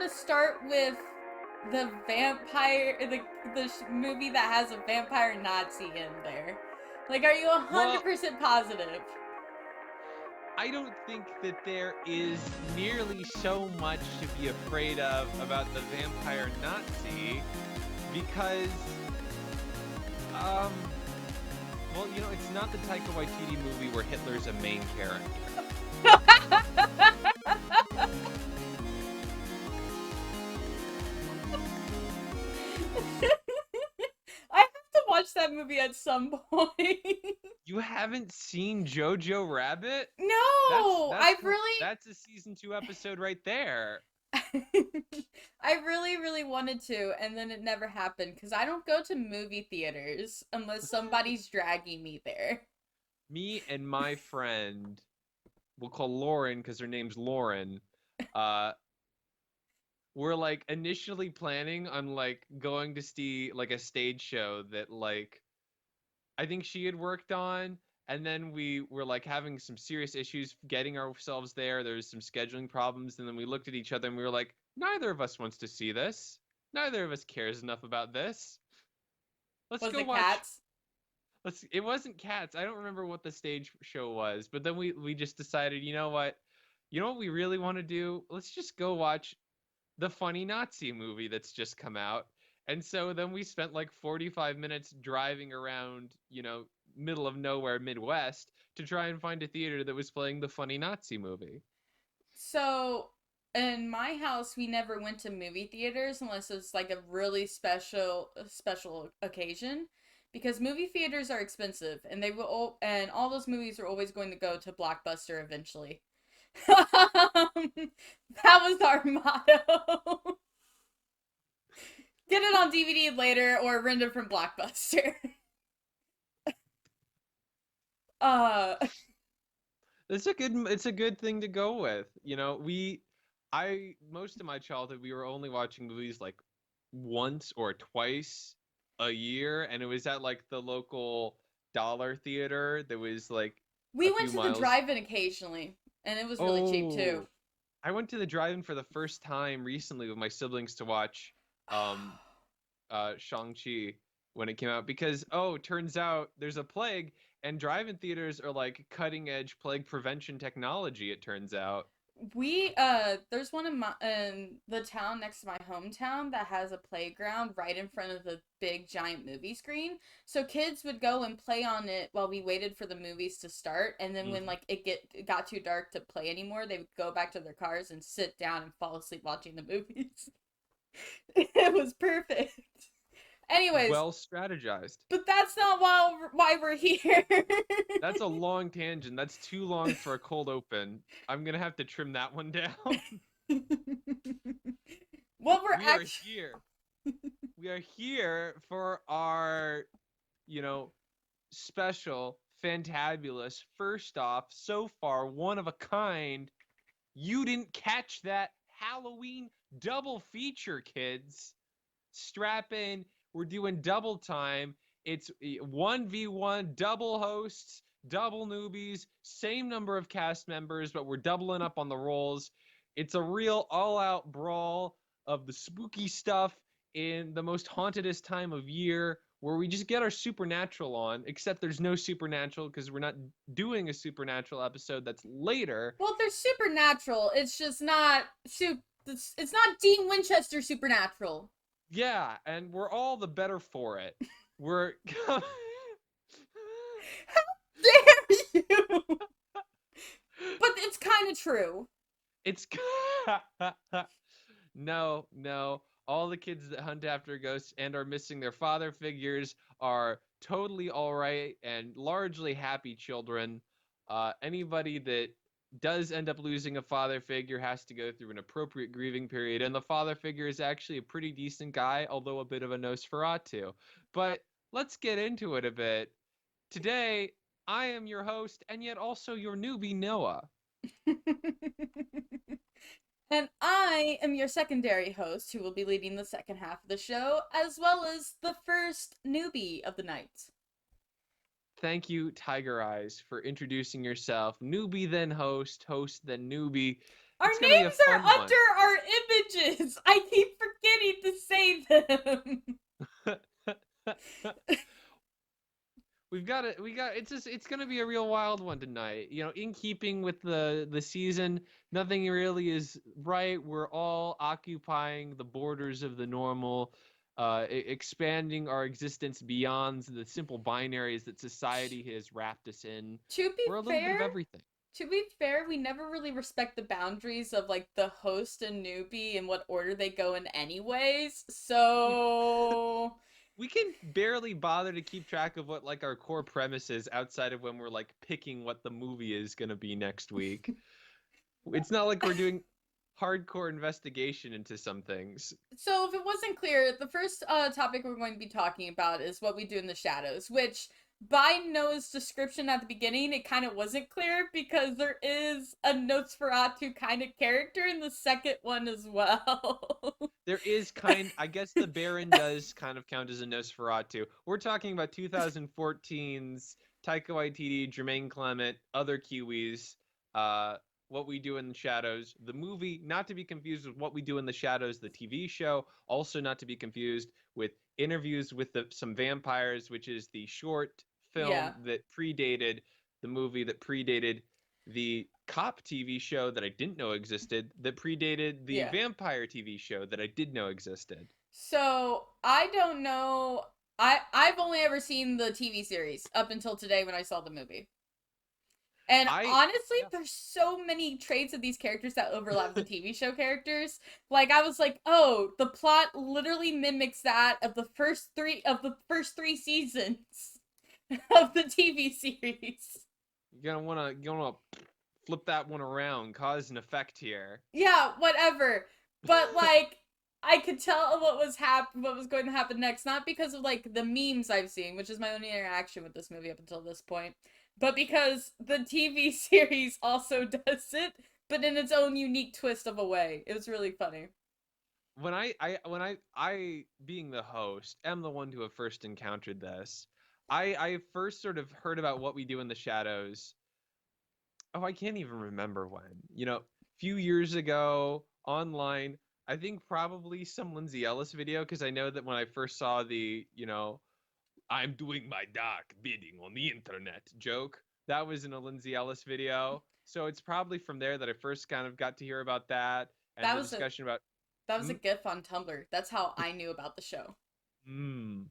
to start with the vampire, the movie that has a vampire Nazi in there? Like, are you Well, 100% positive? I don't think that there is nearly so much to be afraid of about the vampire Nazi because, um, well, it's not the Taika Waititi movie where Hitler's a main character. I have to watch that movie at some point. You haven't seen Jojo Rabbit? That's No, that's that's a season 2 episode right there. I really wanted to, and then it never happened because I don't go to movie theaters unless somebody's dragging me there. Me and my friend, we'll call Lauren because her name's Lauren, uh, we're like initially planning on like going to see like a stage show that like I think she had worked on, and then we were like having some serious issues getting ourselves there. There's some scheduling problems, and then we looked at each other and we were like, neither of us wants to see this. Neither of us cares enough about this. Let's Was go it watch. Cats? It wasn't Cats. I don't remember what the stage show was, but then we just decided, you know what we really want to do? Let's just go watch the funny Nazi movie that's just come out. And so then we spent like 45 minutes driving around, middle of nowhere Midwest to try and find a theater that was playing the funny Nazi movie. So, in my house, we never went to movie theaters unless it's like a really special occasion, because movie theaters are expensive, and and all those movies are always going to go to Blockbuster eventually. That was our motto. Get it on DVD later or rent it from Blockbuster. uh It's a good thing to go with. I most of my childhood we were only watching movies like once or twice a year, and it was at like the local dollar theater that was like we a went few to the miles. drive-in occasionally, and it was really cheap too. Oh, I went to the drive-in for the first time recently with my siblings to watch um Shang-Chi when it came out because turns out there's a plague and drive-in theaters are like cutting-edge plague prevention technology, it turns out. There's one in the town next to my hometown that has a playground right in front of the big giant movie screen. So kids would go and play on it while we waited for the movies to start, and then when Mhm. like it got too dark to play anymore, they would go back to their cars and sit down and fall asleep watching the movies. It was perfect. Anyways, Well strategized. but that's not why we're here. That's a long tangent. That's too long for a cold open. I'm gonna have to trim that one down. What we're We are actually here. We are here for our, you know, special, fantabulous, first off, so far, one of a kind. You didn't catch that Halloween double feature, kids. Strap in. We're doing double time. It's 1v1, double hosts, double newbies, same number of cast members, but we're doubling up on the roles. It's a real all out brawl of the spooky stuff in the most hauntedest time of year where we just get our supernatural on, except there's no supernatural because we're not doing a supernatural episode that's later. well, they're supernatural. It's just not it's not Dean Winchester supernatural. Yeah, and we're all the better for it. We're Dare you? But it's kind of true. it's no. All the kids that hunt after ghosts and are missing their father figures are totally all right and largely happy children. Anybody that does end up losing a father figure has to go through an appropriate grieving period, and the father figure is actually a pretty decent guy, although a bit of a Nosferatu. But let's get into it a bit. Today, I am your host and yet also your newbie, Noah. And I am your secondary host who will be leading the second half of the show, as well as the first newbie of the night. Thank you, Tiger Eyes, for introducing yourself. Newbie, then host, host, then newbie. Our It's gonna be a names are fun one. under our images. I keep forgetting to say them. We got it's gonna be a real wild one tonight. You know, in keeping with the season, nothing really is right. We're all occupying the borders of the normal, expanding our existence beyond the simple binaries that society has wrapped us in. To be We're a little bit fair, of everything. we never really respect the boundaries of like the host and newbie and what order they go in anyways. So We can barely bother to keep track of what like our core premise is outside of when we're like picking what the movie is gonna be next week. It's not like we're doing hardcore investigation into some things. so if it wasn't clear, the first topic we're going to be talking about is what we do in the shadows, which by Noah's description at the beginning, it kind of wasn't clear because there is a Nosferatu kind of character in the second one as well. There is I guess the Baron does kind of count as a Nosferatu. We're talking about 2014's Taika Waititi, Jermaine Clement, other Kiwis, What We Do in the Shadows, the movie, not to be confused with What We Do in the Shadows, the TV show, also not to be confused with Interviews with Some Vampires, which is the short film Yeah. that predated the movie, that predated the cop TV show that I didn't know existed, that predated the Yeah. vampire TV show that I did know existed. So I don't know. I've only ever seen the TV series up until today when I saw the movie. And honestly, Yeah. there's so many traits of these characters that overlap the TV show characters. Like I was like, oh, the plot literally mimics that of the first three seasons of the TV series. You're gonna flip that one around, cause and effect here. Yeah, whatever. But like I could tell what was going to happen next, not because of like the memes I've seen, which is my only interaction with this movie up until this point, but because the TV series also does it, but in its own unique twist of a way. It was really funny. When I being the host am the one to have first encountered this. I first sort of heard about What We Do in the Shadows. Oh, I can't even remember when. You know, few years ago online. I think probably some Lindsay Ellis video, because I know that when I first saw the, I'm doing my dark bidding on the internet joke, that was in a Lindsay Ellis video. So it's probably from there that I first kind of got to hear about that and That the was a discussion about. that was a GIF on Tumblr. That's how I knew about the show. Hmm.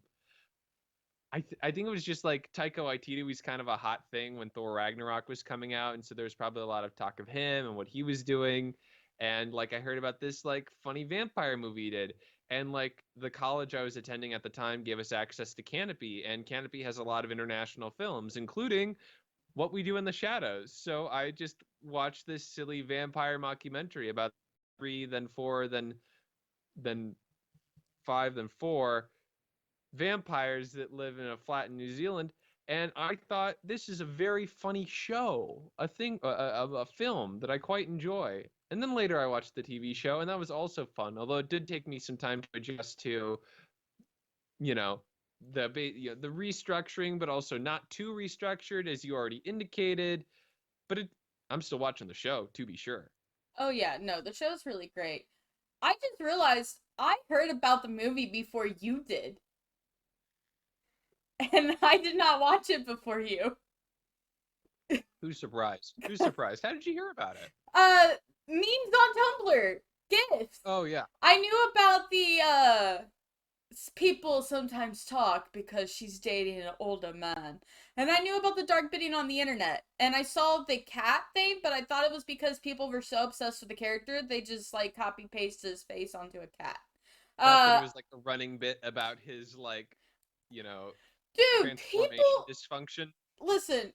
I think it was just like Taika Waititi was kind of a hot thing when Thor Ragnarok was coming out, and so there was probably a lot of talk of him and what he was doing, and like I heard about this like funny vampire movie he did, and like the college I was attending at the time gave us access to Canopy, and Canopy has a lot of international films, including What We Do in the Shadows. So I just watched this silly vampire mockumentary about 3, then 4, then 5, then 4 vampires that live in a flat in New Zealand, and I thought this is a very funny show, a film that I quite enjoy. And then later I watched the TV show, and that was also fun. Although it did take me some time to adjust to, you know, the restructuring, but also not too restructured, as you already indicated. But I'm still watching the show, to be sure. Oh yeah, no, the show's really great. I just realized I heard about the movie before you did. And I did not watch it before you. Who's surprised? Who's surprised? How did you hear about it? Uh, Memes on Tumblr, gifs. Oh yeah. I knew about the people sometimes talk because she's dating an older man, and I knew about the dark bidding on the internet, and I saw the cat thing, but I thought it was because people were so obsessed with the character they just like copy pasted his face onto a cat. Thought that it Uh, was like a running bit about his like, you know, dude, transformation people dysfunction. listen.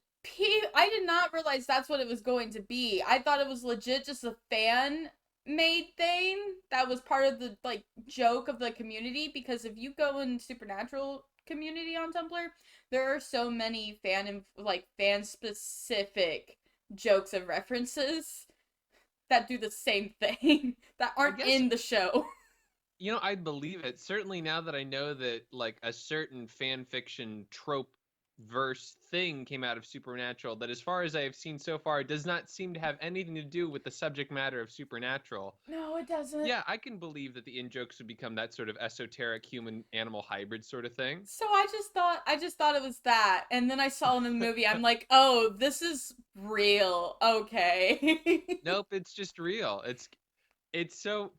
I did not realize that's what it was going to be. I thought it was legit just a fan made thing that was part of the like joke of the community, because if you go in supernatural community on Tumblr, there are so many fan specific jokes and references that do the same thing that I aren't guess, in the show. I'd believe it. Certainly now that I know that like a certain fan fiction trope verse thing came out of Supernatural that, as far as I have seen so far, does not seem to have anything to do with the subject matter of Supernatural. No, it doesn't. Yeah, I can believe that the in-jokes would become that sort of esoteric human-animal hybrid sort of thing. So I just thought it was that, and then I saw in the movie. I'm like, oh, this is real. Okay. Nope, it's just real. It's so,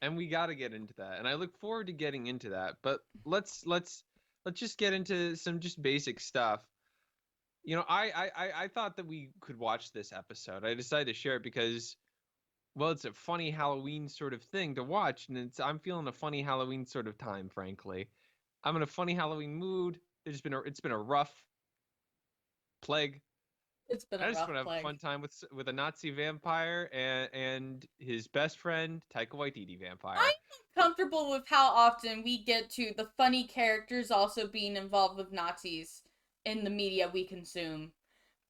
and we got to get into that, and I look forward to getting into that. But let's just get into some just basic stuff. You know, I thought that we could watch this episode. I decided to share it because, well, it's a funny Halloween sort of thing to watch, and I'm feeling a funny Halloween sort of time, frankly. I'm in a funny Halloween mood. It's been a rough plague. It's been I a just rough want to have a plague. fun time with a Nazi vampire and his best friend Taika Waititi vampire. I'm comfortable with how often we get to the funny characters also being involved with Nazis in the media we consume.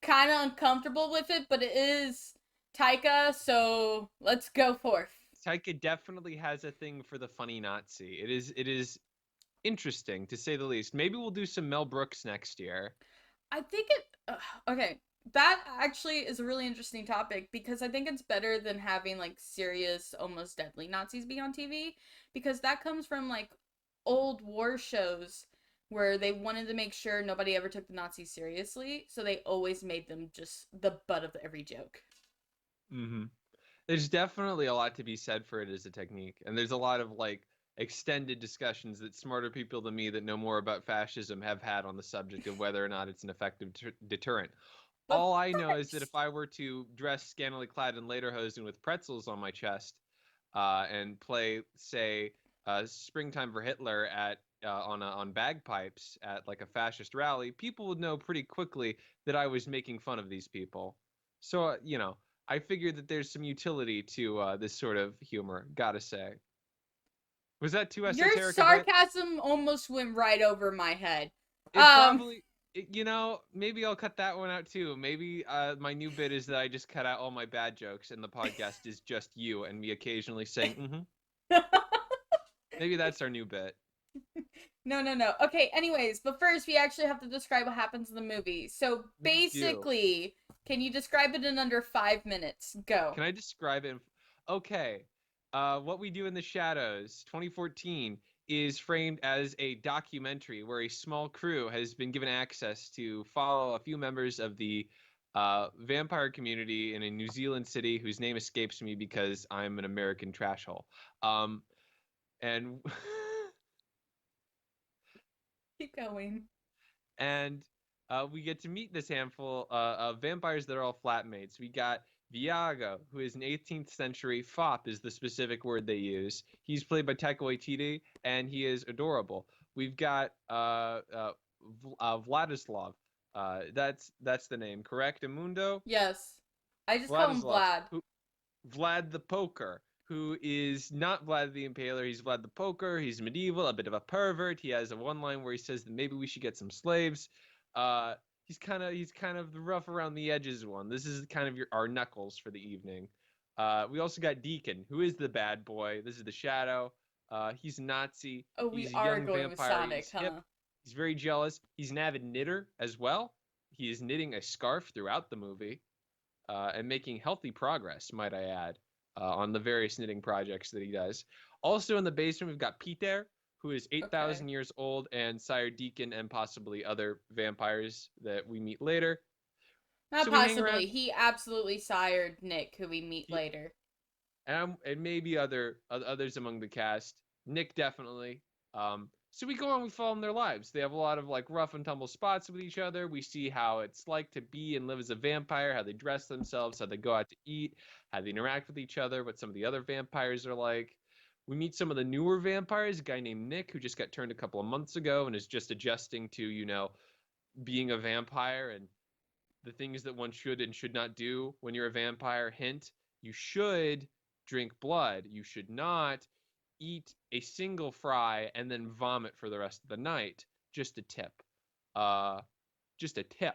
Kind of uncomfortable with it, but it is Taika, so let's go forth. Taika definitely has a thing for the funny Nazi. It is interesting to say the least. Maybe we'll do some Mel Brooks next year. I think it. Okay, that actually is a really interesting topic because I think it's better than having like serious, almost deadly Nazis be on TV because that comes from like old war shows where they wanted to make sure nobody ever took the Nazis seriously, so they always made them just the butt of every joke. Mm-hmm. There's definitely a lot to be said for it as a technique, and there's a lot of like extended discussions that smarter people than me that know more about fascism have had on the subject of whether or not it's an effective deterrent. But All I know is that if first, I were to dress scantily clad in lederhosen with pretzels on my chest, and play, say, "Springtime for Hitler" at on bagpipes at like a fascist rally, people would know pretty quickly that I was making fun of these people. So I figured that there's some utility to this sort of humor. Gotta say, was that too your esoteric a bit? sarcasm almost went right over my head. It Um, probably. Maybe I'll cut that one out too. Maybe my new bit is that I just cut out all my bad jokes, and the podcast is just you and me occasionally saying, "Mm-hmm." Maybe that's our new bit. no. Okay, anyways, but first we actually have to describe what happens in the movie. So We do. basically, can you describe it in under 5 minutes? Go. Can I describe it? Okay. What We Do in the Shadows, 2014, is framed as a documentary where a small crew has been given access to follow a few members of the vampire community in a New Zealand city whose name escapes me because I'm an American trash hole. And Keep going. and we get to meet this handful of vampires that are all flatmates. We got Viago, who is an 18th century fop, is the specific word they use. He's played by Taika Waititi, and he is adorable. We've got Vladislav. That's the name, correct, Amundo? Yes. I just call him Vladislav, Vlad. Vlad the Poker, who is not Vlad the Impaler. He's Vlad the Poker. He's medieval, a bit of a pervert. He has a one line where he says that maybe we should get some slaves. Uh, he's kind of the rough around the edges one. This is kind of our Knuckles for the evening. We also got Deacon, who is the bad boy. This is the Shadow. He's a Nazi. Oh, we He's a are young going with vampire. Sonic, He's hip. huh? He's very jealous. He's an avid knitter as well. He is knitting a scarf throughout the movie, and making healthy progress, might I add, on the various knitting projects that he does. Also in the basement, we've got Peter, who is Okay. 8,000 years old, and Sire Deacon, and possibly other vampires that we meet later. Not So we hang around, possibly. He absolutely sired Nick, who we meet he, later. and maybe others among the cast. Nick definitely. So we go on, we follow their lives. They have a lot of like rough and tumble spots with each other. We see how it's like to be and live as a vampire, how they dress themselves, how they go out to eat, how they interact with each other, what some of the other vampires are like. We meet some of the newer vampires, a guy named Nick who just got turned a couple of months ago and is just adjusting to, being a vampire and the things that one should and should not do when you're a vampire. Hint, you should drink blood. You should not eat a single fry and then vomit for the rest of the night. Just a tip. Uh, just a tip.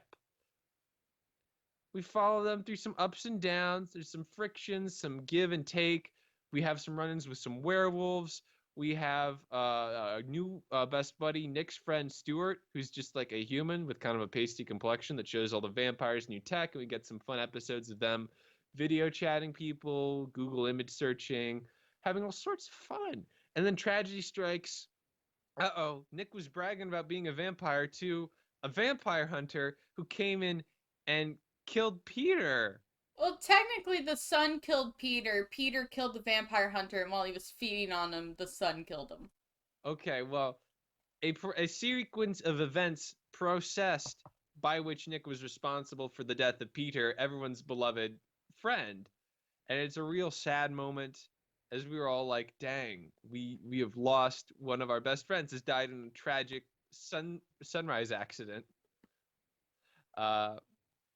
We follow them through some ups and downs. There's some frictions, some give and take. We have some run-ins with some werewolves. We have a new best buddy, Nick's friend Stuart, who's just like a human with kind of a pasty complexion that shows all the vampires new tech, and we get some fun episodes of them video chatting people, Google image searching, having all sorts of fun. And then tragedy strikes. Uh-oh, Nick was bragging about being a vampire to a vampire hunter who came in and killed Peter. Well, technically, the sun killed Peter. Peter killed the vampire hunter, and while he was feeding on him, the sun killed him. Okay, well, a sequence of events processed by which Nick was responsible for the death of Peter, everyone's beloved friend. And it's a real sad moment as we were all like, dang, we have lost one of our best friends, has died in a tragic sunrise accident. But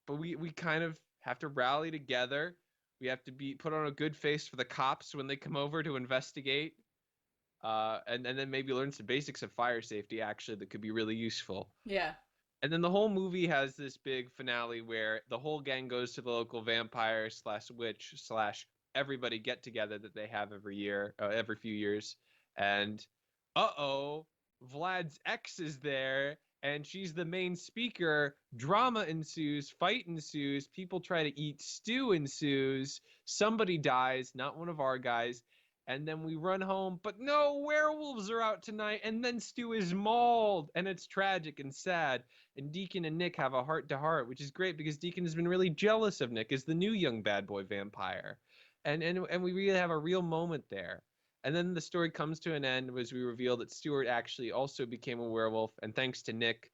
we kind of have to rally together. We have to put on a good face for the cops when they come over to investigate. And then maybe learn some basics of fire safety, actually, that could be really useful. Yeah. And then the whole movie has this big finale where the whole gang goes to the local vampire / witch / everybody get together that they have every year, every few years. And Vlad's ex is there, and she's the main speaker. Drama ensues, fight ensues, people try to eat stew ensues. Somebody dies, not one of our guys. And then we run home, but no, werewolves are out tonight. And then Stu is mauled, and it's tragic and sad. And Deacon and Nick have a heart-to-heart, which is great because Deacon has been really jealous of Nick as the new young bad boy vampire. And we really have a real moment there. And then the story comes to an end as we reveal that Stuart actually also became a werewolf. And thanks to Nick,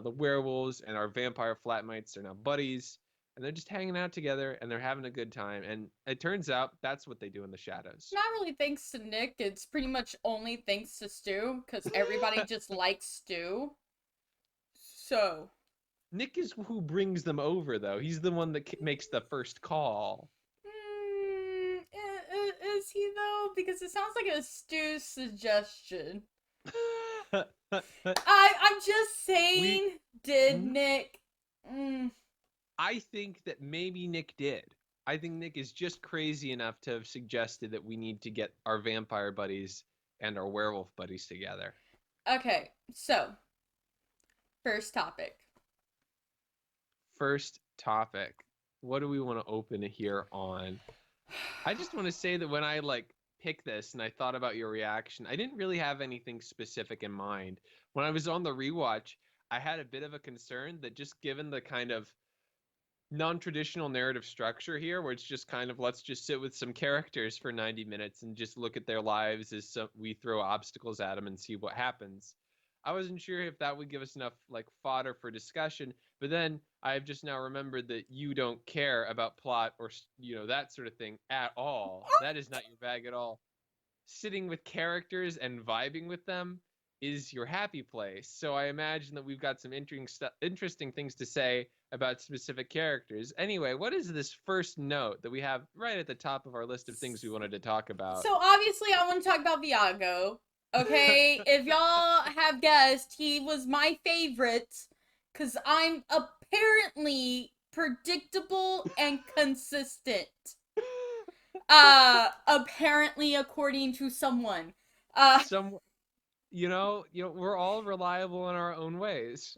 the werewolves and our vampire flatmates are now buddies. And they're just hanging out together, and they're having a good time. And it turns out that's what they do in the shadows. Not really thanks to Nick. It's pretty much only thanks to Stu, because everybody just likes Stu. So. Nick is who brings them over, though. He's the one that makes the first call. Is he, though? Because it sounds like a Stu suggestion. I'm just saying, Nick... I think that maybe Nick did. I think Nick is just crazy enough to have suggested that we need to get our vampire buddies and our werewolf buddies together. Okay, so first topic. What do we want to open here on? I just want to say that when I picked this and I thought about your reaction, I didn't really have anything specific in mind. When I was on the rewatch, I had a bit of a concern that just given the kind of non-traditional narrative structure here, where it's just kind of let's just sit with some characters for 90 minutes and just look at their lives as we throw obstacles at them and see what happens. I wasn't sure if that would give us enough fodder for discussion, but then I've just now remembered that you don't care about plot or that sort of thing at all. That is not your bag at all. Sitting with characters and vibing with them is your happy place. So I imagine that we've got some interesting things to say about specific characters. Anyway, what is this first note that we have right at the top of our list of things we wanted to talk about? So obviously I want to talk about ᴗᴗᴗᴗᴖ. Okay, if y'all have guessed, he was my favorite because I'm apparently predictable and consistent. Apparently, according to someone. We're all reliable in our own ways.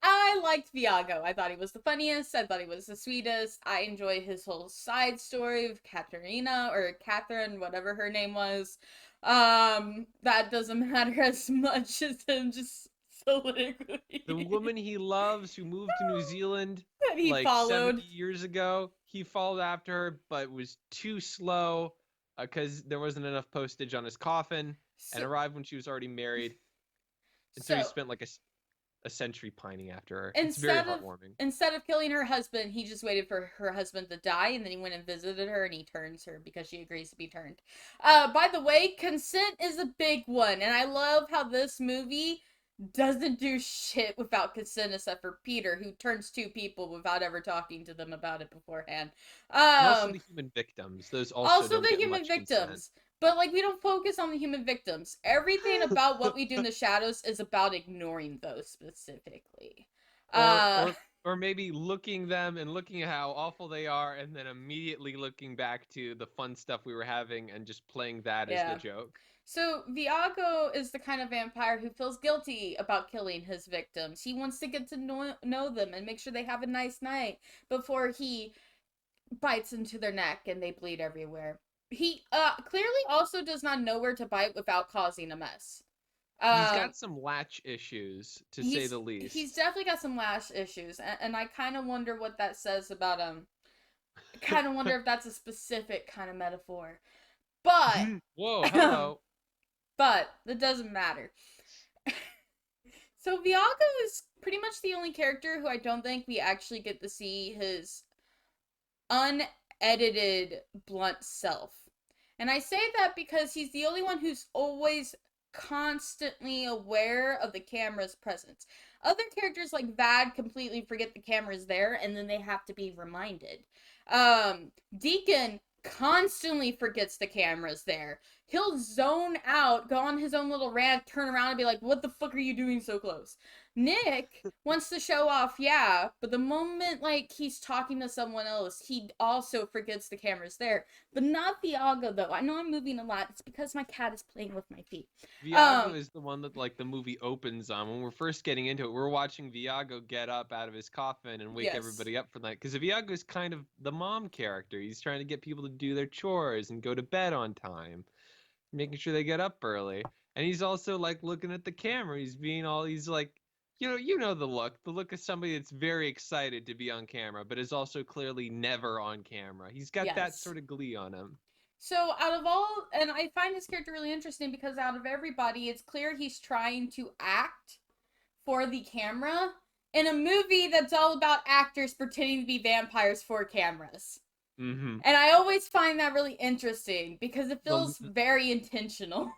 I liked ᴗᴗᴗᴗ. I thought he was the funniest. I thought he was the sweetest. I enjoyed his whole side story of Catherine, whatever her name was. That doesn't matter as much as him just soliloquy. The woman he loves who moved to New Zealand that he followed 70 years ago. He followed after her, but was too slow because there wasn't enough postage on his coffin and arrived when she was already married. And so he spent a century pining after her. It's very heartwarming. Instead of killing her husband, he just waited for her husband to die, and then he went and visited her, and he turns her because she agrees to be turned. By the way, consent is a big one, and I love how this movie doesn't do shit without consent except for Peter, who turns two people without ever talking to them about it beforehand. Also the human victims. Those also the human victims. Consent. But, we don't focus on the human victims. Everything about what we do in the shadows is about ignoring those specifically. Or Or maybe looking them and looking at how awful they are, and then immediately looking back to the fun stuff we were having and just playing that as the Yeah. joke. So ᴗᴗᴗ is the kind of vampire who feels guilty about killing his victims. He wants to get to know them and make sure they have a nice night before he bites into their neck and they bleed everywhere. He clearly also does not know where to bite without causing a mess. He's Um, got some latch issues, to say he's the he's least. definitely got some lash issues, and I kind of wonder what that says about him. Kind of wonder if that's a specific kind of metaphor, but Whoa, hello. but that doesn't matter. So ᴗᴗᴗ is pretty much the only character who I don't think we actually get to see his unedited blunt self. And I say that because he's the only one who's always constantly aware of the camera's presence. Other characters like Vad completely forget the camera's there and then they have to be reminded. Deacon constantly forgets the camera's there. He'll zone out, go on his own little rant, turn around and be like, "What the fuck are you doing so close?" Nick wants to show off, yeah, but the moment like he's talking to someone else, he also forgets the camera's there. But not ᴗᴗᴗ though. I know I'm moving a lot. It's because my cat is playing with my feet. ᴗᴗᴗ is the one that like the movie opens on. When we're first getting into it, we're watching ᴗᴗᴗ get up out of his coffin and wake Yes. everybody up for the night. Because ᴗᴗᴗ is kind of the mom character. He's trying to get people to do their chores and go to bed on time, making sure they get up early. And he's also like looking at the camera. He's like, you know the look of somebody that's very excited to be on camera, but is also clearly never on camera. He's got that Yes. sort of glee on him. So out of all, and I find this character really interesting because out of everybody, it's clear he's trying to act for the camera in a movie that's all about actors pretending to be vampires for cameras. Mm-hmm. And I always find that really interesting because it The feels very intentional.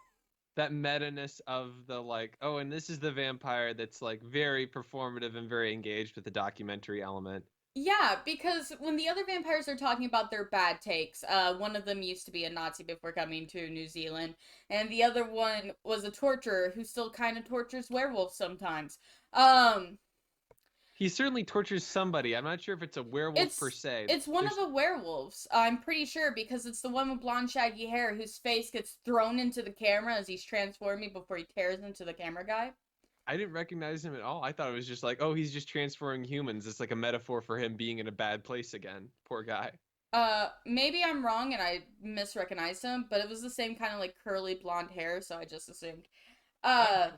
that meta-ness of the like, oh, and this is the vampire that's like very performative and very engaged with the documentary element. Yeah, because when the other vampires are talking about their bad takes, one of them used to be a Nazi before coming to New Zealand, and the other one was a torturer who still kind of tortures werewolves sometimes. Um, He certainly tortures somebody. I'm not sure if it's a werewolf per it's se. it's one of There's the werewolves. I'm pretty sure because it's the one with blonde shaggy hair whose face gets thrown into the camera as he's transforming before he tears into the camera guy. I didn't recognize him at all. I thought it was just like, oh, he's just transferring humans. It's like a metaphor for him being in a bad place again. Poor guy. Maybe I'm wrong and I misrecognized him, but it was the same kind of like curly blonde hair, so I just assumed. Uh,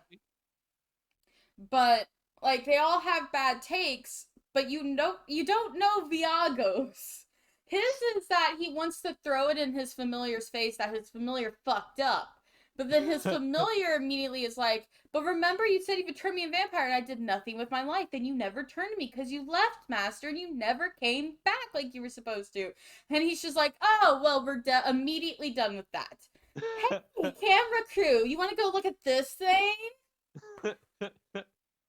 but like they all have bad takes, but you don't know ᴗᴗᴗ's. His is that he wants to throw it in his familiar's face that his familiar fucked up. But then his familiar immediately is like, "But remember you said you would turn me a vampire and I did nothing with my life. Then you never turned me because you left, master, and you never came back like you were supposed to." And he's just like, "Oh, well, we're immediately done with that." Hey, camera crew, you want to go look at this thing?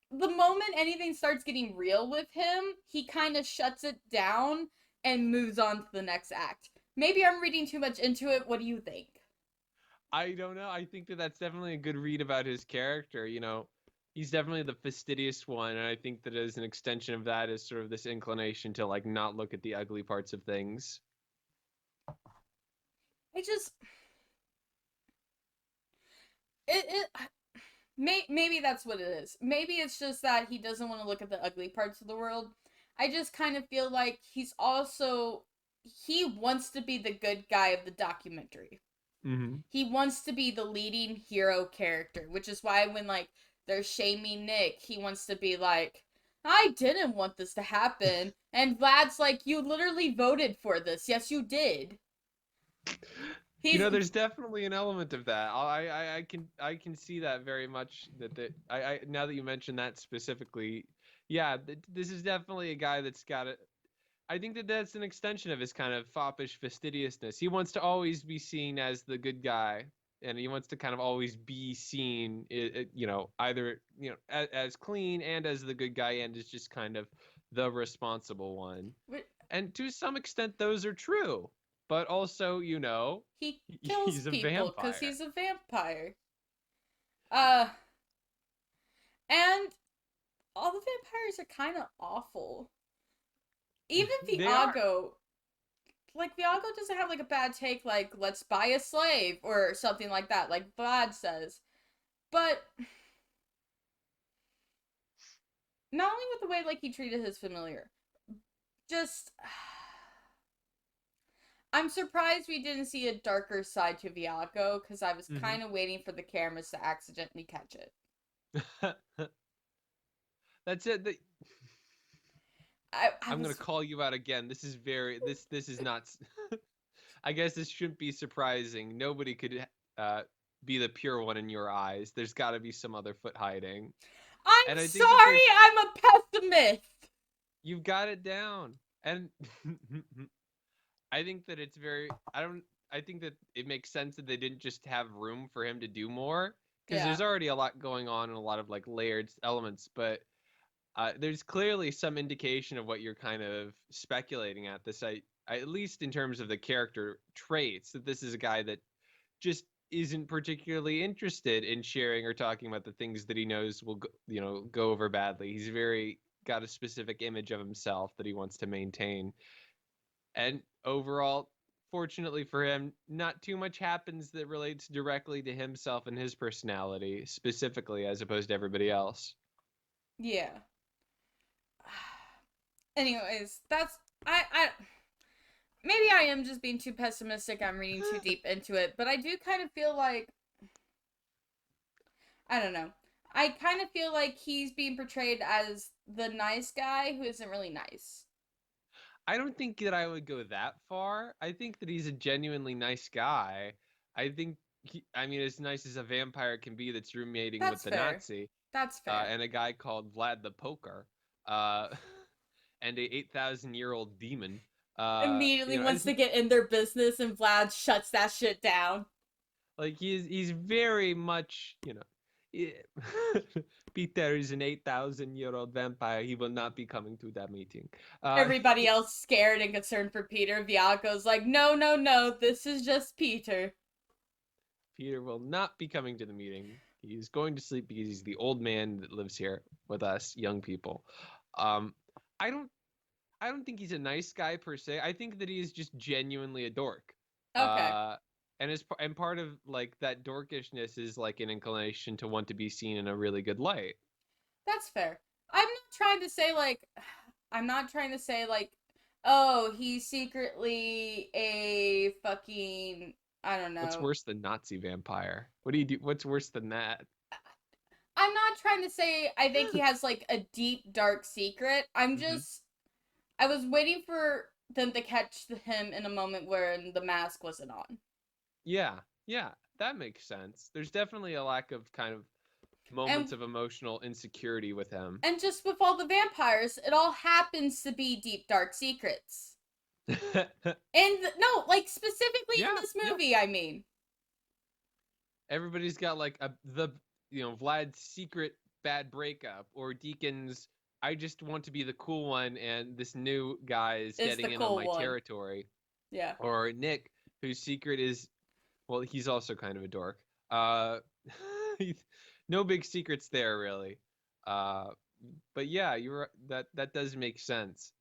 The moment anything starts getting real with him, he kind of shuts it down and moves on to the next act. Maybe I'm reading too much into it. What do you think? I don't know. I think that that's definitely a good read about his character. He's definitely the fastidious one, and I think that as an extension of that is sort of this inclination to like not look at the ugly parts of things. I just it maybe that's what it is. Maybe it's just that he doesn't want to look at the ugly parts of the world. I just kind of feel like he wants to be the good guy of the documentary. Mm-hmm. He wants to be the leading hero character, which is why when like they're shaming Nick, he wants to be like, "I didn't want this to happen." And Vlad's like, "You literally voted for this. Yes, you did." He's There's definitely an element of that. I can see that very much. I now that you mention that specifically, yeah, this is definitely a guy that's got it. I think that that's an extension of his kind of foppish fastidiousness. He wants to always be seen as the good guy, and he wants to kind of always be seen, either as clean and as the good guy, and as just kind of the responsible one. And to some extent, those are true. But also, he kills he's a people because vampire. he's a vampire. Uh, and all the vampires are kind of awful. Even They are. Viago, like Viago doesn't have like a bad take, like let's buy a slave or something like that, like Vlad says. But not only with the way like he treated his familiar, just I'm surprised we didn't see a darker side to Viago because I was Hmm. kind of waiting for the cameras to accidentally catch it. That's it. I I'm gonna was call you out again. This is very this is not. I guess this shouldn't be surprising. Nobody could uh, be the pure one in your eyes. There's got to be some other foot hiding. I'm And I think that sorry, there's I'm a pessimist. you've got it down. And I think that it's very I think that it makes sense that they didn't just have room for him to do more because Yeah. there's already a lot going on and a lot of like layered elements, but there's clearly some indication of what you're kind of speculating at this. At least in terms of the character traits, that this is a guy that just isn't particularly interested in sharing or talking about the things that he knows will go over badly. He's very got a specific image of himself that he wants to maintain, and overall, fortunately for him, not too much happens that relates directly to himself and his personality specifically, as opposed to everybody else. Yeah. Anyways, that's I maybe I am just being too pessimistic. I'm reading too deep into it, but I do kind of feel like I don't know. I kind of feel like he's being portrayed as the nice guy who isn't really nice. I don't think that I would go that far. I think that he's a genuinely nice guy. I think I mean, as nice as a vampire can be that's roommating with That's the fair. Nazi, That's fair. and a guy called Vlad the Poker, uh, and a 8,000-year-old demon. Immediately wants It's to get in their business and Vlad shuts that shit down. like he's very much, Peter is an 8,000-year-old vampire. He will not be coming to that meeting. Uh, Everybody else scared and concerned for Peter. Viago's like, no, no, no, this is just Peter. Peter will not be coming to the meeting. He's going to sleep because he's the old man that lives here with us young people. Um, I don't I don't think he's a nice guy per se. I think that he is just genuinely a dork. Okay, Uh, and part of like that dorkishness is like an inclination to want to be seen in a really good light. that's fair. I'm not trying to say like, oh, he's secretly a fucking, I don't What's know. worse than Nazi vampire? What do you do? What's worse than that? I'm not trying to say I think he has like a deep dark secret. Hmm. I was waiting for them to catch him in a moment where the mask wasn't on. Yeah, yeah, that makes sense. There's definitely a lack of kind of And moments of emotional insecurity with him. and just with all the vampires, it all happens to be deep dark secrets. And no, like specifically in Yeah, this yeah. movie, I mean. Everybody's got like Vlad's secret bad breakup, or Deacon's I just want to be the cool one and this new guy is Is the getting in on cool my one. territory. Yeah. Or Nick, whose secret is, well, he's also kind of a dork. Uh no big secrets there really. Uh but yeah, that does make sense.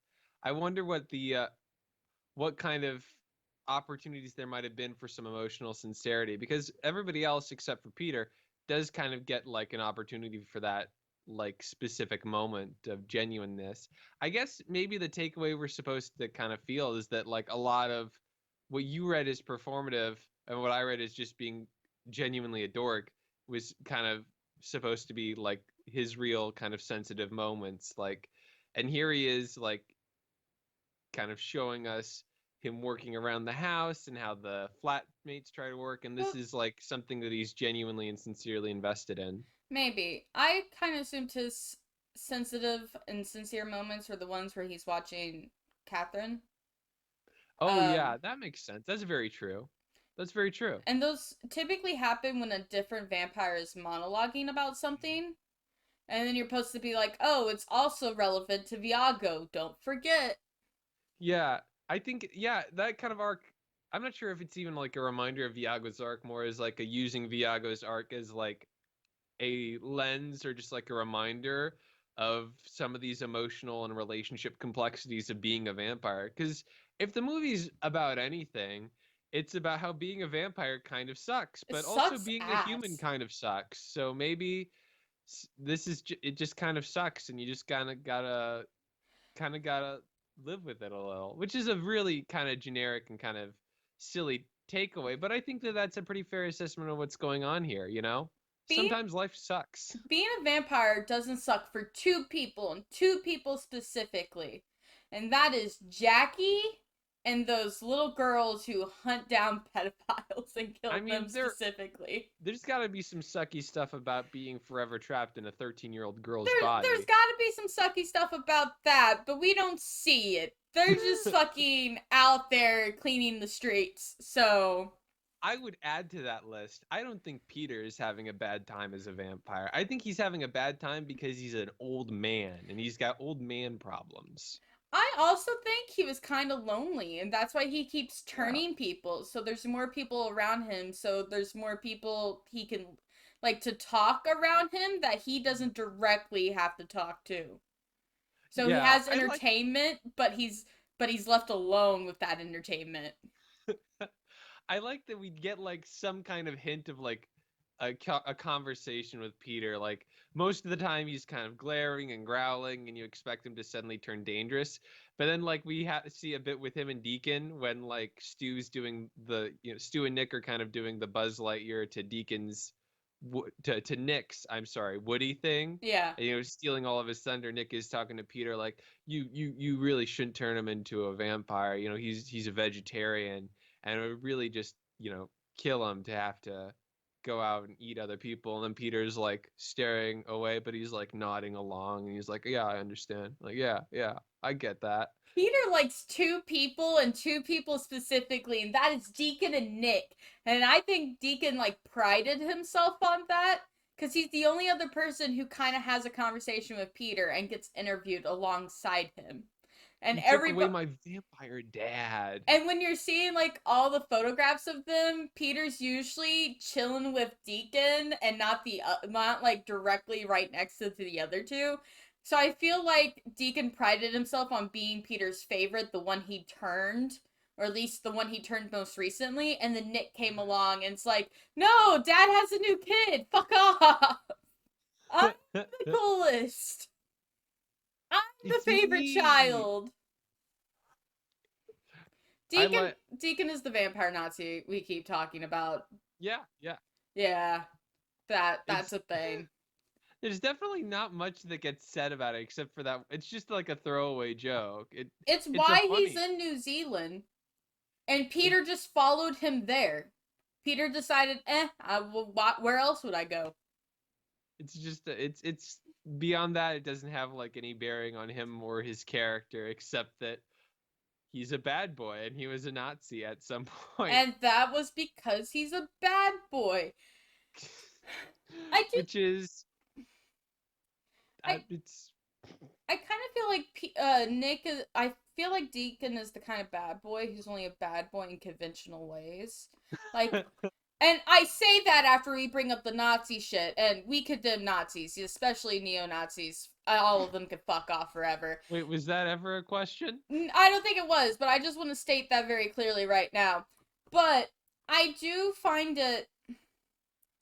I wonder what kind of opportunities there might have been for some emotional sincerity, because everybody else except for Peter does kind of get like an opportunity for that like specific moment of genuineness. I guess maybe the takeaway we're supposed to kind of feel is that like a lot of what you read is performative and what I read is just being genuinely a dork was kind of supposed to be like his real kind of sensitive moments, like, and here he is like kind of showing us him working around the house and how the flatmates try to work, and this Well, is like something that he's genuinely and sincerely invested in. maybe. I kind of assumed his sensitive and sincere moments were the ones where he's watching Catherine. Oh yeah, Um, that makes sense. That's very true. That's very true. and those typically happen when a different vampire is monologuing about something. And then you're supposed to be like, oh, it's also relevant to Viago. Don't forget. Yeah, I think yeah, that kind of arc. I'm not sure if it's even like a reminder of Viago's arc, more as like a using Viago's arc as like a lens or just like a reminder of some of these emotional and relationship complexities of being a vampire. Because if the movie's about anything, it's about how being a vampire kind of sucks, It but also sucks being a human ass. kind of sucks. So maybe it just kind of sucks, and you just kind of gotta live with it a little, which is a really kind of generic and kind of silly takeaway. But I think that that's a pretty fair assessment of what's going on here. Being Sometimes life sucks. being a vampire doesn't suck for two people, and two people specifically. And that is Jackie and those little girls who hunt down pedophiles and I kill them mean, specifically. there's got to be some sucky stuff about being forever trapped in a 13-year-old girl's There's body. got to be some sucky stuff about that, but we don't see it. They're just fucking out there cleaning the streets. So I would add to that list. I don't think Peter is having a bad time as a vampire. I think he's having a bad time because he's an old man and he's got old man problems. I also think he was kind of lonely, and that's why he keeps Yeah. turning people. So there's more people around him, so there's more people he can like to talk around him that he doesn't directly have to talk to. So he Yeah, has I like entertainment, but he's left alone with that entertainment. I like that we get like some kind of hint of like a conversation with Peter. Like most of the time he's kind of glaring and growling and you expect him to suddenly turn dangerous. But then like we see a bit with him and Deacon when like Stu's doing Stu and Nick are kind of doing the Buzz Lightyear to Deacon's to Nick's, I'm sorry, Woody thing. Yeah. And, stealing all of his thunder. Nick is talking to Peter like you really shouldn't turn him into a vampire. He's a vegetarian and it would really just kill him to have to go out and eat other people. And then Peter's like staring away, but he's like nodding along and he's like, yeah, I understand. Like, yeah, I get that. Peter likes two people and two people specifically, and that is Deacon and Nick. And I think Deacon like prided himself on that because he's the only other person who kind of has a conversation with Peter and gets interviewed alongside him. And You took away everybody my vampire dad. and when you're seeing like all the photographs of them, Peter's usually chilling with Deacon and not like directly right next to the other two. So I feel like Deacon prided himself on being Peter's favorite, the one he turned, or at least the one he turned most recently. And then Nick came along and it's like, no, Dad has a new kid. Fuck off. I'm the coolest. I'm the It's favorite me. child. I Deacon like. Deacon is the vampire Nazi we keep talking about. Yeah. Yeah, that's It's a thing. there's definitely not much that gets said about it except for that it's just like a throwaway joke. It's It's a why he's funny. in New Zealand, and It, Peter just followed him there. Peter decided, where else would I go? it's just it's beyond that. It doesn't have like any bearing on him or his character except that he's a bad boy and he was a Nazi at some point. And that was because he's a bad boy. I just, Which is I, it's I kind of feel like Nick is. I feel like Deacon is the kind of bad boy who's only a bad boy in conventional ways. Like, and I say that after we bring up the Nazi shit, and we condemn Nazis, especially neo-Nazis. All of them could fuck off forever. Wait, was that ever a question? I don't think it was, but I just want to state that very clearly right now. But I do find it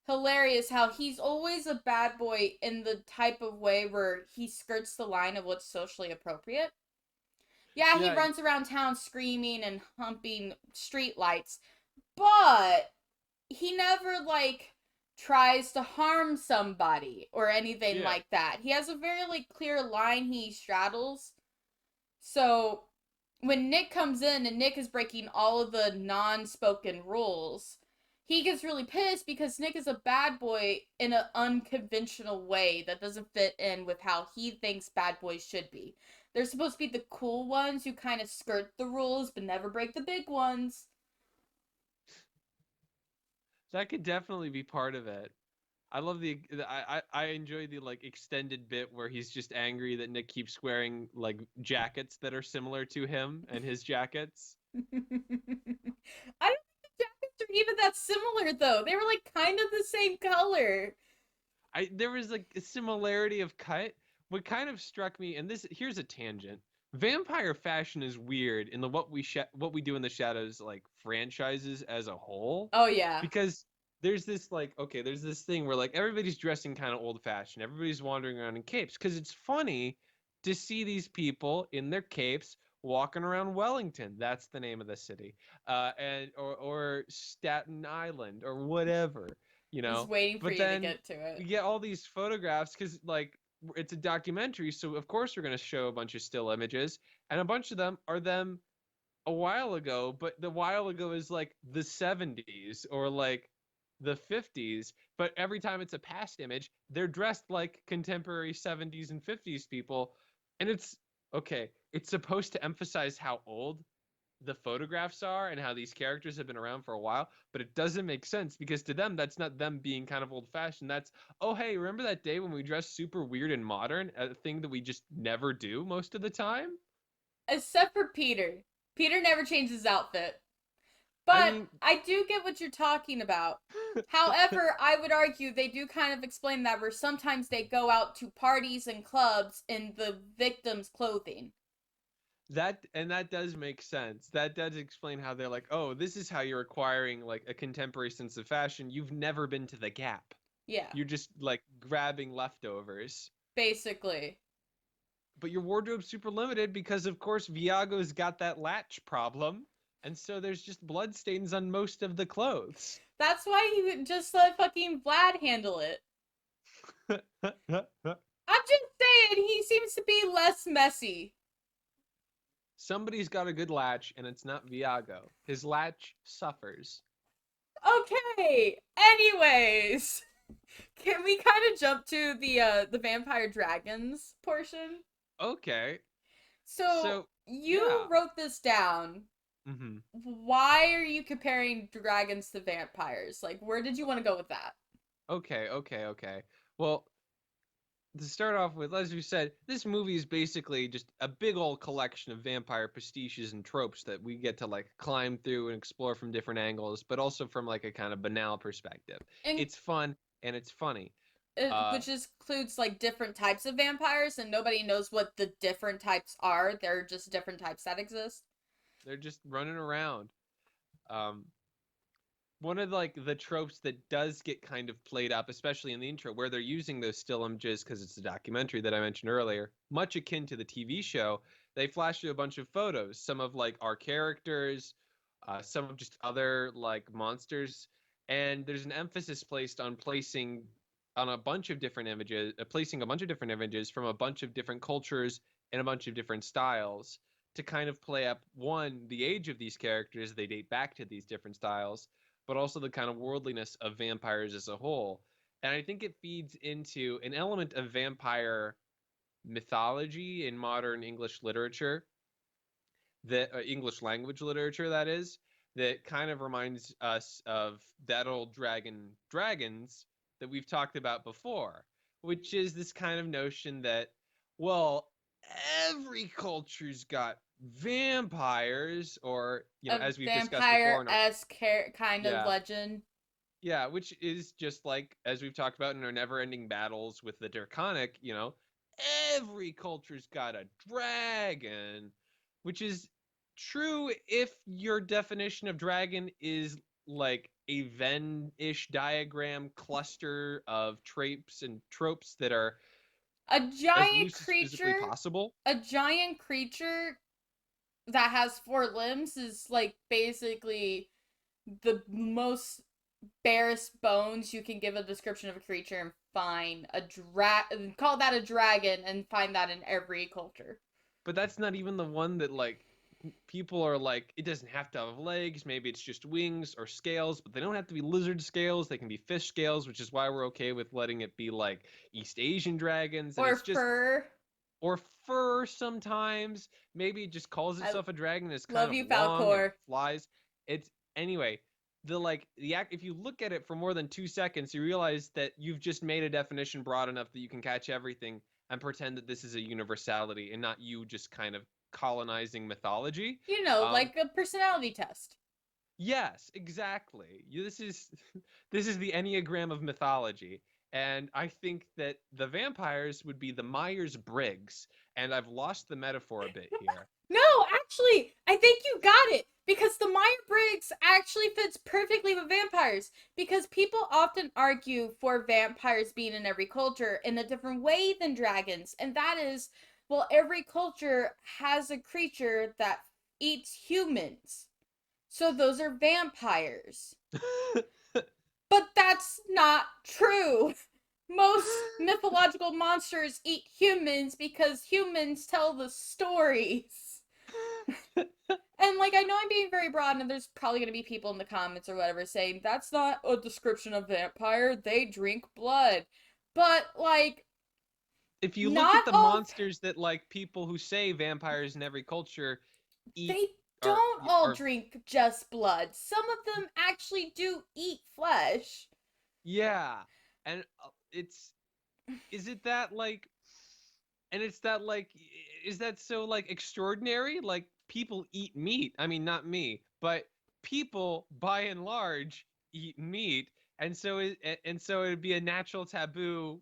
hilarious how he's always a bad boy in the type of way where he skirts the line of what's socially appropriate. Yeah, he Yeah, runs around town screaming and humping street lights, but he never like tries to harm somebody or anything yeah. like that. He has a very like clear line he straddles. So when Nick comes in and Nick is breaking all of the non-spoken rules, he gets really pissed because Nick is a bad boy in an unconventional way that doesn't fit in with how he thinks bad boys should be. They're supposed to be the cool ones who kind of skirt the rules but never break the big ones. That could definitely be part of it. I love I enjoy the like extended bit where he's just angry that Nick keeps wearing like jackets that are similar to him and his jackets. I don't think the jackets are even that similar though. They were like kind of the same color. There was like a similarity of cut what kind of struck me, and here's a tangent. Vampire fashion is weird in the what we do in the shadows like franchises as a whole, Oh yeah. because there's this there's this thing where like everybody's dressing kind of old fashioned. Everybody's wandering around in capes because it's funny to see these people in their capes walking around Wellington. That's the name of the city, and or Staten Island or whatever, you Just know. waiting for But you to then get to it. we get all these photographs because like it's a documentary, so of course we're going to show a bunch of still images, and a bunch of them are them a while ago, but the while ago is like the 70s or like the 50s, but every time it's a past image, they're dressed like contemporary 70s and 50s people, and it's okay, it's supposed to emphasize how old the photographs are and how these characters have been around for a while, but it doesn't make sense because to them that's not them being kind of old fashioned. That's, oh hey, remember that day when we dressed super weird and modern, a thing that we just never do most of the time? Except for Peter. Peter never changed his outfit. I But mean, I do get what you're talking about. However, I would argue they do kind of explain that where sometimes they go out to parties and clubs in the victim's clothing. that does make sense. That does explain how they're like, oh, this is how you're acquiring like a contemporary sense of fashion. You've never been to the Gap. Yeah, You're just like grabbing leftovers. basically. But your wardrobe's super limited because of course Viago's got that latch problem. And so there's just blood stains on most of the clothes. That's why he would just let fucking Vlad handle it. I'm just saying, he seems to be less messy. Somebody's got a good latch, and it's not Viago. His latch suffers. Okay. Anyways, can we kind of jump to the vampire dragons portion? Okay. So So, you yeah. wrote this down. Mm-hmm. Why are you comparing dragons to vampires? Like, where did you want to go with that? Okay. Well, to start off with, as you said, this movie is basically just a big old collection of vampire pastiches and tropes that we get to like climb through and explore from different angles, but also from like a kind of banal perspective. And It's fun and it's funny. Uh, which includes like different types of vampires, and nobody knows what the different types are. They're just different types that exist. they're just running around. Um, One of like the tropes that does get kind of played up, especially in the intro, where they're using those still images because it's a documentary that I mentioned earlier, much akin to the TV show. They flash you a bunch of photos, some of like our characters, some of just other like monsters, and there's an emphasis placed on placing on a bunch of different images, placing a bunch of different images from a bunch of different cultures and a bunch of different styles to kind of play up one, the age of these characters, they date back to these different styles, but also the kind of worldliness of vampires as a whole. And I think it feeds into an element of vampire mythology in modern English literature, that English language literature, that is, that kind of reminds us of that old dragons that we've talked about before, which is this kind of notion that, well, every culture's got vampires, or A as we've discussed before in our, vampire-esque kind of yeah, legend. yeah, which is just like as we've talked about in our never-ending battles with the Draconic, every culture's got a dragon, which is true if your definition of dragon is like a Venn-ish diagram cluster of tropes that are A as giant loose as physically creature, possible. a giant creature that has four limbs is like basically the most barest bones you can give a description of a creature and find call that a dragon and find that in every culture. But that's not even the one that like people are like, it doesn't have to have legs, maybe it's just wings or scales, but they don't have to be lizard scales, they can be fish scales, which is why we're okay with letting it be like East Asian dragons. And Or it's just, fur. or fur sometimes, maybe it just calls I itself a dragon, it's kind love of you, long and it Falcor. flies. It's anyway, the act, if you look at it for more than 2 seconds, you realize that you've just made a definition broad enough that you can catch everything and pretend that this is a universality and not you just kind of colonizing mythology. You know, Um, like a personality test. yes, exactly. This is this is the Enneagram of mythology, And I think that the vampires would be the Myers-Briggs. And I've lost the metaphor a bit here. No, actually, I think you got it. Because the Myers-Briggs actually fits perfectly with vampires. Because people often argue for vampires being in every culture in a different way than dragons. And that is, well, every culture has a creature that eats humans. So those are vampires. But that's not true. Most mythological monsters eat humans because humans tell the stories. And, like, I know I'm being very broad, and there's probably going to be people in the comments or whatever saying, that's not a description of vampire, they drink blood. But, like, if you look not at the all... monsters that, like, people who say vampires in every culture eat... They don't all drink just blood. Some of them actually do eat flesh. Yeah. And it's... Is it that, like... And it's that, like... Is that so, like, extraordinary? Like, people eat meat. I mean, not me. But people, by and large, eat meat. And so it'd be a natural taboo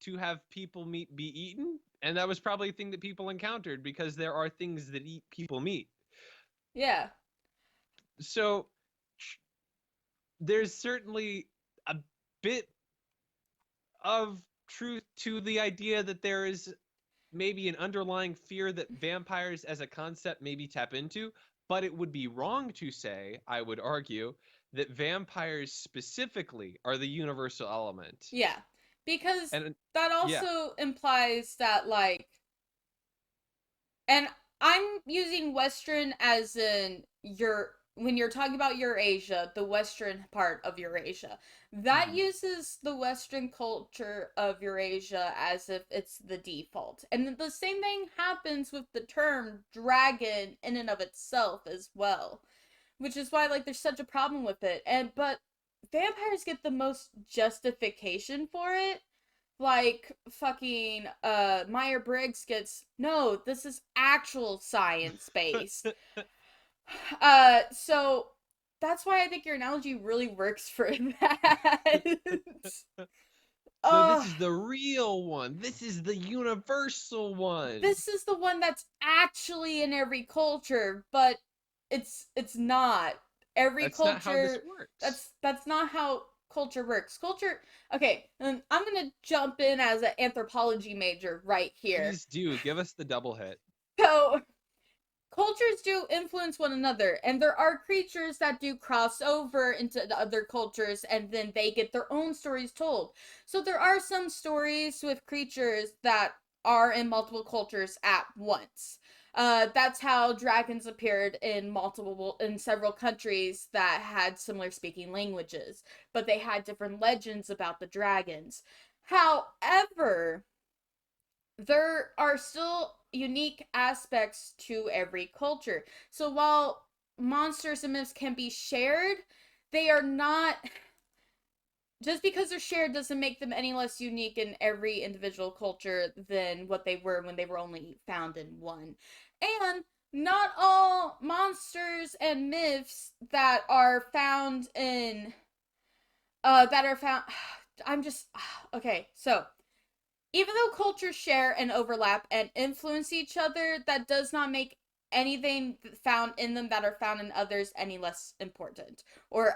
to have people meat be eaten. And that was probably a thing that people encountered because there are things that eat people meat. Yeah. So there's certainly a bit of truth to the idea that there is maybe an underlying fear that vampires as a concept maybe tap into, but it would be wrong to say, I would argue, that vampires specifically are the universal element. Yeah. Because that also implies that, like, and I'm using Western as in when you're talking about Eurasia, the Western part of Eurasia, that uses the Western culture of Eurasia as if it's the default. And the same thing happens with the term dragon in and of itself as well. Which is why, like, there's such a problem with it. But vampires get the most justification for it. Like, fucking, Myers-Briggs gets, no, this is actual science-based. So, that's why I think your analogy really works for that. No, this is the real one. This is the universal one. This is the one that's actually in every culture, but it's not. Every culture... That's not how this works. That's not how culture works. Culture... Okay, I'm gonna jump in as an anthropology major right here. Please do. Give us the double hit. So, cultures do influence one another, and there are creatures that do cross over into the other cultures, and then they get their own stories told. So there are some stories with creatures that are in multiple cultures at once. That's how dragons appeared in several countries that had similar speaking languages, but they had different legends about the dragons. However, there are still unique aspects to every culture. So while monsters and myths can be shared, they are not... Just because they're shared doesn't make them any less unique in every individual culture than what they were when they were only found in one. And not all monsters and myths that are found in... Okay, so... Even though cultures share and overlap and influence each other, that does not make anything found in them that are found in others any less important or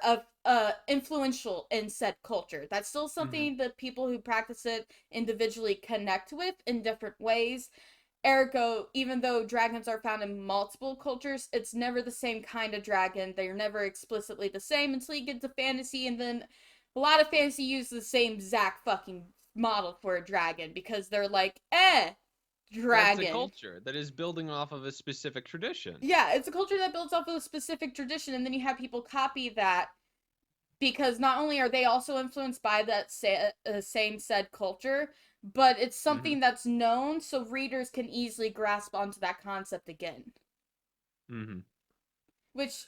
influential in said culture. That's still something that people who practice it individually connect with in different ways. Ergo, even though dragons are found in multiple cultures, it's never the same kind of dragon. They're never explicitly the same until you get to fantasy, and then a lot of fantasy uses the same exact fucking model for a dragon because they're like, dragon. That's a culture that is building off of a specific tradition. Yeah, it's a culture that builds off of a specific tradition, and then you have people copy that because not only are they also influenced by that same said culture, but it's something that's known, so readers can easily grasp onto that concept again. Which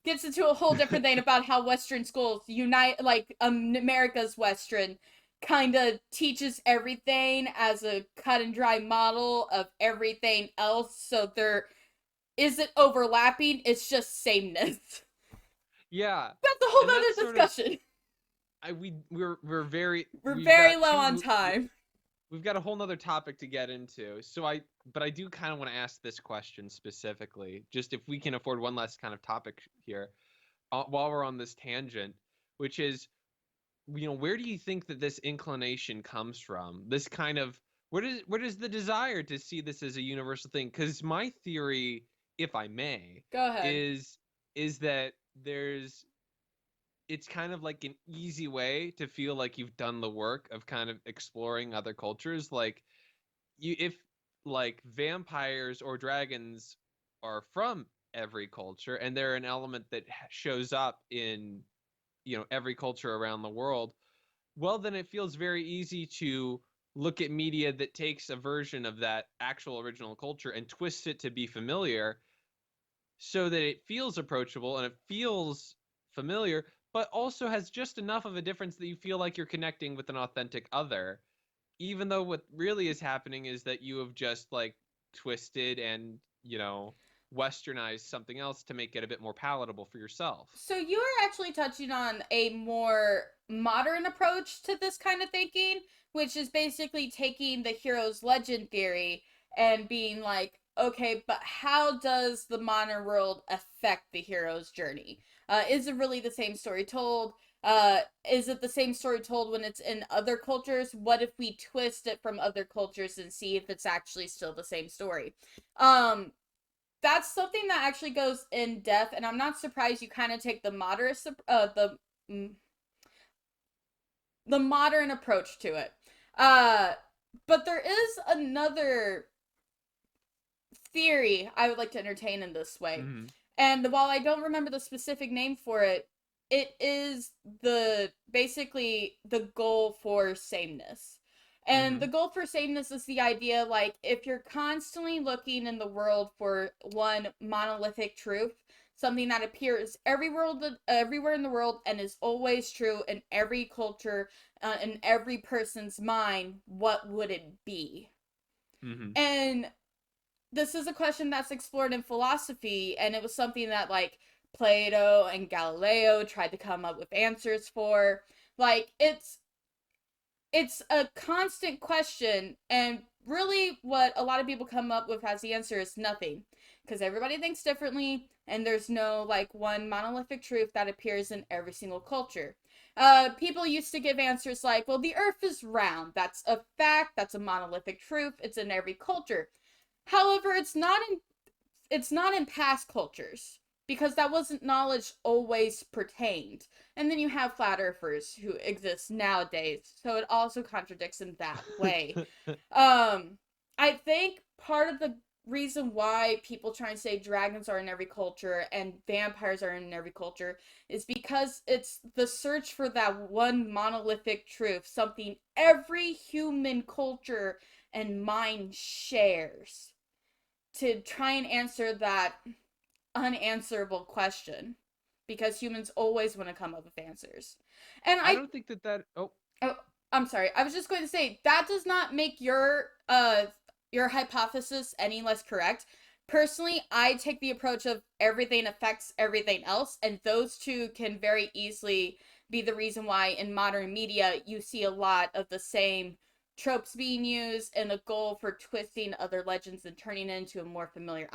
gets into a whole different thing about how Western schools unite, like, America's Western kind of teaches everything as a cut and dry model of everything else, so there isn't overlapping, it's just sameness. Yeah. That's a whole other discussion. we're very We're we've very got low on two time. we've got a whole nother topic to get into. But I do kind of want to ask this question specifically, just if we can afford one last kind of topic here, while we're on this tangent, which is, where do you think that this inclination comes from? This kind of, where does the desire to see this as a universal thing? Because my theory, if I may, Go ahead. is that it's kind of like an easy way to feel like you've done the work of kind of exploring other cultures. Like, if like vampires or dragons are from every culture and they're an element that shows up in every culture around the world, well, then it feels very easy to look at media that takes a version of that actual original culture and twists it to be familiar, so that it feels approachable and it feels familiar, but also has just enough of a difference that you feel like you're connecting with an authentic other, even though what really is happening is that you have just like twisted and westernized something else to make it a bit more palatable for yourself. So you are actually touching on a more modern approach to this kind of thinking, which is basically taking the hero's legend theory and being like, okay, but how does the modern world affect the hero's journey? Is it really the same story told? Is it the same story told when it's in other cultures? What if we twist it from other cultures and see if it's actually still the same story? That's something that actually goes in depth, and I'm not surprised you kind of take the the modern approach to it. But there is another theory I would like to entertain in this way. Mm-hmm. And while I don't remember the specific name for it, it is basically the goal for sameness. And Mm-hmm. the goal for sameness is the idea, like, if you're constantly looking in the world for one monolithic truth, something that appears everywhere in the world and is always true in every culture, in every person's mind, what would it be? Mm-hmm. And this is a question that's explored in philosophy, and it was something that, like, Plato and Galileo tried to come up with answers for. Like, it's a constant question, and really what a lot of people come up with as the answer is nothing, because everybody thinks differently, and there's no like one monolithic truth that appears in every single culture. People used to give answers like, well, the earth is round, that's a fact, that's a monolithic truth, it's in every culture. However, it's not in past cultures, because that wasn't knowledge always pertained. And then you have flat earthers who exist nowadays, so it also contradicts in that way. Um, I think part of the reason why people try and say dragons are in every culture and vampires are in every culture is because it's the search for that one monolithic truth, something every human culture and mind shares, to try and answer that unanswerable question, because humans always want to come up with answers. And I I don't think that oh. oh, I'm sorry. I was just going to say that does not make your hypothesis any less correct. Personally, I take the approach of everything affects everything else, and those two can very easily be the reason why in modern media you see a lot of the same tropes being used, and the goal for twisting other legends and turning it into a more familiar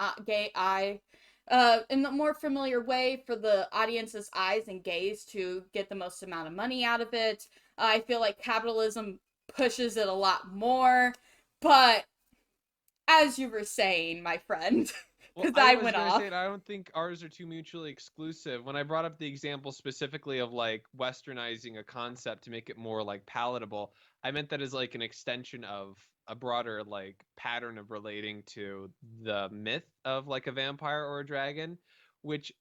in the more familiar way for the audience's eyes and gaze to get the most amount of money out of it. I feel like capitalism pushes it a lot more, but as you were saying, my friend, Well, because I I was went gonna say, off. I don't think ours are too mutually exclusive. When I brought up the example specifically of like westernizing a concept to make it more like palatable, I meant that as like an extension of a broader like pattern of relating to the myth of like a vampire or a dragon, which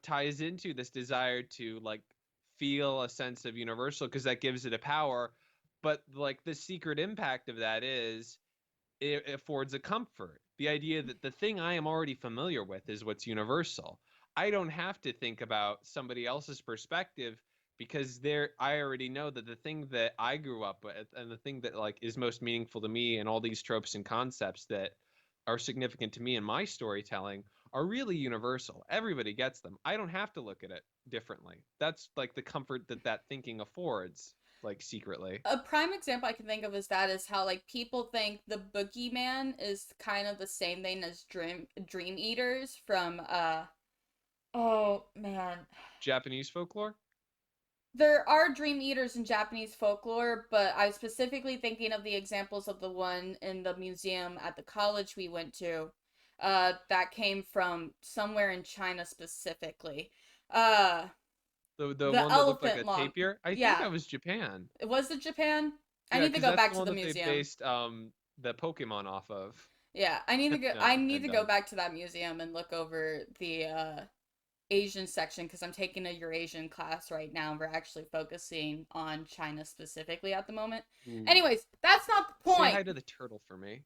ties into this desire to like feel a sense of universal, because that gives it a power. But like the secret impact of that is it affords a comfort. The idea that the thing I am already familiar with is what's universal. I don't have to think about somebody else's perspective, because I already know that the thing that I grew up with and the thing that like is most meaningful to me and all these tropes and concepts that are significant to me in my storytelling are really universal. Everybody gets them. I don't have to look at it. differently. That's like the comfort that thinking affords, like secretly. A prime example I can think of is how like people think the boogeyman is kind of the same thing as dream eaters from oh man. Japanese folklore? There are dream eaters in Japanese folklore, but I was specifically thinking of the examples of the one in the museum at the college we went to. That came from somewhere in China specifically. Uh, The the one that looked like a elephant long. tapir? I think Yeah, that was Japan. was it Japan? I Yeah, need to because go that's back the to one the that they museum. based the Pokemon off of. Yeah, I need to go. No, I need I'm to go done. back to that museum and look over the Asian section because I'm taking a Eurasian class right now. We're actually focusing on China specifically at the moment. Ooh. Anyways, that's not the Say point. hi to the turtle for me.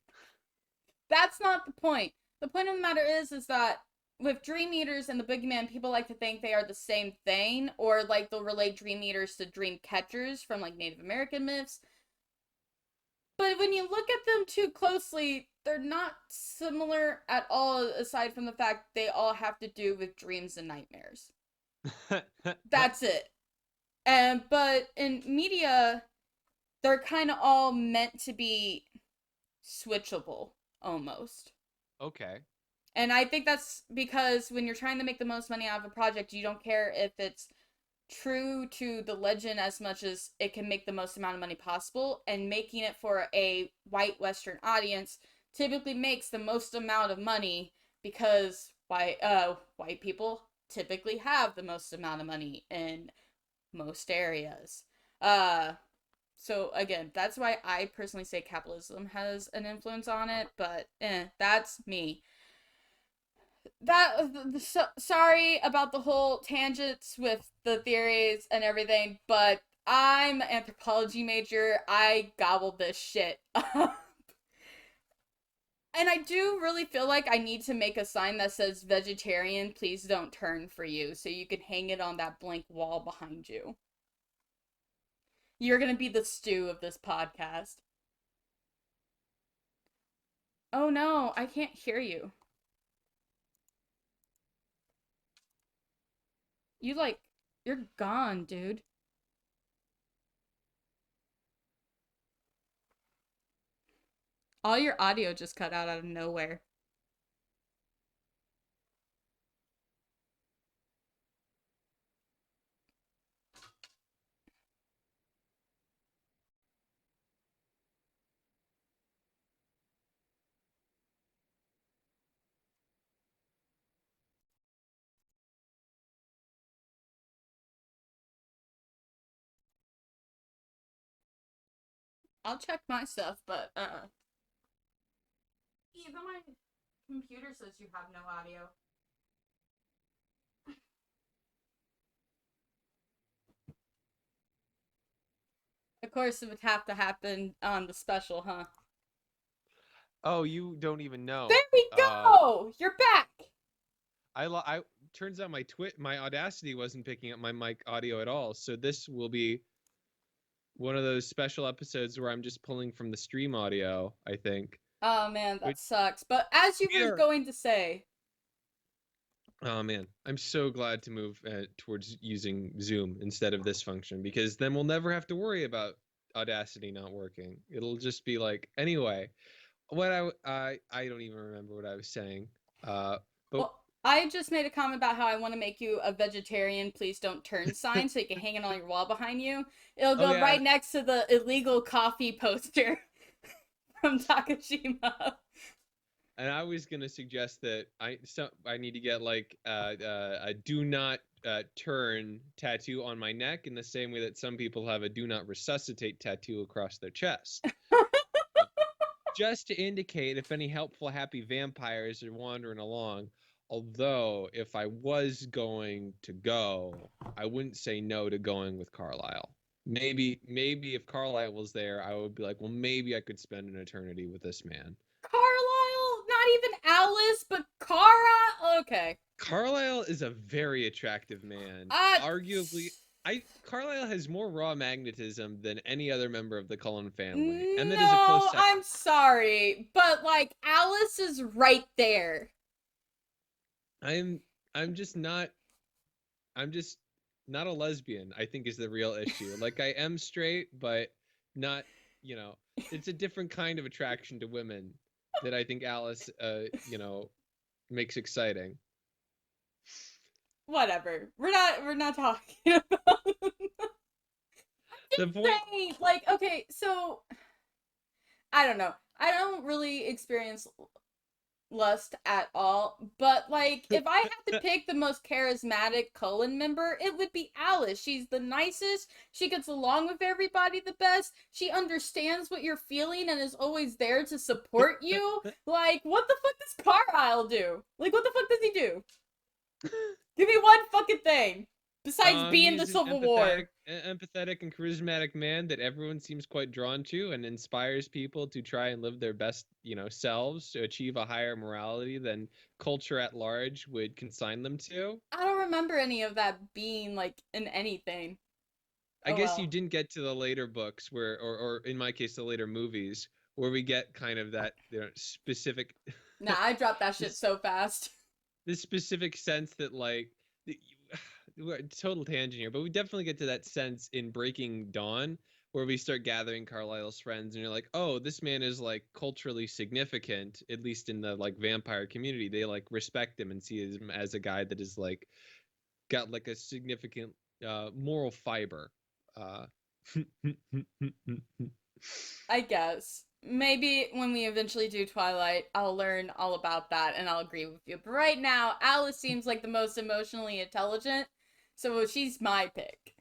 That's not the point. The point of the matter is that with Dream Eaters and the Boogeyman, people like to think they are the same thing, or like they'll relate Dream Eaters to Dream Catchers from like Native American myths. But when you look at them too closely, they're not similar at all, aside from the fact they all have to do with dreams and nightmares. That's it. And but in media, they're kind of all meant to be switchable almost. Okay. And I think that's because when you're trying to make the most money out of a project, you don't care if it's true to the legend as much as it can make the most amount of money possible, and making it for a white western audience typically makes the most amount of money because white people typically have the most amount of money in most areas. Uh so again, that's why I personally say capitalism has an influence on it, but that's me. Sorry about the whole tangents with the theories and everything, but I'm an anthropology major. I gobbled this shit up. And I do really feel like I need to make a sign that says vegetarian, please don't turn for you, so you can hang it on that blank wall behind you. You're gonna be the stew of this podcast. Oh no, I can't hear you. You like, you're gone, dude. All your audio just cut out of nowhere. I'll check my stuff, but even my computer says you have no audio. Of course, it would have to happen on the special, huh? Oh, you don't even There know. we go. You're back. I turns out my Audacity wasn't picking up my mic audio at all. So this will be one of those special episodes where I'm just pulling from the stream audio, I think. Oh man, that Which, sucks. But as you were going to say, oh man, I'm so glad to move towards using Zoom instead of this function, because then we'll never have to worry about Audacity not working. It'll just be like, anyway, what I don't even remember what I was saying. But well, I just made a comment about how I want to make you a vegetarian, please don't turn sign so you can hang it on your wall behind you. It'll go yeah, right next to the illegal coffee poster from Takashima. and I was gonna suggest that I need to get like a do not turn tattoo on my neck in the same way that some people have a do not resuscitate tattoo across their chest. Just to indicate if any helpful happy vampires are wandering along. Although if I was going to go, I wouldn't say no to going with Carlisle. Maybe if Carlisle was there, I would be like, well, maybe I could spend an eternity with this man. Carlisle? Not even Alice, but Cara? Okay. Carlisle is a very attractive man. Arguably, Carlisle has more raw magnetism than any other member of the Cullen family, and that is a close second. I'm sorry, but like Alice is right there. I'm just not. I'm just not a lesbian, I think is the real issue. Like, I am straight, but not, it's a different kind of attraction to women that I think Alice, makes exciting. Whatever. We're not talking about The point. saying, like, okay, so I don't know. I don't really experience lust at all, but like if I had to pick the most charismatic Cullen member, it would be Alice. She's the nicest, she gets along with everybody the best, she understands what you're feeling and is always there to support you. Like, what the fuck does Carlisle do? Like, what the fuck does he do? Give me one fucking thing besides being the Civil War. Empathetic and charismatic man that everyone seems quite drawn to and inspires people to try and live their best, selves to achieve a higher morality than culture at large would consign them to. I don't remember any of that being like in anything. I guess you didn't get to the later books where, or in my case, the later movies where we get kind of that specific. Nah, I dropped that shit so fast. This specific sense that like. Total tangent here, but we definitely get to that sense in Breaking Dawn where we start gathering Carlisle's friends and you're like, oh, this man is like culturally significant, at least in the like vampire community. They like respect him and see him as a guy that is like got like a significant moral fiber. I guess. Maybe when we eventually do Twilight, I'll learn all about that and I'll agree with you. But right now, Alice seems like the most emotionally intelligent, so she's my pick.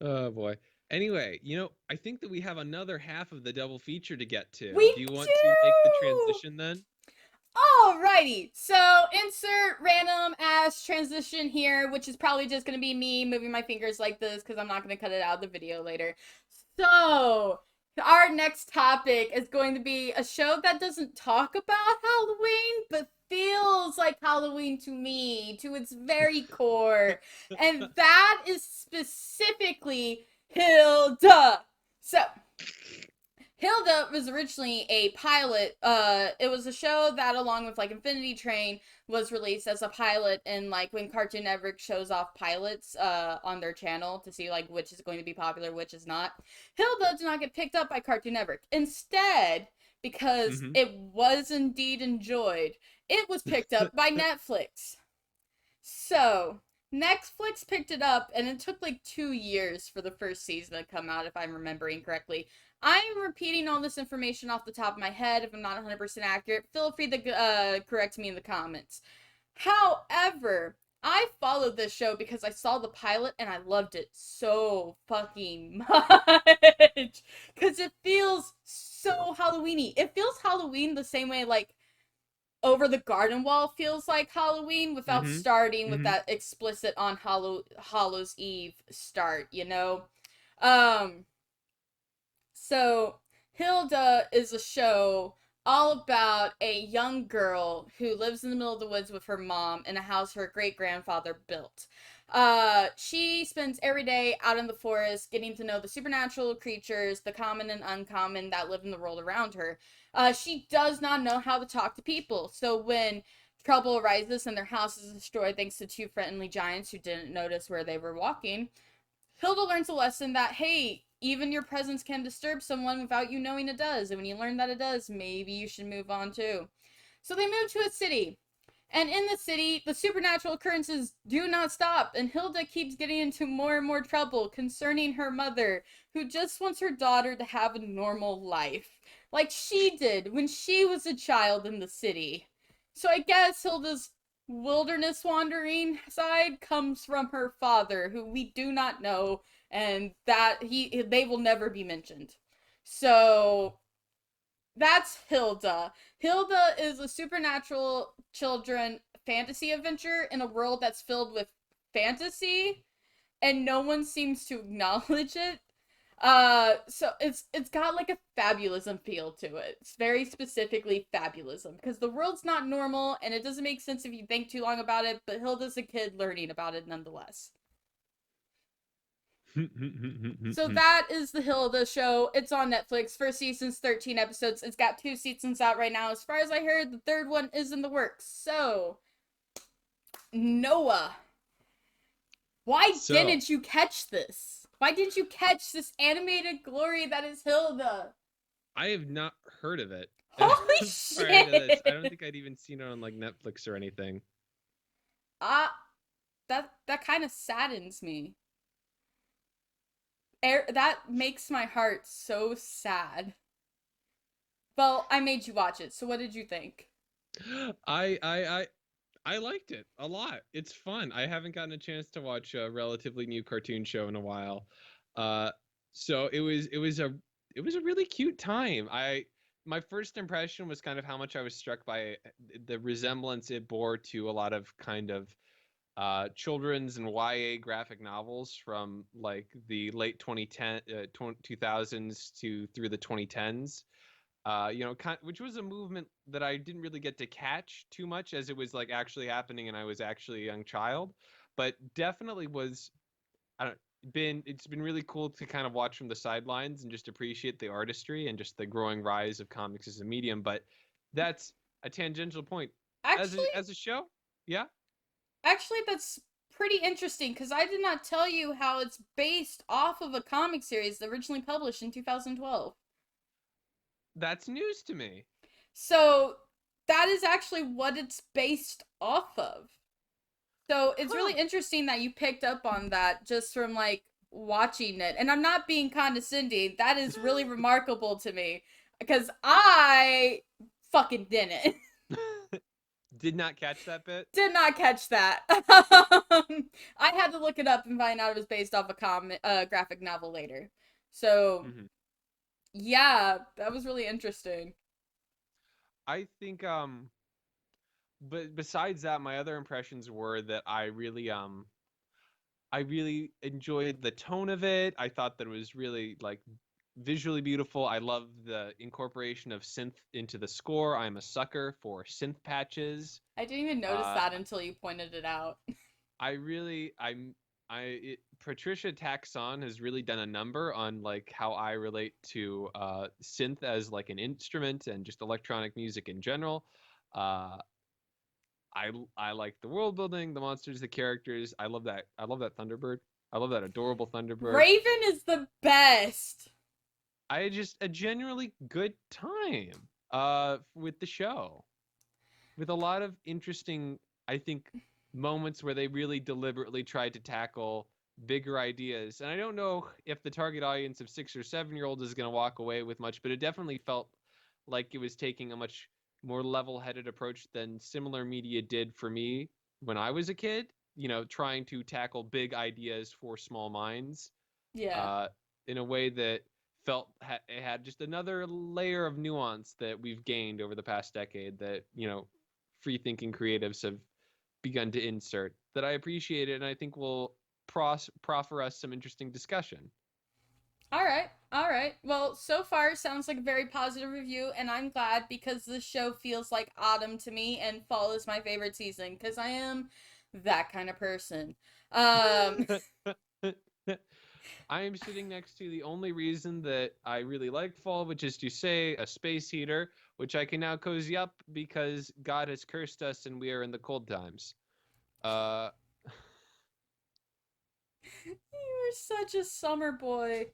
Oh boy. Anyway, I think that we have another half of the double feature to get to. Do you want to make the transition then? Alrighty, so insert random ass transition here, which is probably just going to be me moving my fingers like this because I'm not going to cut it out of the video later. So, our next topic is going to be a show that doesn't talk about Halloween, but feels like Halloween to me, to its very core. And that is specifically Hilda. So, Hilda was originally a pilot. It was a show that, along with like Infinity Train, was released as a pilot, and like when Cartoon Network shows off pilots on their channel to see like which is going to be popular, which is not. Hilda did not get picked up by Cartoon Network. Instead, because it was indeed enjoyed, it was picked up by Netflix. So Netflix picked it up, and it took like 2 years for the first season to come out, if I'm remembering correctly. I'm repeating all this information off the top of my head. If I'm not 100% accurate, feel free to correct me in the comments. However, I followed this show because I saw the pilot and I loved it so fucking much. Because it feels so Halloween-y. It feels Halloween the same way like Over the Garden Wall feels like Halloween without starting with that explicit on Hallows Eve start, So, Hilda is a show all about a young girl who lives in the middle of the woods with her mom in a house her great-grandfather built. She spends every day out in the forest getting to know the supernatural creatures, the common and uncommon that live in the world around her. She does not know how to talk to people, so when trouble arises and their house is destroyed thanks to two friendly giants who didn't notice where they were walking, Hilda learns a lesson that, hey, even your presence can disturb someone without you knowing it does. And when you learn that it does, maybe you should move on too. So they move to a city. And in the city, the supernatural occurrences do not stop. And Hilda keeps getting into more and more trouble concerning her mother, who just wants her daughter to have a normal life. Like she did when she was a child in the city. So I guess Hilda's wilderness wandering side comes from her father, who we do not know, and that they will never be mentioned. So that's Hilda. Hilda is a supernatural children fantasy adventure in a world that's filled with fantasy, and no one seems to acknowledge it. So it's got like a fabulism feel to it. It's very specifically fabulism because the world's not normal and it doesn't make sense if you think too long about it, but Hilda's a kid learning about it nonetheless. So that is the Hilda show. It's on Netflix. First season's 13 episodes. It's got 2 seasons out right now. As far as I heard, the third one is in the works. So Noah, why So didn't you catch this? Why didn't you catch this animated glory that is Hilda? I have not heard of it Holy prior to this. I don't shit! think I'd even seen it on like Netflix or anything. Ah, that kind of saddens me. That makes my heart so sad. Well, I made you watch it, so what did you think? I I I I liked it a lot. It's fun. I haven't gotten a chance to watch a relatively new cartoon show in a while. Uh so it was a really cute time. I My first impression was kind of how much I was struck by the resemblance it bore to a lot of kind of children's and YA graphic novels from like the late 2000s to through the 2010s. Which was a movement that I didn't really get to catch too much as it was like actually happening and I was actually a young child, but definitely was. I don't been It's been really cool to kind of watch from the sidelines and just appreciate the artistry and just the growing rise of comics as a medium. But that's a tangential point. Actually, As a show, yeah, that's pretty interesting because I did not tell you how it's based off of a comic series originally published in 2012. that's news to me. So that is actually what it's based off of. So it's really Huh. interesting that you picked up on that just from like watching it. And I'm not being condescending. That is really remarkable to me because I fucking didn't. Did not catch that bit. Did not catch that. I had to look it up and find out it was based off a graphic novel later. So Hmm. yeah, that was really interesting. I think but besides that, my other impressions were that I really enjoyed the tone of it. I thought that it was really like visually beautiful. I love the incorporation of synth into the score. I'm a sucker for synth patches. I didn't even notice Uh, that until you pointed it out. I really, I'm, I, it, Patricia Taxon has really done a number on like how I relate to synth as like an instrument and just electronic music in general. Uh, I like the world building, the monsters, the characters. I love that. I love that Thunderbird. I love that adorable Thunderbird. Raven is the best. I had just a genuinely good time with the show. With a lot of interesting, I think, moments where they really deliberately tried to tackle bigger ideas. And I don't know if the target audience of 6 or 7 year old is going to walk away with much, but it definitely felt like it was taking a much more level headed approach than similar media did for me when I was a kid, trying to tackle big ideas for small minds Yeah. uh, in a way that it had just another layer of nuance that we've gained over the past decade that free thinking creatives have begun to insert that I appreciate it and I think will proffer us some interesting discussion. All right. All right. Well, so far sounds like a very positive review, and I'm glad because this show feels like autumn to me, and fall is my favorite season because I am that kind of person. Um, I am sitting next to the only reason that I really like fall, which is to say a space heater, which I can now cozy up because God has cursed us and we are in the cold times. Uh, you are such a summer boy.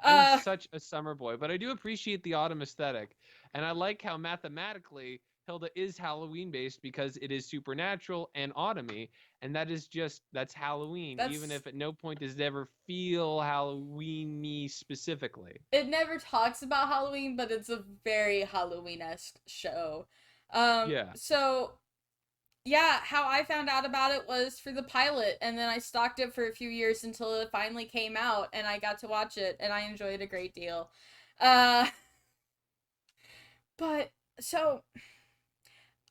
I'm Uh, such a summer boy, but I do appreciate the autumn aesthetic. And I like how mathematically Hilda is Halloween based because it is supernatural and autumny. And that's Halloween, even that's if at no point does it ever feel Halloweeny specifically. it. Never talks about Halloween, but it's a very Halloween-esque show. Yeah. So yeah, how I found out about it was for the pilot, and then I stalked it for a few years until it finally came out, and I got to watch it, and I enjoyed it a great deal. Uh, but so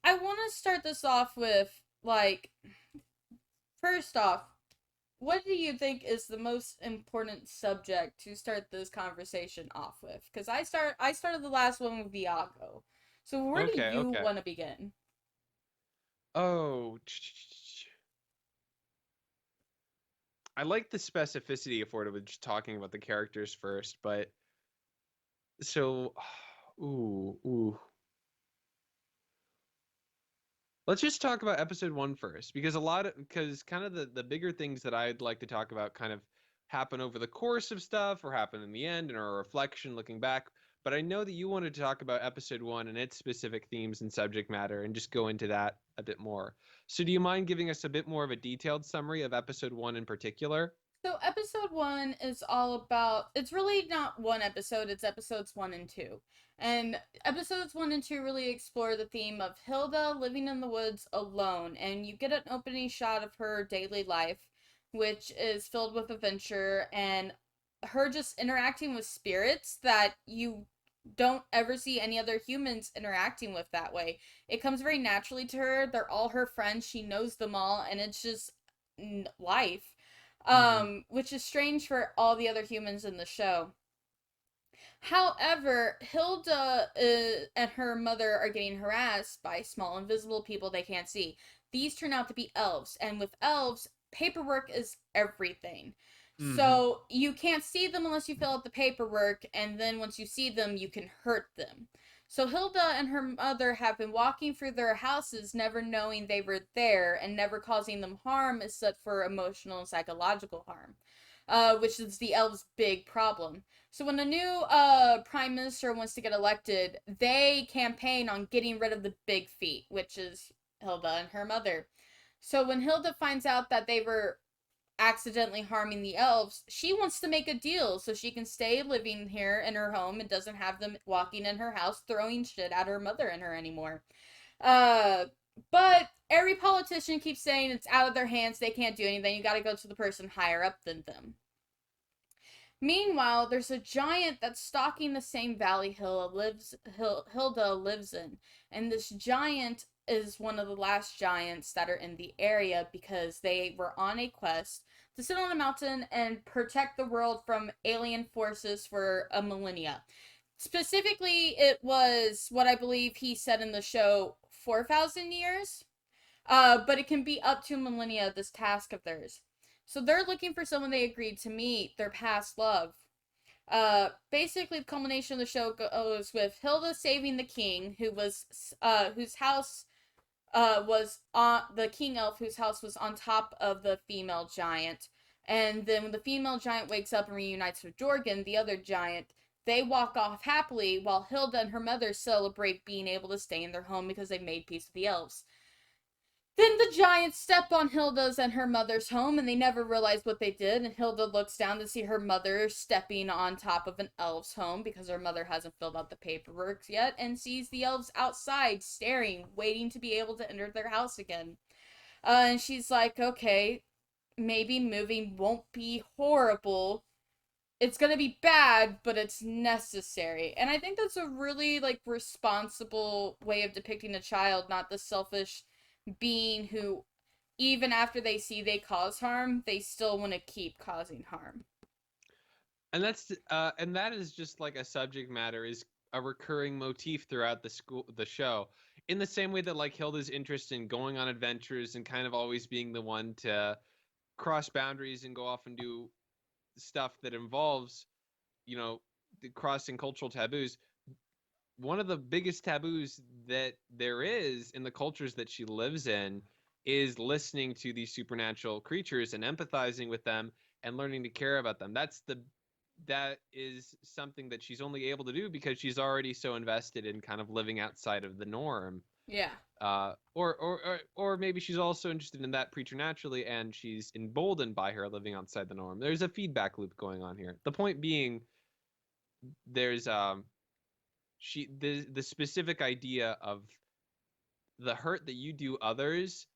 I want to start this off with like, first off, what do you think is the most important subject to start this conversation off with? Because I started the last one with Viago. So where do Okay, you okay. want to begin? Oh, I like the specificity afforded with just talking about the characters first, but so, ooh, ooh. Let's just talk about episode 1 first, because kind of the bigger things that I'd like to talk about kind of happen over the course of stuff or happen in the end and our reflection looking back. But I know that you wanted to talk about episode 1 and its specific themes and subject matter and just go into that a bit more. So do you mind giving us a bit more of a detailed summary of episode 1 in particular? So episode 1 is all about, it's really not one episode, it's episodes 1 and 2. And episodes 1 and 2 really explore the theme of Hilda living in the woods alone, and you get an opening shot of her daily life, which is filled with adventure and her just interacting with spirits that you don't ever see any other humans interacting with that way. It comes very naturally to her. They're all her friends. She knows them all, and it's just life. Which is strange for all the other humans in the show. However, Hilda and her mother are getting harassed by small invisible people they can't see. These turn out to be elves, and with elves, paperwork is everything. So you can't see them unless you fill out the paperwork, and then once you see them, you can hurt them. So Hilda and her mother have been walking through their houses, never knowing they were there, and never causing them harm except for emotional and psychological harm, which is the elves' big problem. So when a new prime minister wants to get elected, they campaign on getting rid of the big feet, which is Hilda and her mother. So when Hilda finds out that they were accidentally harming the elves, she wants to make a deal so she can stay living here in her home and doesn't have them walking in her house throwing shit at her mother and her anymore. But every politician keeps saying it's out of their hands, they can't do anything, you gotta go to the person higher up than them. Meanwhile, there's a giant that's stalking the same valley Hilda lives in, and this giant is one of the last giants that are in the area because they were on a quest to sit on a mountain and protect the world from alien forces for a millennia. Specifically, it was what I believe he said in the show 4,000 years, but it can be up to millennia, this task of theirs. So they're looking for someone they agreed to meet, their past love. Basically, the culmination of the show goes with Hilda saving the king, whose house was on the king elf, whose house was on top of the female giant. And then when the female giant wakes up and reunites with Jorgen, the other giant, they walk off happily while Hilda and her mother celebrate being able to stay in their home because they made peace with the elves. Then the giants step on Hilda's and her mother's home, and they never realize what they did. And Hilda looks down to see her mother stepping on top of an elf's home because her mother hasn't filled out the paperwork yet, and sees the elves outside staring, waiting to be able to enter their house again. And she's like, okay, maybe moving won't be horrible. It's gonna be bad, but it's necessary. And I think that's a really, responsible way of depicting a child, not the selfish being who, even after they see they cause harm, they still want to keep causing harm. And that is just like a subject matter is a recurring motif throughout the show. In the same way that like Hilda's interest in going on adventures and kind of always being the one to cross boundaries and go off and do stuff that involves, crossing cultural taboos. One of the biggest taboos that there is in the cultures that she lives in is listening to these supernatural creatures and empathizing with them and learning to care about them. That is something that she's only able to do because she's already so invested in kind of living outside of the norm. Yeah. Or maybe she's also interested in that preternaturally and she's emboldened by her living outside the norm. There's a feedback loop going on here. The point being, there's the specific idea of the hurt that you do others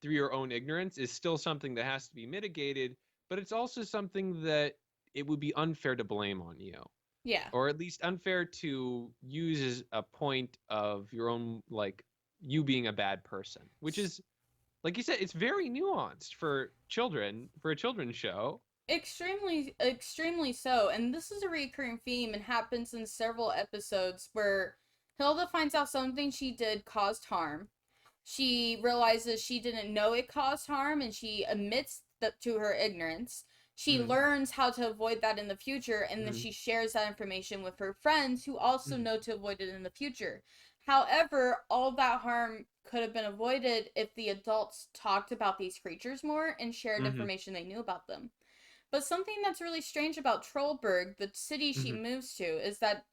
through your own ignorance is still something that has to be mitigated, but it's also something that it would be unfair to blame on you. Yeah. Or at least unfair to use as a point of your own, like, you being a bad person, which is, like you said, it's very nuanced for children, for a children's show. Extremely so. And this is a recurring theme and happens in several episodes where Hilda finds out something she did caused harm. She realizes she didn't know it caused harm and she admits that to her ignorance. She learns how to avoid that in the future, and then she shares that information with her friends who also know to avoid it in the future. However, all that harm could have been avoided if the adults talked about these creatures more and shared Mm-hmm. information they knew about them. But something that's really strange about Trollberg, the city she Mm-hmm. moves to, is that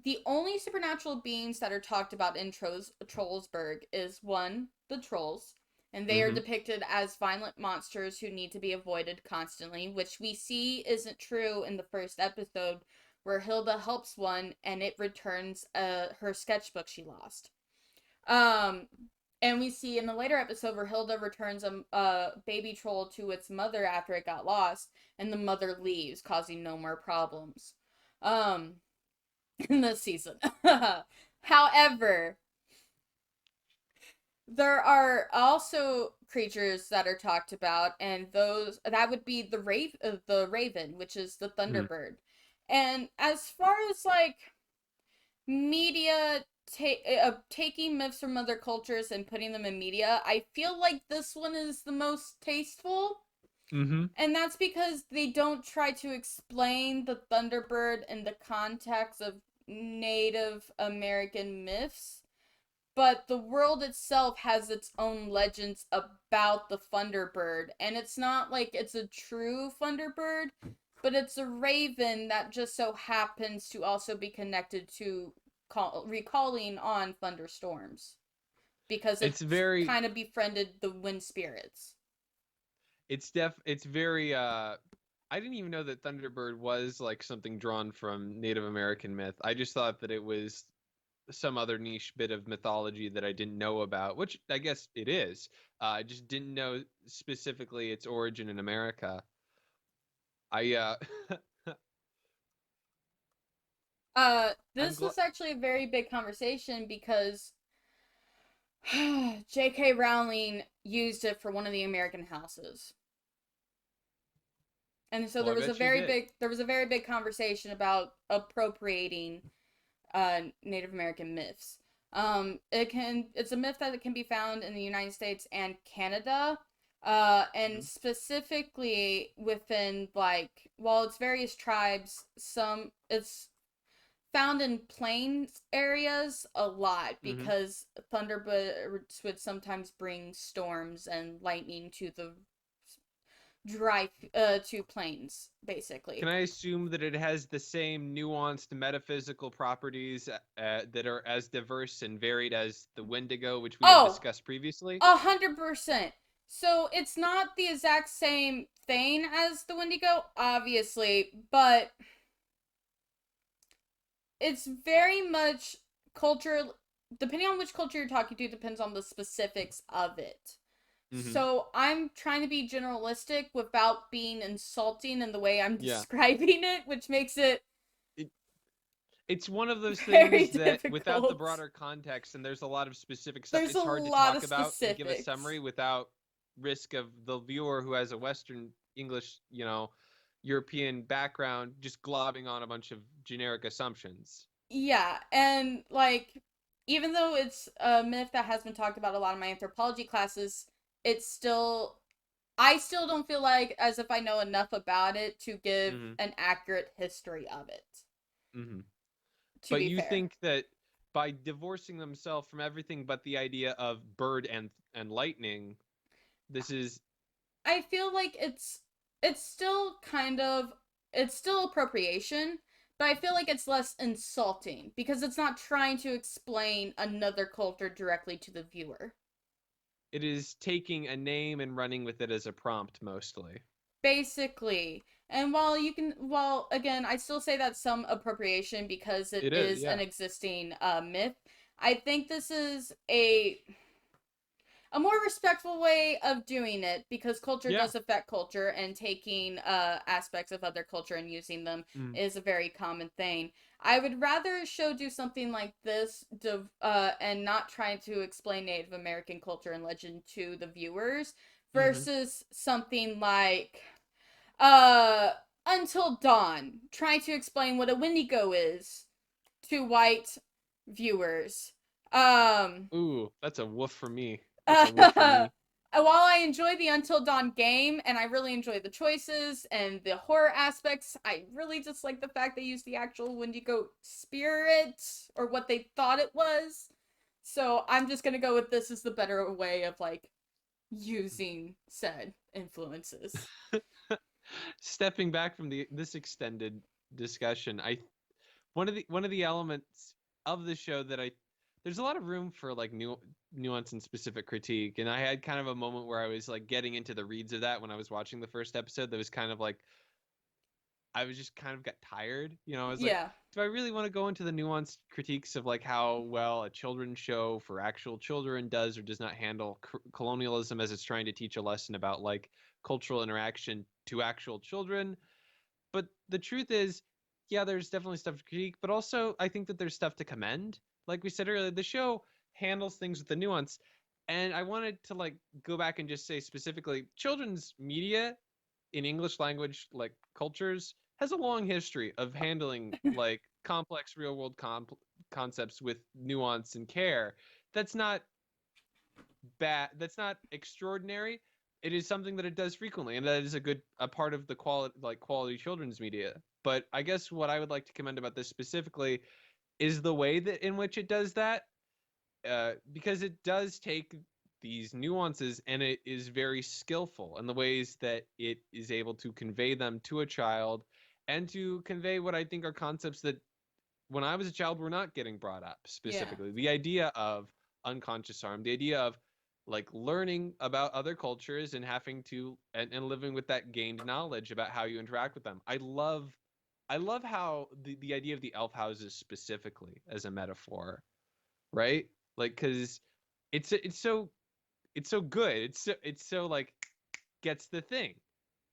the only supernatural beings that are talked about in Trollsburg is one, the trolls, and they are Mm-hmm. depicted as violent monsters who need to be avoided constantly, which we see isn't true in the first episode where Hilda helps one and it returns her sketchbook she lost. Um, and we see in the later episode where Hilda returns a baby troll to its mother after it got lost, and the mother leaves, causing no more problems. Um, in this season. However, there are also creatures that are talked about, and those that would be the raven, which is the Mm-hmm. thunderbird. And as far as like media taking myths from other cultures and putting them in media, I feel like this one is the most tasteful. Mm-hmm. And that's because they don't try to explain the Thunderbird in the context of Native American myths, but the world itself has its own legends about the Thunderbird, and it's not like it's a true Thunderbird, but it's a raven that just so happens to also be connected to recalling on thunderstorms because It's it's very kind of befriended the wind spirits. it's very I didn't even know that Thunderbird was like something drawn from Native American myth. I just thought that it was some other niche bit of mythology that I didn't know about, which I guess it is. I just didn't know specifically its origin in America. I I'm This glad. was actually a very big conversation because J.K. Rowling used it for one of the American houses. And so Well, I bet she did. there was a very big conversation about appropriating Native American myths. It's a myth that can be found in the United States and Canada. And Mhm. specifically within like while it's various tribes, some it's found in plains areas a lot Mhm. because thunderbirds would sometimes bring storms and lightning to the dry to plains Can basically. I assume that it has the same nuanced metaphysical properties that are as diverse and varied as the Wendigo, which we had Oh, discussed previously? 100%. So it's not the exact same thing as the Wendigo, obviously, but it's very much culture. Depending on which culture you're talking to, depends on the specifics of it. Mm-hmm. So I'm trying to be generalistic without being insulting in the way I'm Yeah. describing it, which makes it It, it's one of those very things that without the difficult. broader context, and there's a lot of specific stuff, There's a it's hard to lot talk of about and give a specifics. summary without risk of the viewer who has a Western English, European background just globbing on a bunch of generic assumptions. Yeah, and like even though it's a myth that has been talked about a lot in my anthropology classes, it's still I still don't feel like as if I know enough about it to give Mm-hmm. an accurate history of it, Mm-hmm. to But be you fair. think that by divorcing themselves from everything but the idea of bird and lightning, this is I feel like it's still kind of it's still appropriation, but I feel like it's less insulting because it's not trying to explain another culture directly to the viewer. it is taking a name and running with it as a prompt mostly. Basically. And while again, I still say that's some appropriation because it It is, is yeah. an existing myth. I think this is a more respectful way of doing it because culture Yeah. does affect culture and taking aspects of other culture and using them Mm. is a very common thing. I would rather a show do something like this and not trying to explain Native American culture and legend to the viewers Mm-hmm. versus something like uh Until Dawn trying to explain what a Wendigo is to white viewers. Um Ooh, that's a woof for me. That's a woof for uh, me. while I enjoy the Until Dawn game and I really enjoy the choices and the horror aspects, I really just like the fact they used the actual Wendigo spirit or what they thought it was. So I'm just gonna go with this as the better way of like using said influences. Stepping back from this extended discussion, one of the elements of the show that there's a lot of room for like nuance and specific critique, and I had kind of a moment where I was like getting into the reeds of that when I was watching the first episode. That was kind of like I was just kind of got tired. I was like, Yeah. do I really want to go into the nuanced critiques of like how well a children's show for actual children does or does not handle colonialism as it's trying to teach a lesson about like cultural interaction to actual children? But the truth is, yeah, there's definitely stuff to critique, but also I think that there's stuff to commend. Like we said earlier, the show handles things with the nuance. And I wanted to like go back and just say specifically, children's media in English language like cultures has a long history of handling like complex real world concepts with nuance and care. That's not bad. That's not extraordinary. It is something that it does frequently, and that is a part of the quality children's media. But I guess what I would like to commend about this specifically is the way that in which it does that, because it does take these nuances and it is very skillful in the ways that it is able to convey them to a child and to convey what I think are concepts that when I was a child were not getting brought up Yeah. specifically. The idea of unconscious harm, the idea of like learning about other cultures and having to and living with that gained knowledge about how you interact with them. I love how the idea of the elf houses specifically as a metaphor, right? Like cuz it's so good. It's so like gets the thing.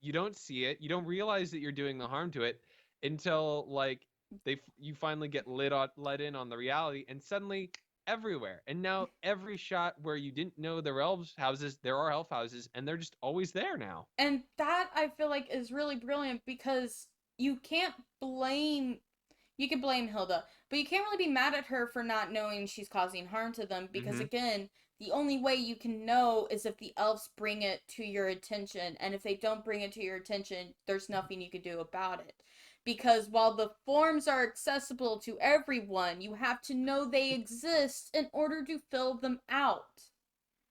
You don't see it. You don't realize that you're doing the harm to it until like you finally get let in on the reality, and suddenly everywhere. And now every shot where you didn't know there were elves houses, there are elf houses, and they're just always there now. And that I feel like is really brilliant because you can't blame you can blame Hilda, but you can't really be mad at her for not knowing she's causing harm to them because Mm-hmm. again, the only way you can know is if the elves bring it to your attention, and if they don't bring it to your attention, there's nothing you can do about it. Because while the forms are accessible to everyone, you have to know they exist in order to fill them out.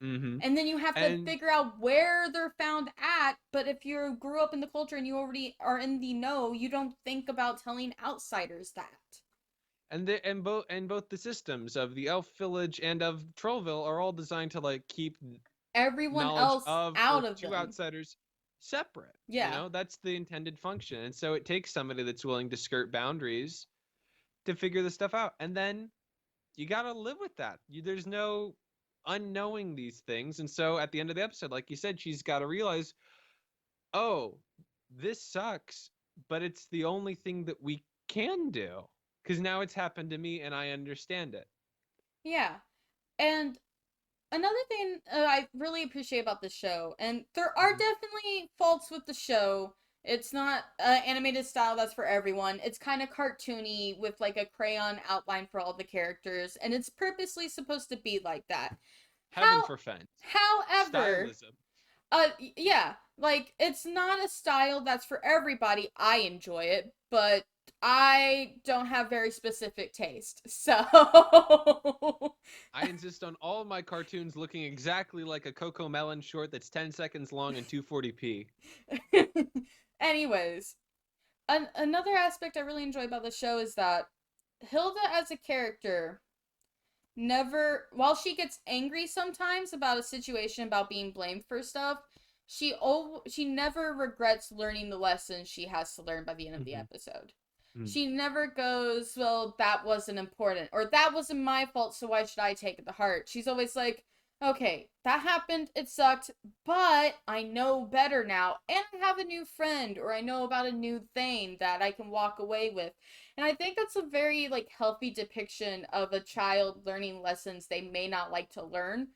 Mm-hmm. And then you have to And figure out where they're found at. But if you grew up in the culture and you already are in the know, you don't think about telling outsiders that. both the systems of the elf village and of Trollville are all designed to like keep Everyone knowledge else of or out of to them. outsiders separate. Yeah. That's the intended function. And so it takes somebody that's willing to skirt boundaries to figure this stuff out. And then you got to live with that. There's no unknowing these things. And so at the end of the episode, like you said, she's got to realize, oh, this sucks, but it's the only thing that we can do because now it's happened to me and I understand it. Yeah. And another thing I really appreciate about the show, and there are Mm-hmm. definitely faults with the show. It's not animated style that's for everyone. It's kind of cartoony with like a crayon outline for all the characters, and it's purposely supposed to be like that. Heaven How, forfend. however, Stylism. yeah, like it's not a style that's for everybody. I enjoy it, but I don't have very specific taste. So I insist on all of my cartoons looking exactly like a Coco Melon short that's 10 seconds long and 240p. anyways, another aspect I really enjoy about the show is that Hilda as a character never, while she gets angry sometimes about a situation about being blamed for stuff, she never regrets learning the lessons she has to learn by the end of the Mm-hmm. episode. Mm-hmm. She never goes, well, that wasn't important, or that wasn't my fault, so why should I take it to heart? She's always like, okay, that happened, it sucked, but I know better now, and I have a new friend, or I know about a new thing that I can walk away with. And I think that's a very like healthy depiction of a child learning lessons they may not like to learn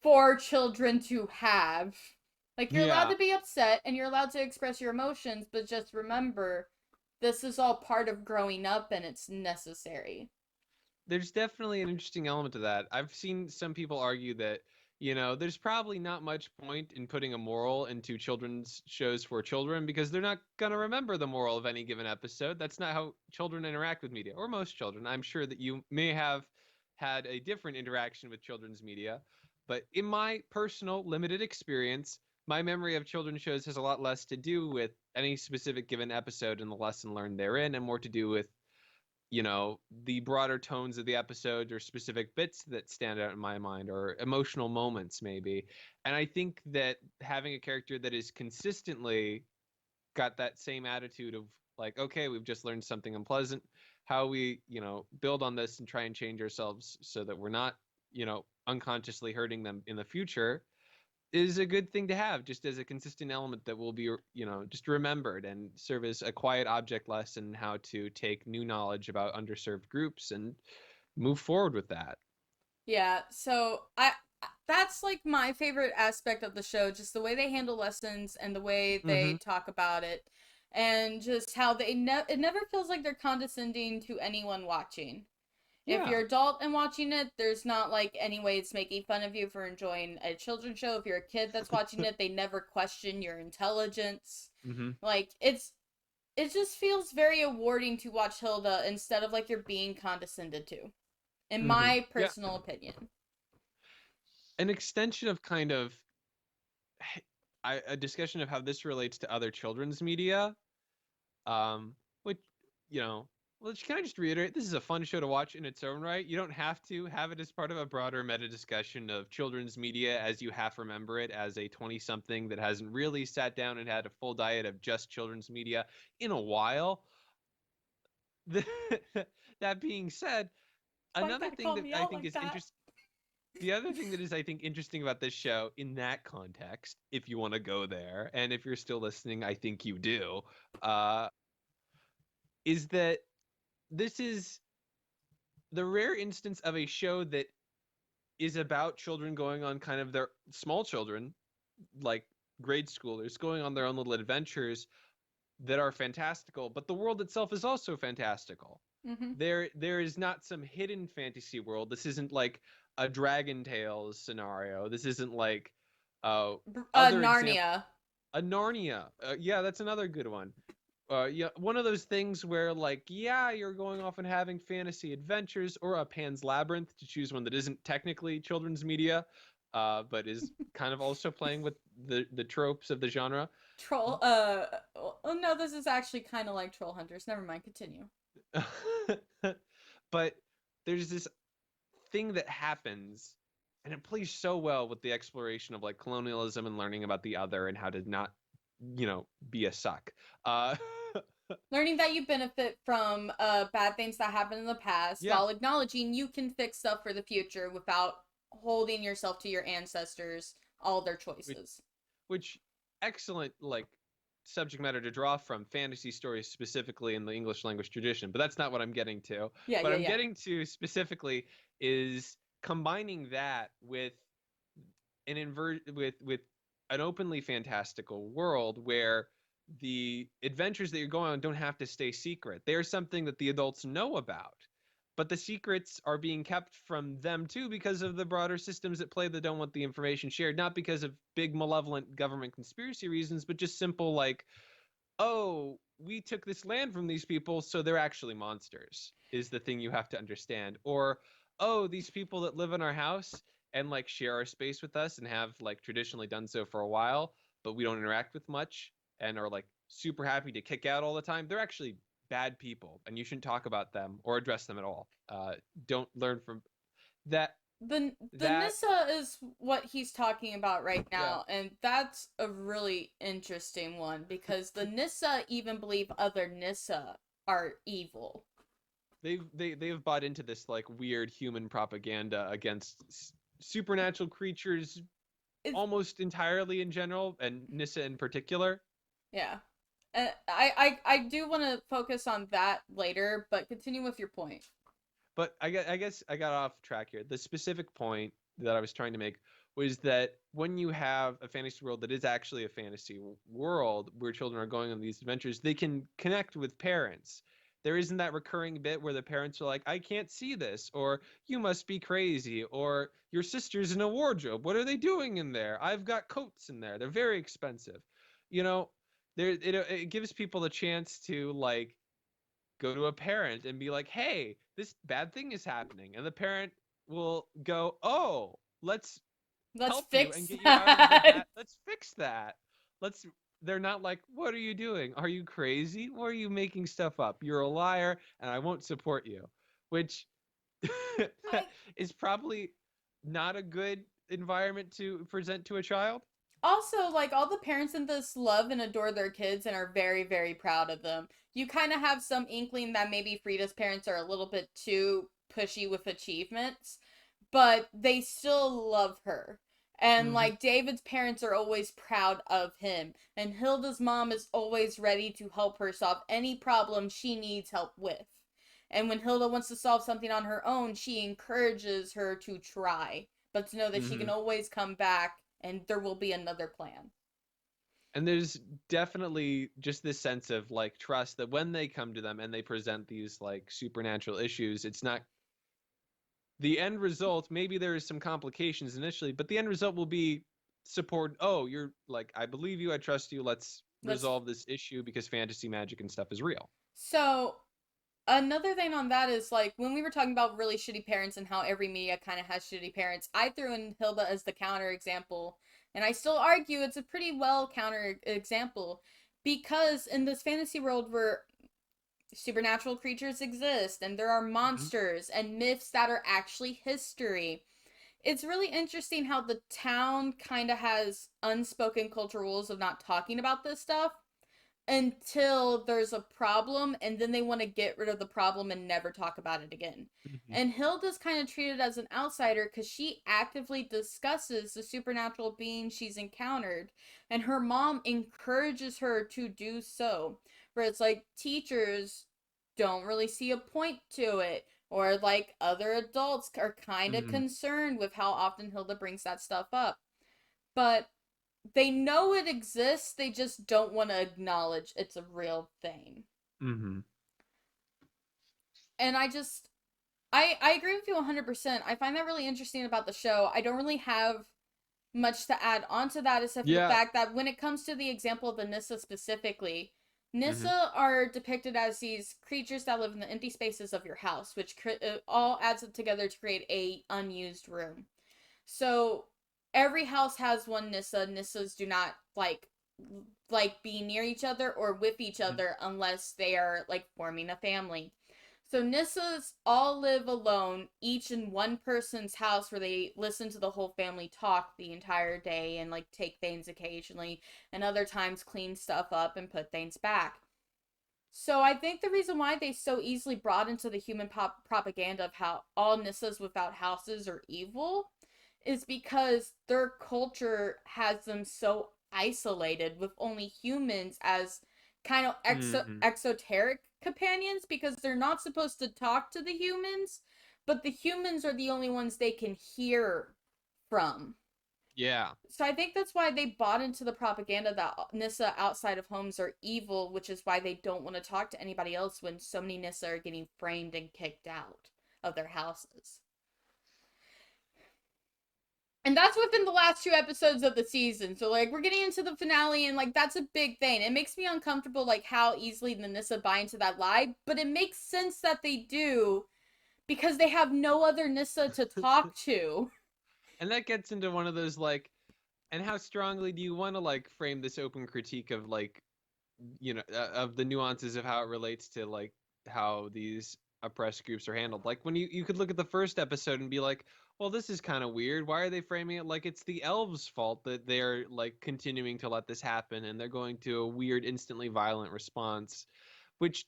for children to have. Like you're allowed Yeah, to be upset and you're allowed to express your emotions, but just remember this is all part of growing up and it's necessary. there's definitely an interesting element to that. I've seen some people argue that, there's probably not much point in putting a moral into children's shows for children because they're not going to remember the moral of any given episode. That's not how children interact with media, or most children. I'm sure that you may have had a different interaction with children's media, but in my personal limited experience, my memory of children's shows has a lot less to do with any specific given episode and the lesson learned therein, and more to do with the broader tones of the episode or specific bits that stand out in my mind or emotional moments maybe. And I think that having a character that is consistently got that same attitude of like, okay, we've just learned something unpleasant, how we, build on this and try and change ourselves so that we're not, unconsciously hurting them in the future is a good thing to have, just as a consistent element that will be, just remembered and serve as a quiet object lesson how to take new knowledge about underserved groups and move forward with that. Yeah, so that's like my favorite aspect of the show, just the way they handle lessons and the way Mm-hmm. they talk about it, and just how it never feels like they're condescending to anyone watching. If Yeah. you're adult and watching it, there's not like any way it's making fun of you for enjoying a children's show. If you're a kid that's watching it, they never question your intelligence. Mm-hmm. Like it just feels very awarding to watch Hilda instead of like you're being condescended to, in Mm-hmm. my Yeah. personal opinion. An extension of kind of a discussion of how this relates to other children's media. Which, well, can I just reiterate, this is a fun show to watch in its own right. You don't have to have it as part of a broader meta discussion of children's media as you half remember it as a 20-something that hasn't really sat down and had a full diet of just children's media in a while. That being said, Why you another gotta thing call that me I out think like is that? interesting. The other thing that is, I think, interesting about this show in that context, if you want to go there, and if you're still listening, I think you do, uh, is that this is the rare instance of a show that is about children going on kind of their small children, like grade schoolers, going on their own little adventures that are fantastical, but the world itself is also fantastical. Mm-hmm. There is not some hidden fantasy world. This isn't like a Dragon Tales scenario. This isn't like other example, Narnia. a Narnia. Yeah, that's another good one. Yeah, one of those things where like, yeah, you're going off and having fantasy adventures, or a Pan's Labyrinth, to choose one that isn't technically children's media, but is kind of also playing with the tropes of the genre. Troll. Oh no, this is actually kind of like Troll Hunters. Never mind. Continue. But there's this thing that happens, and it plays so well with the exploration of like colonialism and learning about the other and how to not, be a suck. Uh, Learning that you benefit from bad things that happened in the past yeah, while acknowledging you can fix stuff for the future without holding yourself to your ancestors, all their which, choices. which excellent like subject matter to draw from fantasy stories specifically in the English language tradition, but that's not what I'm getting to. Yeah, What yeah, I'm yeah. getting to specifically is combining that with with an openly fantastical world where the adventures that you're going on don't have to stay secret. They're something that the adults know about. But the secrets are being kept from them too because of the broader systems at play that don't want the information shared, not because of big malevolent government conspiracy reasons, but just simple like, oh, we took this land from these people, so they're actually monsters, is the thing you have to understand. Or, oh, these people that live in our house and like share our space with us and have like traditionally done so for a while, but we don't interact with much and are like super happy to kick out all the time, they're actually bad people and you shouldn't talk about them or address them at all. Don't learn from that. The That, Nissa is what he's talking about right yeah. now, and that's a really interesting one because the Nissa even believe other Nissa are evil. They've bought into this like weird human propaganda against supernatural creatures It's almost entirely in general, and Nissa in particular. yeah. I do want to focus on that later, but continue with your point. But I guess I got off track here. The specific point that I was trying to make was that when you have a fantasy world that is actually a fantasy world where children are going on these adventures, they can connect with parents. there isn't that recurring bit where the parents are like, I can't see this, or you must be crazy, or your sister's in a wardrobe. What are they doing in there? I've got coats in there. They're very expensive. You know, it gives people the chance to like go to a parent and be like, hey, this bad thing is happening. And the parent will go, oh, let's Let's help you fix and get you out of the that. bad. Let's fix that. Let's. They're not like, what are you doing? Are you crazy? Or are you making stuff up? You're a liar, and I won't support you. Which I is probably not a good environment to present to a child. also, like, all the parents in this love and adore their kids and are very, very proud of them. You kind of have some inkling that maybe Frida's parents are a little bit too pushy with achievements, but they still love her. And Mm-hmm. like David's parents are always proud of him, and Hilda's mom is always ready to help her solve any problem she needs help with. And when Hilda wants to solve something on her own, she encourages her to try, but to know that she Mm-hmm. can always come back and there will be another plan. And there's definitely just this sense of like trust that when they come to them and they present these like supernatural issues, it's not the end result. Maybe there is some complications initially, but the end result will be support. Oh, you're like, I believe you, I trust you. Let's Let's resolve this issue because fantasy magic and stuff is real. so another thing on that is like when we were talking about really shitty parents and how every media kind of has shitty parents, I threw in Hilda as the counter example, and I still argue it's a pretty well counter example because in this fantasy world where supernatural creatures exist and there are Mm-hmm. monsters and myths that are actually history. It's really interesting how the town kind of has unspoken cultural rules of not talking about this stuff until there's a problem and then they want to get rid of the problem and never talk about it again. Mm-hmm. And Hilda's kind of treated as an outsider because she actively discusses the supernatural beings she's encountered, and her mom encourages her to do so. Where it's like teachers don't really see a point to it, or like other adults are kind of Mm-hmm. concerned with how often Hilda brings that stuff up. But they know it exists, they just don't want to acknowledge it's a real thing. Mm-hmm. And I agree with you 100%. I find that really interesting about the show. I don't really have much to add onto that except for the Yeah. fact that when it comes to the example of the Nissa specifically, Mm-hmm. Nissa are depicted as these creatures that live in the empty spaces of your house, which all adds up together to create a unused room. So every house has one Nissa. Nissas do not be near each other or with each Mm-hmm. other unless they are like forming a family. So Nissas all live alone, each in one person's house where they listen to the whole family talk the entire day and like take things occasionally and other times clean stuff up and put things back. So I think the reason why they so easily brought into the human propaganda of how all Nissas without houses are evil is because their culture has them so isolated with only humans as kind of Mm-hmm. exoteric companions because they're not supposed to talk to the humans, but the humans are the only ones they can hear from. Yeah. So I think that's why they bought into the propaganda that Nissa outside of homes are evil, which is why they don't want to talk to anybody else when so many Nissa are getting framed and kicked out of their houses. And that's within the last two episodes of the season. So like we're getting into the finale and like that's a big thing. It makes me uncomfortable like how easily the Nissa buy into that lie, but it makes sense that they do because they have no other Nissa to talk to. And that gets into one of those like, and how strongly do you want to like frame this open critique of like, of the nuances of how it relates to like how these oppressed groups are handled. Like when you could look at the first episode and be like, well, this is kind of weird. Why are they framing it like it's the elves' fault that they're like continuing to let this happen and they're going to a weird, instantly violent response, which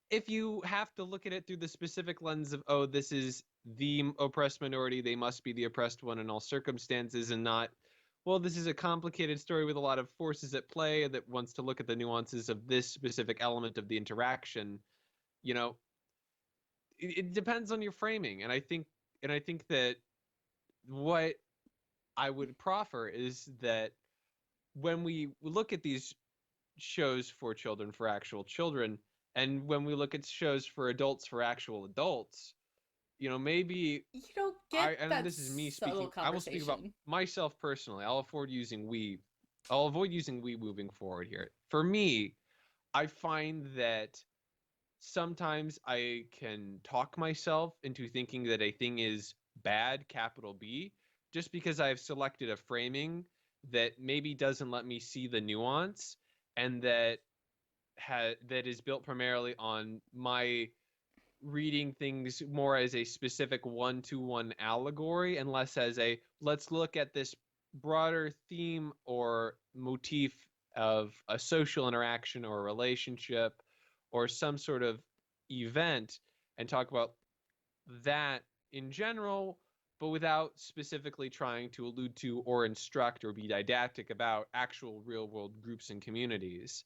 if you have to look at it through the specific lens of, oh, this is the oppressed minority, they must be the oppressed one in all circumstances, and not, well, this is a complicated story with a lot of forces at play that wants to look at the nuances of this specific element of the interaction. You know, it depends on your framing, and I think that what I would proffer is that when we look at these shows for children, for actual children, And when we look at shows for adults, for actual adults, maybe You don't get and that this is me subtle speaking, I will speak about conversation. myself personally. I'll avoid using we moving forward here. For me, I find that sometimes I can talk myself into thinking that a thing is bad, capital B, just because I've selected a framing that maybe doesn't let me see the nuance, and that is built primarily on my reading things more as a specific one-to-one allegory and less as a let's look at this broader theme or motif of a social interaction or a relationship or some sort of event and talk about that in general, but without specifically trying to allude to or instruct or be didactic about actual real world groups and communities.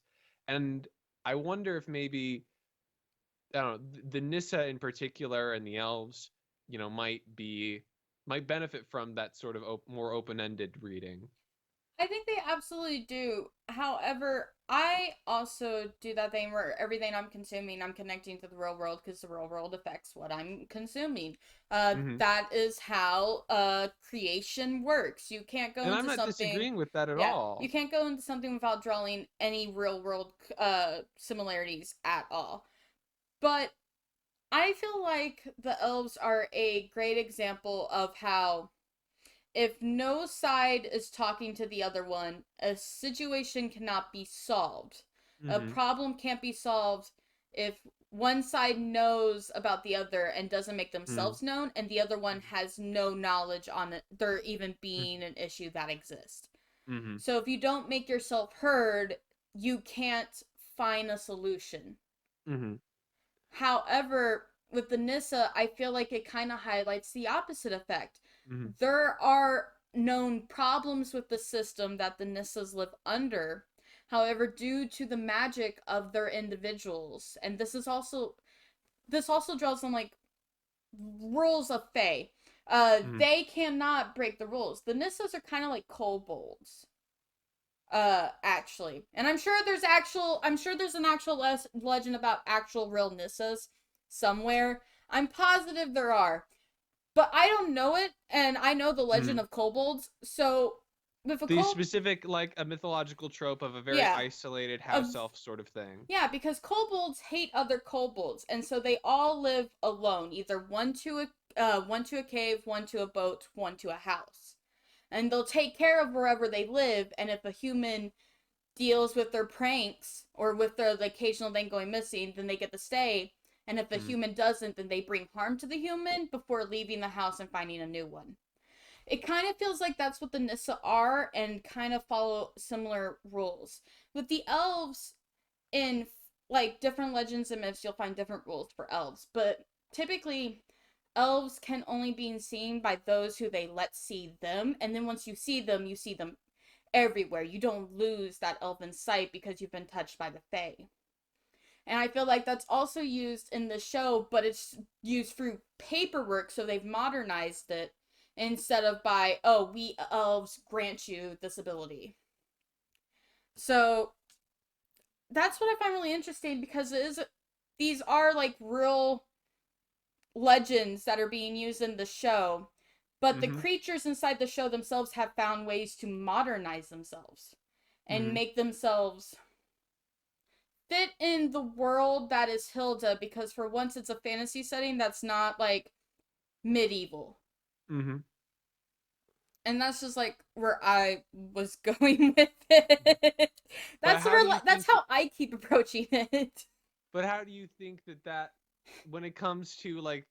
And I wonder if maybe, I don't know, the Nissa in particular and the elves, might benefit from that sort of more open-ended reading. I think they absolutely do. However, I also do that thing where everything I'm consuming, I'm connecting to the real world because the real world affects what I'm consuming. Hmm. That is how creation works. You can't go And I'm into not something, disagreeing with that at yeah, you all. can't go into something without drawing any real world similarities at all. But I feel like the elves are a great example of how if no side is talking to the other one, a situation cannot be solved. A Hmm. problem can't be solved if one side knows about the other and doesn't make Hmm. themselves known, and the other one has no knowledge on it, there even being an issue that exists. Hmm. So if you don't make yourself heard, you can't find a solution. Hmm. However, with the Nissa, I feel like it kind of highlights the opposite effect. Hmm. There are known problems with the system that the Nissas live under. However, due to the magic of their individuals, and this also draws on like rules of Fae. Hmm. They cannot break the rules. The Nissas are kind of like kobolds, actually, and I'm sure there's an actual legend about actual real Nissas somewhere. I'm positive there are, but I don't know it, and I know the Hmm. Legend of Kobolds. So with a The kobold, specific, like a mythological trope of a very yeah, isolated of house elf sort of thing. yeah, because kobolds hate other kobolds, and so they all live alone, either one to a cave, one to a boat, one to a house, and they'll take care of wherever they live. And if a human deals with their pranks or with their the occasional thing going missing, then they get to stay. And if the Hmm. human doesn't, then they bring harm to the human before leaving the house and finding a new one. It kind of feels like that's what the Nissa are and kind of follow similar rules. With the elves, in like different legends and myths, you'll find different rules for elves, but typically elves can only be seen by those who they let see them, and then once you see them everywhere. You don't lose that elven sight because you've been touched by the Fae. And I feel like that's also used in the show, but it's used through paperwork, so they've modernized it instead of by, oh, we elves grant you this ability. So that's what I find really interesting because these are like real legends that are being used in the show, but the Hmm. creatures inside the show themselves have found ways to modernize themselves and Hmm. make themselves fit in the world that is Hilda, because for once it's a fantasy setting that's not like medieval. Hmm. And that's just like where I was going with it. But how do you That's think? how I keep approaching it. But how do you think that when it comes to like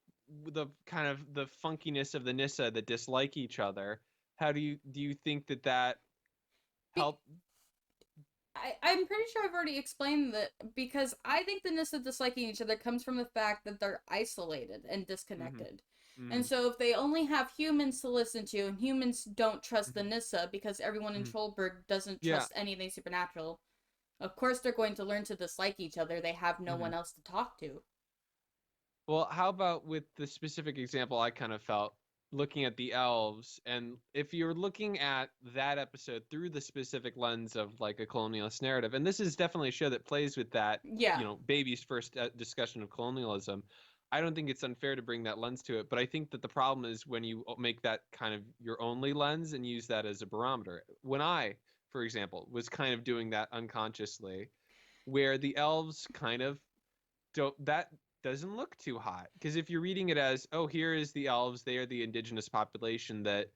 the kind of the funkiness of the Nissa that dislike each other, how do you think that Be- help? I'm pretty sure I've already explained that because I think the Nissa disliking each other comes from the fact that they're isolated and Hmm. disconnected. And Hmm. so if they only have humans to listen to, and humans don't trust the Hmm. Nissa because everyone in Hmm. Trollberg doesn't Yeah. trust anything supernatural, of course they're going to learn to dislike each other. They have no Hmm. one else to talk to. Well, how about with the specific example I kind of felt looking at the elves, and if you're looking at that episode through the specific lens of like a colonialist narrative, and this is definitely a show that plays with that, Yeah. baby's first discussion of colonialism. I don't think it's unfair to bring that lens to it, but I think that the problem is when you make that kind of your only lens and use that as a barometer. When I, for example, was kind of doing that unconsciously, where the elves kind of don't, that doesn't look too hot, because if you're reading it as, oh, here is the elves, they are the indigenous population that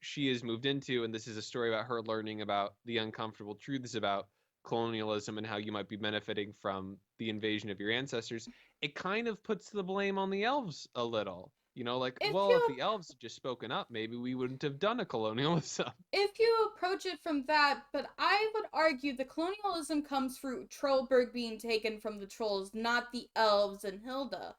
she has moved into, and this is a story about her learning about the uncomfortable truths about colonialism and how you might be benefiting from the invasion of your ancestors, it kind of puts the blame on the elves a little. Like, If well, if you the elves had just spoken up, maybe we wouldn't have done a colonialism. if you approach it from that, but I would argue the colonialism comes through Trollberg being taken from the trolls, not the elves and Hilda.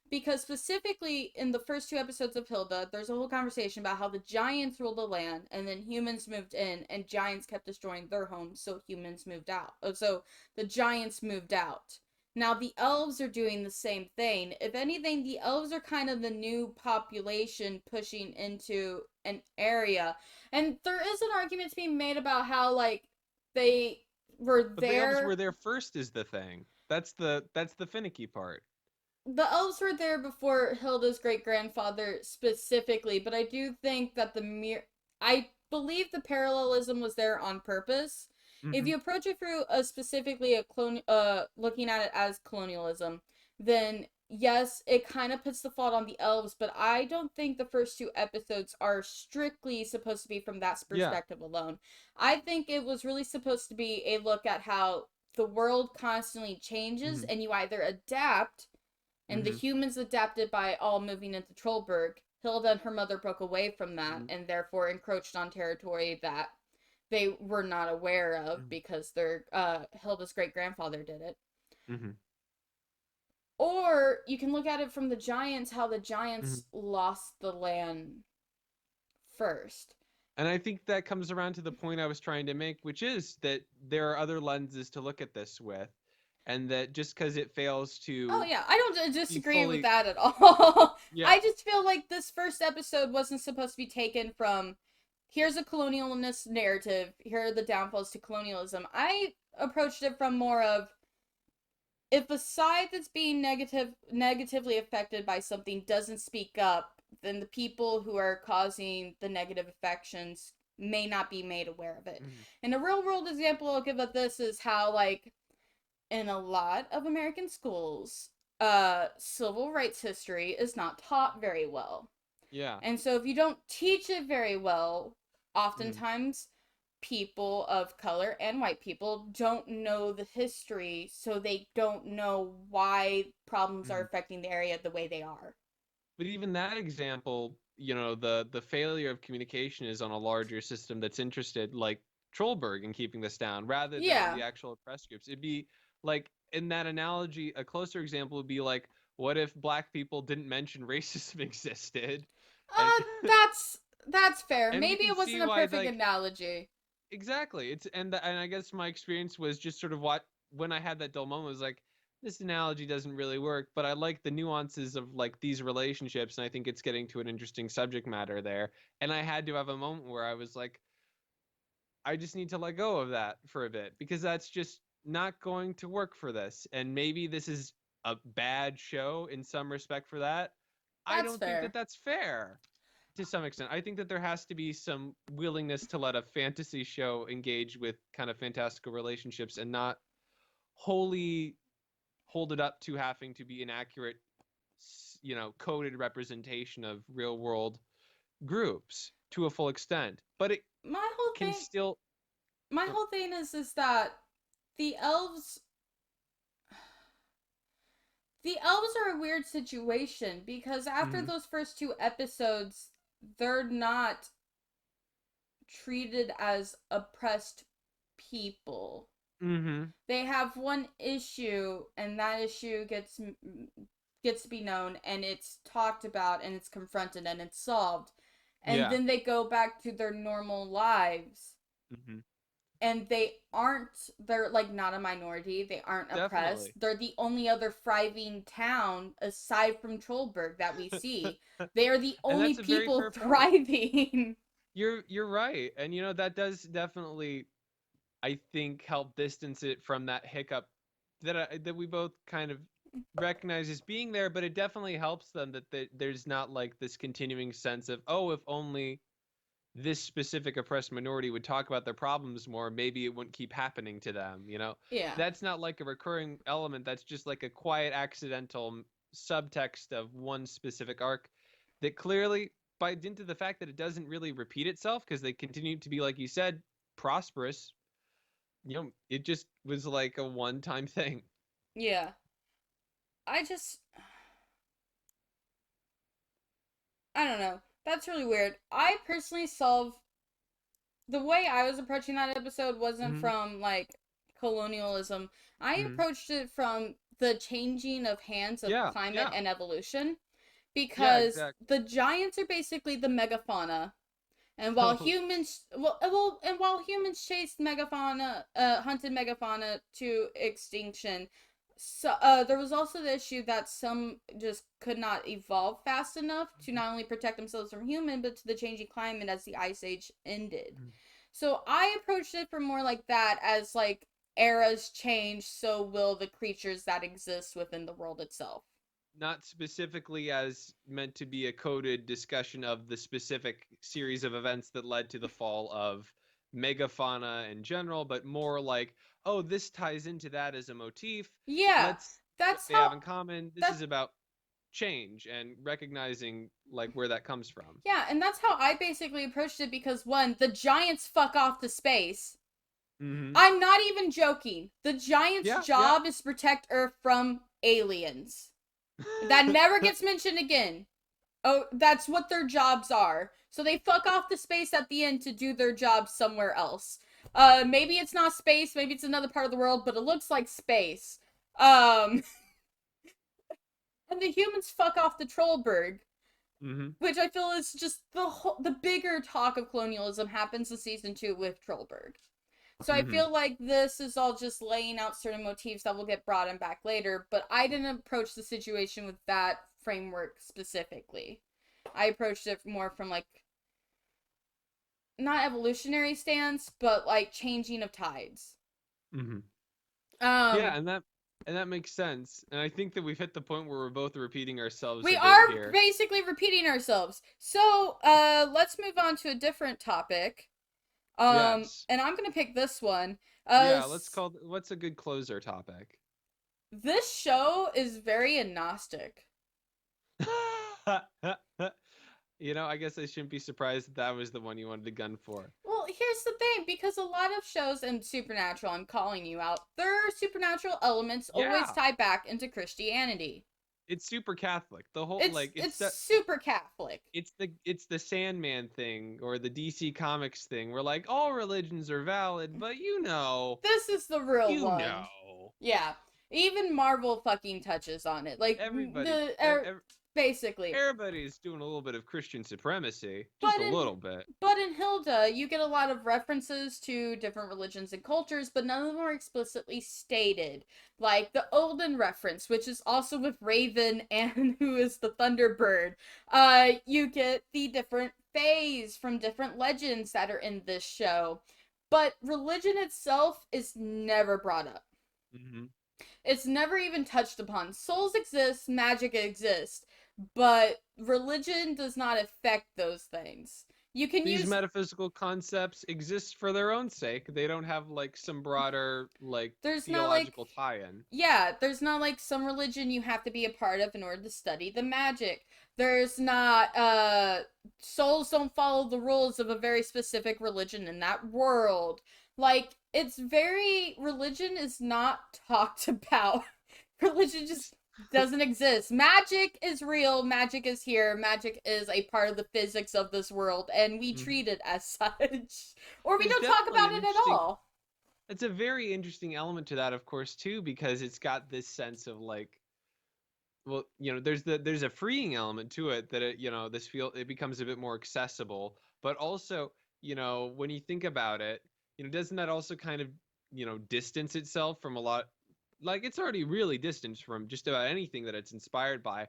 Because specifically in the first two episodes of Hilda, there's a whole conversation about how the giants ruled the land and then humans moved in and giants kept destroying their homes, so humans moved out. So the giants moved out. Now the elves are doing the same thing. If anything, the elves are kind of the new population pushing into an area. And there is an argument to be made about how like they were But the elves were there. there first is the thing. That's the finicky part. The elves were there before Hilda's great grandfather specifically, but I do think that I believe the parallelism was there on purpose. If Mm-hmm. you approach it through specifically looking at it as colonialism, then yes, it kind of puts the fault on the elves, but I don't think the first two episodes are strictly supposed to be from that Yeah. perspective alone. I think it was really supposed to be a look at how the world constantly changes Mm-hmm. and you either adapt, and the Mm-hmm. humans adapted by all moving into Trollberg. Hilda and her mother broke away from that Mm-hmm. and therefore encroached on territory that they were not aware of because their Hilda's great grandfather did it. Mm-hmm. Or you can look at it from the giants, how the Mm-hmm. giants lost the land first. And I think that comes around to the point I was trying to make, which is that there are other lenses to look at this with, and that just because it fails Oh to yeah, I don't be disagree with fully, that at all. yeah, I just feel like this first episode wasn't supposed to be taken from here's a colonialist narrative, here are the downfalls to colonialism. I approached it from more of if the side that's being negatively affected by something doesn't speak up, then the people who are causing the negative affections may not be made aware of it. mm-hmm. And a real world example I'll give of this is how like in a lot of American schools, civil rights history is not taught very well. Yeah, And so if you don't teach it very well, mm-hmm. oftentimes people of color and white people don't know the history, so they don't know why problems are Mm-hmm. affecting the area the way they are. But even that example, the failure of communication is on a larger system that's interested, like Trollberg, in keeping this down, rather than on Yeah. the actual oppressed groups. It'd be like, in that analogy, a closer example would be like, what if black people didn't mention racism existed? And That's fair. and we Maybe can it see wasn't a why, perfect like, analogy. exactly. And I guess my experience was just sort of what, when I had that dull moment, was like, this analogy doesn't really work, but I like the nuances of like these relationships, and I think it's getting to an interesting subject matter there. And I had to have a moment where I was like, I just need to let go of that for a bit, because that's just not going to work for this. And maybe this is a bad show in some respect for that. I That's don't think fair. that that's fair to some extent. I think that there has to be some willingness to let a fantasy show engage with kind of fantastical relationships and not wholly hold it up to having to be an accurate, coded representation of real world groups to a full extent. But it My whole can thing still. my Oh, whole thing is that the elves the elves are a weird situation because after mm-hmm, those first two episodes, they're not treated as oppressed people. mm-hmm, They have one issue, and that issue gets to be known, and it's talked about, and it's confronted, and it's solved, and yeah, then they go back to their normal lives. mm-hmm. and they're like not a minority, they aren't oppressed, Definitely. they're the only other thriving town aside from Trollberg that we see. They are the And only that's a very people fair point. thriving. You're right. And that does definitely, I think, help distance it from that hiccup that we both kind of recognize as being there, but it definitely helps them that there's not like this continuing sense of, oh, if only this specific oppressed minority would talk about their problems more, maybe it wouldn't keep happening to them, Yeah. That's not like a recurring element. That's just like a quiet, accidental subtext of one specific arc that clearly, by dint of the fact that it doesn't really repeat itself, because they continue to be, like you said, prosperous, it just was like a one-time thing. Yeah. I just I don't know. That's really weird. I personally solve the way I was approaching that episode wasn't Mm-hmm. from like colonialism. I Mm-hmm. approached it from the changing of hands of Yeah, climate yeah, and evolution yeah, because exactly. the giants are basically the megafauna. And while humans chased megafauna, hunted megafauna to extinction, so there was also the issue that some just could not evolve fast enough to not only protect themselves from human, but to the changing climate as the ice age ended. So I approached it from more like that, as like eras change, so will the creatures that exist within the world itself. Not specifically as meant to be a coded discussion of the specific series of events that led to the fall of megafauna in general, but more like, oh, this ties into that as a motif. Yeah, Let's see what that's they how have in common. This that is about change and recognizing like where that comes from. yeah, and that's how I basically approached it because one, the giants fuck off to space. Mm-hmm. I'm not even joking. The giants' Yeah, yeah. job is to protect Earth from aliens. That never gets mentioned again. Oh, that's what their jobs are. So they fuck off to space at the end to do their job somewhere else. Maybe it's not space, maybe it's another part of the world, but it looks like space. Um, and the humans fuck off to Trollberg, Mm-hmm. which I feel is just the bigger talk of colonialism happens in season 2 with Trollberg. So I Mm-hmm. feel like this is all just laying out certain motifs that will get brought in back later, but I didn't approach the situation with that framework specifically. I approached it more from like not evolutionary stance, but like changing of tides. Mm-hmm. Yeah, Um and that makes sense. And I think that we've hit the point where we're both repeating ourselves we a bit are here. basically repeating ourselves. So, let's move on to a different topic. Yes. And I'm going to pick this one. Yeah, what's a good closer topic? This show is very agnostic. I guess I shouldn't be surprised that was the one you wanted to gun for. Well, here's the thing, because a lot of shows in Supernatural, I'm calling you out, their supernatural elements always Yeah, tie back into Christianity. it's super Catholic. The whole It's like it's super Catholic. it's the Sandman thing or the DC Comics thing where like all religions are valid, but This is the real you one. know, Yeah. Even Marvel fucking touches on it. Like everybody the ev- basically. everybody's doing a little bit of Christian supremacy, just But a in little bit. but in Hilda, you get a lot of references to different religions and cultures, but none of them are explicitly stated. Like the Olden reference, which is also with Raven and who is the Thunderbird. You get the different fays from different legends that are in this show. But religion itself is never brought up. Hmm. It's never even touched upon. Souls exist, magic exists, but religion does not affect those things. You can These use metaphysical concepts exist for their own sake. They don't have like some broader like there's not like theological tie-in. yeah, there's not like some religion you have to be a part of in order to study the magic. There's not souls don't follow the rules of a very specific religion in that world. Like it's very religion is not talked about. Religion just doesn't exist. Magic is real, magic is here, magic is a part of the physics of this world and we Mhm. treat it as such. Or we There's don't talk definitely about an it at interesting all. It's a very interesting element to that, of course, too, because it's got this sense of like, well, there's a freeing element to it that it becomes a bit more accessible, but also, when you think about it, doesn't that also kind of, distance itself from a lot, like it's already really distanced from just about anything that it's inspired by.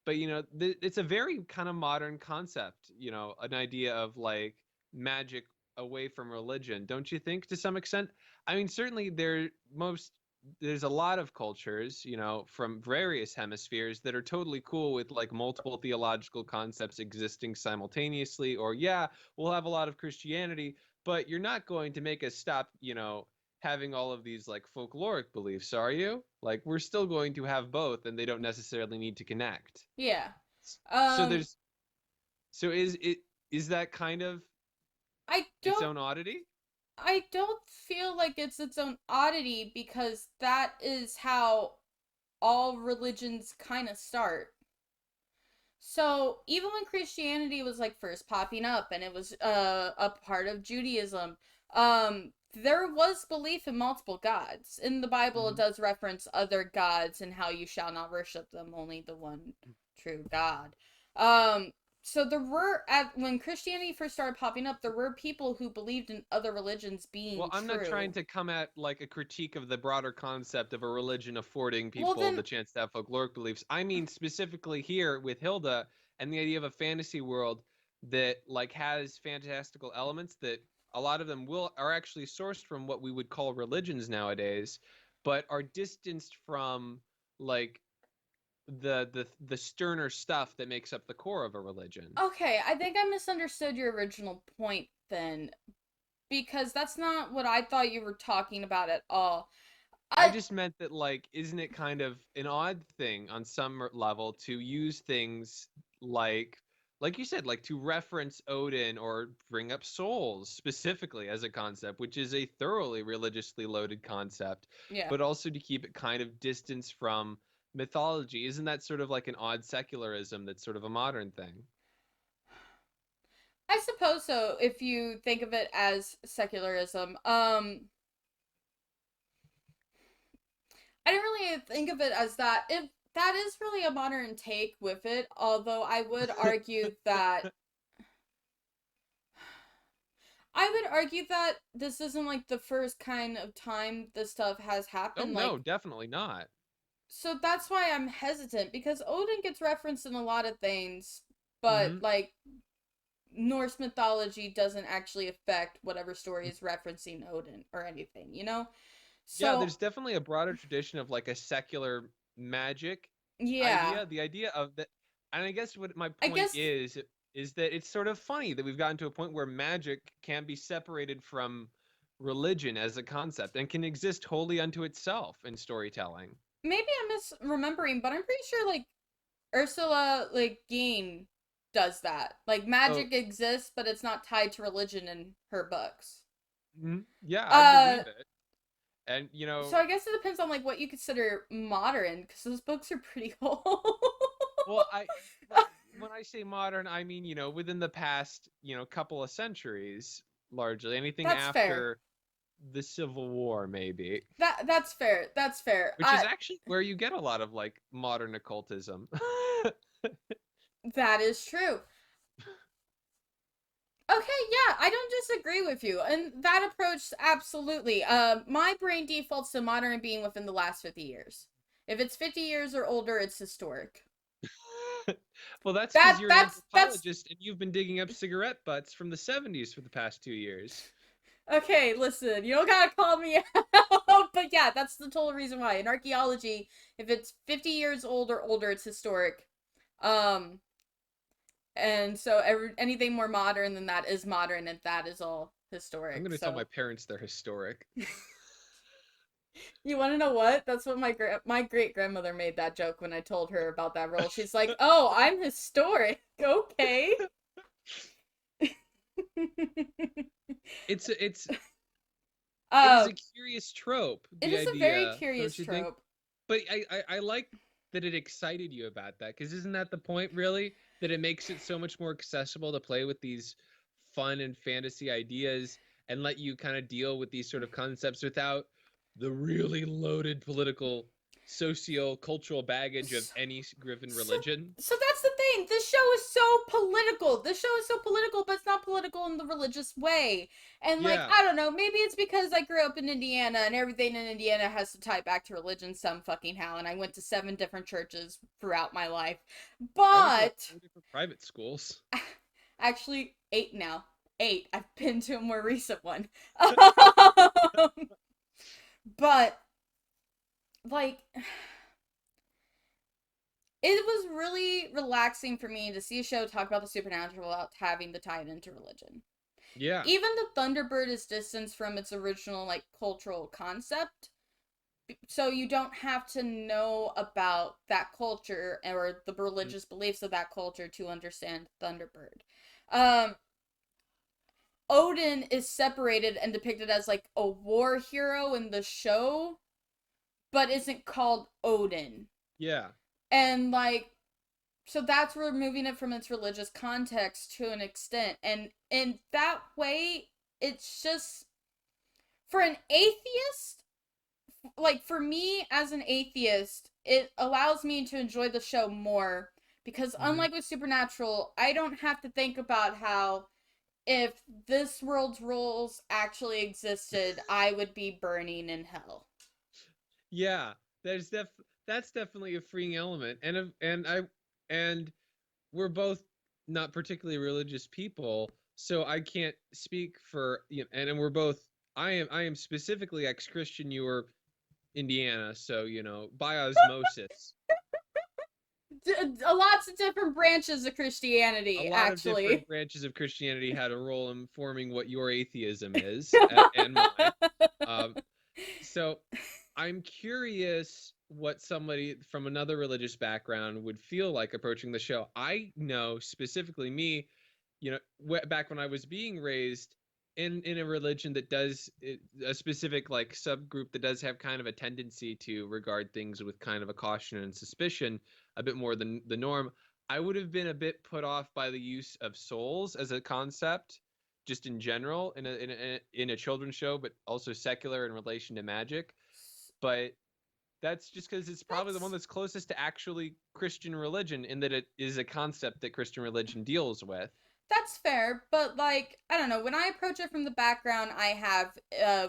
But, it's a very kind of modern concept, an idea of like magic away from religion, don't you think, to some extent? I mean, certainly there's a lot of cultures, from various hemispheres that are totally cool with like multiple theological concepts existing simultaneously. Or, yeah, we'll have a lot of Christianity, but you're not going to make us stop, having all of these like folkloric beliefs, are you? Like, we're still going to have both, and they don't necessarily need to connect. Yeah. So Um, there's, so is that kind of I its don't own oddity? I don't feel like it's its own oddity because that is how all religions kind of start. So, even when Christianity was like first popping up and it was a part of Judaism, there was belief in multiple gods. In the Bible it Hmm. does reference other gods and how you shall not worship them, only the one true God. Um so there were at when Christianity first started popping up, there were people who believed in other religions Well, being I'm not trying true. to come at like a critique of the broader concept of a religion affording Well people then the chance to have folkloric beliefs. I mean specifically here with Hilda and the idea of a fantasy world that like has fantastical elements that a lot of them will are actually sourced from what we would call religions nowadays, but are distanced from like the sterner stuff that makes up the core of a religion. okay, I think I misunderstood your original point then because that's not what I thought you were talking about at all. I I just meant that, like, isn't it kind of an odd thing on some level to use things like you said, like to reference Odin or bring up souls specifically as a concept, which is a thoroughly religiously loaded concept, yeah. but also to keep it kind of distanced from mythology. Isn't that sort of like an odd secularism that's sort of a modern thing? I suppose so if you think of it as secularism. I didn't really think of it as that. If that is really a modern take with it, although I would argue that this isn't like the first kind of time this stuff has Oh happened. no, Like, definitely not. so that's why I'm hesitant because Odin gets referenced in a lot of things, but Hmm. like Norse mythology doesn't actually affect whatever story is referencing Odin or anything, you know? Yeah, So, there's definitely a broader tradition of like a secular magic yeah. idea. The idea of that, and I guess what my I point guess is that it's sort of funny that we've gotten to a point where magic can be separated from religion as a concept and can exist wholly unto itself in storytelling. maybe I'm misremembering, but I'm pretty sure like Ursula like Guin does that. Like Oh, magic exists, but it's not tied to religion in her books. yeah, I Uh believe it. And so I guess it depends on like what you consider modern because those books are pretty old. well, like when I say modern, I mean, within the past, couple of centuries, largely anything That's fair. after the Civil War, maybe. That's fair. That's fair. Which is actually where you get a lot of like modern occultism. That is true. Okay, yeah, I don't disagree with you. And that approach, absolutely. My brain defaults to modern being within the last 50 years. If it's 50 years or older, it's historic. Well, that's because That you're an that's anthropologist and you've been digging up cigarette butts from the 70s for the past 2 years. okay, listen, you don't gotta call me out. But yeah, that's the total reason why. In archaeology, if it's 50 years old or older, it's historic. Um, and so anything more modern than that is modern, and that is all I'm historic. going to tell my So parents they're historic. you want to know what? That's what my great grandmother made that joke when I told her about that role. She's like, "Oh, I'm historic." Okay. It is uh, a curious trope, it the is a very idea, curious don't you think? trope. But I like that it excited you about that, because isn't that the point, really? That it makes it so much more accessible to play with these fun and fantasy ideas and let you kind of deal with these sort of concepts without the really loaded political socio-cultural baggage of any given religion. So that's the thing. This show is so political. This show is so political, but it's not political in the religious way. And like, Yeah. I don't know, maybe it's because I grew up in Indiana and everything in Indiana has to tie back to religion some fucking how. And I went to 7 different churches throughout my life. I went But to 4 different private schools. actually 8 now. 8. I've been to a more recent one. But like, it was really relaxing for me to see a show talk about the supernatural without having to tie it into religion. Yeah. Even the Thunderbird is distanced from its original, like, cultural concept. So you don't have to know about that culture or the religious beliefs of that culture to understand Thunderbird. Odin is separated and depicted as, like, a war hero in the show, but isn't called Odin. Yeah. And, like, so that's removing it from its religious context to an extent. And in that way, it's just, for an atheist, like, for me as an atheist, it allows me to enjoy the show more. Because unlike with Supernatural, I don't have to think about how, if this world's rules actually existed, I would be burning in hell. Yeah, that's definitely a freeing element, and we're both not particularly religious people, so I can't speak for and we're both. I am specifically ex-Christian. You were Indiana, so by osmosis. Lots of different branches of Christianity, A lot of actually. different branches of Christianity had a role in forming what your atheism is and mine. So I'm curious what somebody from another religious background would feel like approaching the show. I know specifically me, back when I was being raised in a religion that does a specific like subgroup that does have kind of a tendency to regard things with kind of a caution and suspicion a bit more than the norm. I would have been a bit put off by the use of souls as a concept, just in general, in a children's show, but also secular in relation to magic. But that's just because it's probably the one that's closest to actually Christian religion, in that it is a concept that Christian religion deals with. That's fair, but like, I don't know, when I approach it from the background I have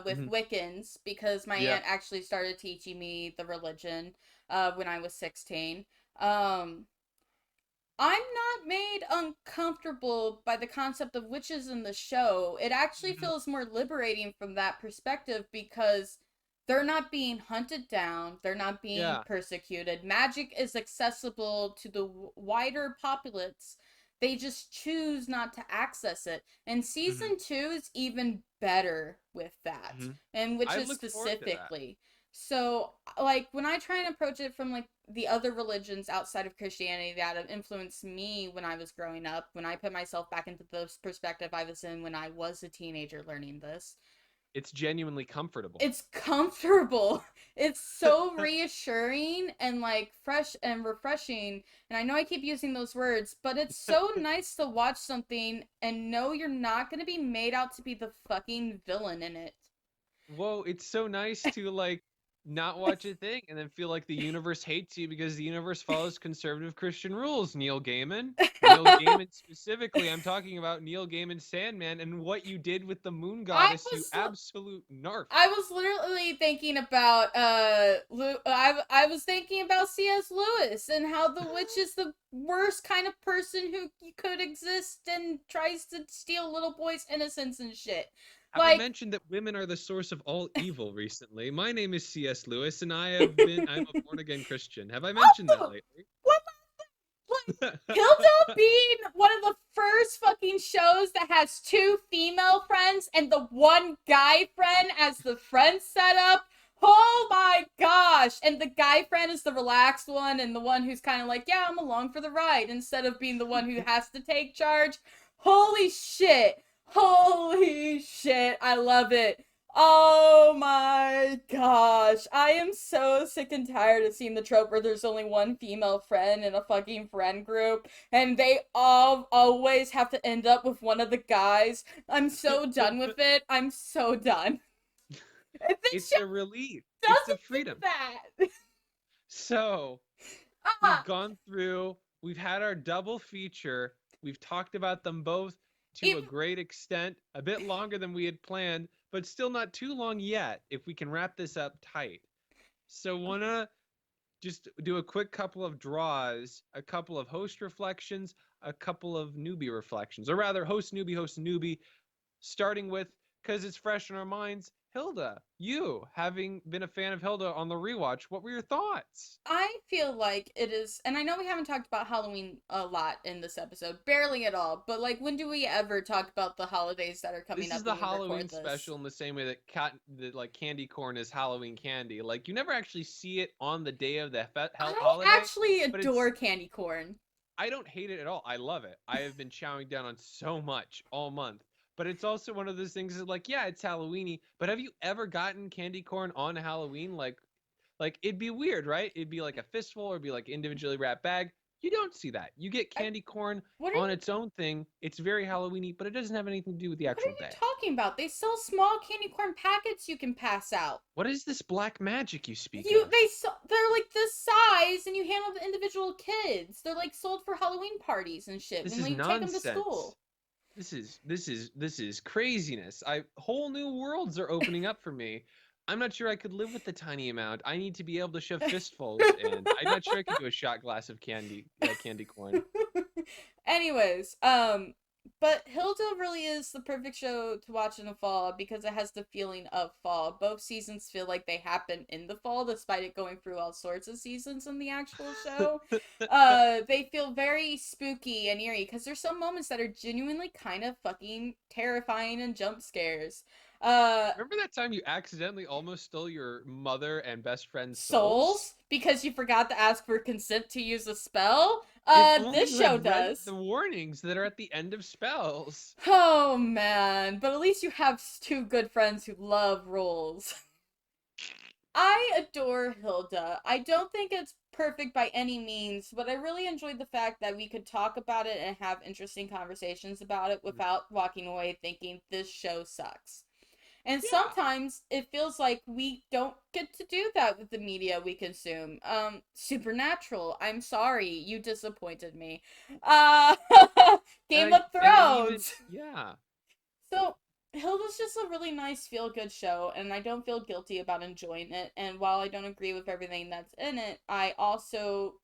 with Wiccans, because my aunt actually started teaching me the religion when I was 16. I'm not made uncomfortable by the concept of witches in the show. It actually feels more liberating from that perspective because they're not being hunted down. They're not being persecuted. Magic is accessible to the wider populace. They just choose not to access it. And season 2 is even better with that. And witches specifically. So, like, when I try and approach it from, like, the other religions outside of Christianity that have influenced me when I was growing up, when I put myself back into the perspective I was in when I was a teenager learning this, it's genuinely comfortable. It's comfortable. It's so reassuring and, like, fresh and refreshing. And I know I keep using those words, but it's so nice to watch something and know you're not going to be made out to be the fucking villain in it. Whoa, it's so nice to, like, not watch a thing and then feel like the universe hates you because the universe follows conservative Christian rules, Neil Gaiman. Neil Gaiman specifically, I'm talking about Neil Gaiman's Sandman and what you did with the moon goddess, you absolute narc. I was literally thinking about I was thinking about C.S. Lewis and how the witch is the worst kind of person who could exist and tries to steal little boys' innocence and shit. Have I mentioned that women are the source of all evil recently? My name is C.S. Lewis, and I'm a born-again Christian. Have I mentioned that lately? What? Like, Hilda being one of the first fucking shows that has 2 female friends and the one guy friend as the friend setup. Oh my gosh! And the guy friend is the relaxed one and the one who's kind of like, yeah, I'm along for the ride, instead of being the one who has to take charge. Holy shit! Holy shit, I love it. Oh my gosh. I am so sick and tired of seeing the trope where there's only one female friend in a fucking friend group, and they all always have to end up with one of the guys. I'm so done with it. I'm so done. It's a relief. It's a freedom. That. So we've Ah, gone through, we've had our double feature. We've talked about them both to a even great extent, a bit longer than we had planned, but still not too long yet if we can wrap this up tight. So, wanna just do a quick couple of draws, a couple of host reflections, a couple of newbie reflections, or rather, host, newbie, starting with, because it's fresh in our minds, Hilda. You, having been a fan of Hilda on the rewatch, what were your thoughts? I feel like it is, and I know we haven't talked about Halloween a lot in this episode, barely at all, but like, when do we ever talk about the holidays that are coming This is up the when we Halloween record this? special in the same way that like candy corn is Halloween candy. Like you never actually see it on the day of the I holiday, actually but it's adore candy corn. I don't hate it at all. I love it. I have been chowing down on so much all month. But it's also one of those things that like, yeah, it's Halloweeny, but have you ever gotten candy corn on Halloween? Like it'd be weird, right? It'd be like a fistful or it'd be like individually wrapped bag. You don't see that. You get I, candy corn what are on you its own thing. It's very Halloweeny, but it doesn't have anything to do with the What are actual you day. talking about? They sell small candy corn packets you can pass out. What is this black magic you speak of? They're like this size, and you hand them to individual kids. They're like sold for Halloween parties and shit This when is you take them to nonsense. school. This is craziness. I whole new worlds are opening up for me. I'm not sure I could live with the tiny amount. I need to be able to shove fistfuls, and I'm not sure I could do a shot glass of candy corn. Anyways, but Hilda really is the perfect show to watch in the fall because it has the feeling of fall. Both seasons feel like they happen in the fall, despite it going through all sorts of seasons in the actual show. They feel very spooky and eerie because there's some moments that are genuinely kind of fucking terrifying and jump scares. Uh, Remember that time you accidentally almost stole your mother and best friend's souls? Souls because you forgot to ask for consent to use a spell. If only This you show had read does. the warnings that are at the end of spells. Oh man, but at least you have two good friends who love rules. I adore Hilda. I don't think it's perfect by any means, but I really enjoyed the fact that we could talk about it and have interesting conversations about it without walking away thinking this show sucks. And Yeah. sometimes it feels like we don't get to do that with the media we consume. Supernatural, I'm sorry, you disappointed me. Uh Game of And even Thrones. yeah. So Hilda's just a really nice feel good show, and I don't feel guilty about enjoying it. And while I don't agree with everything that's in it, I also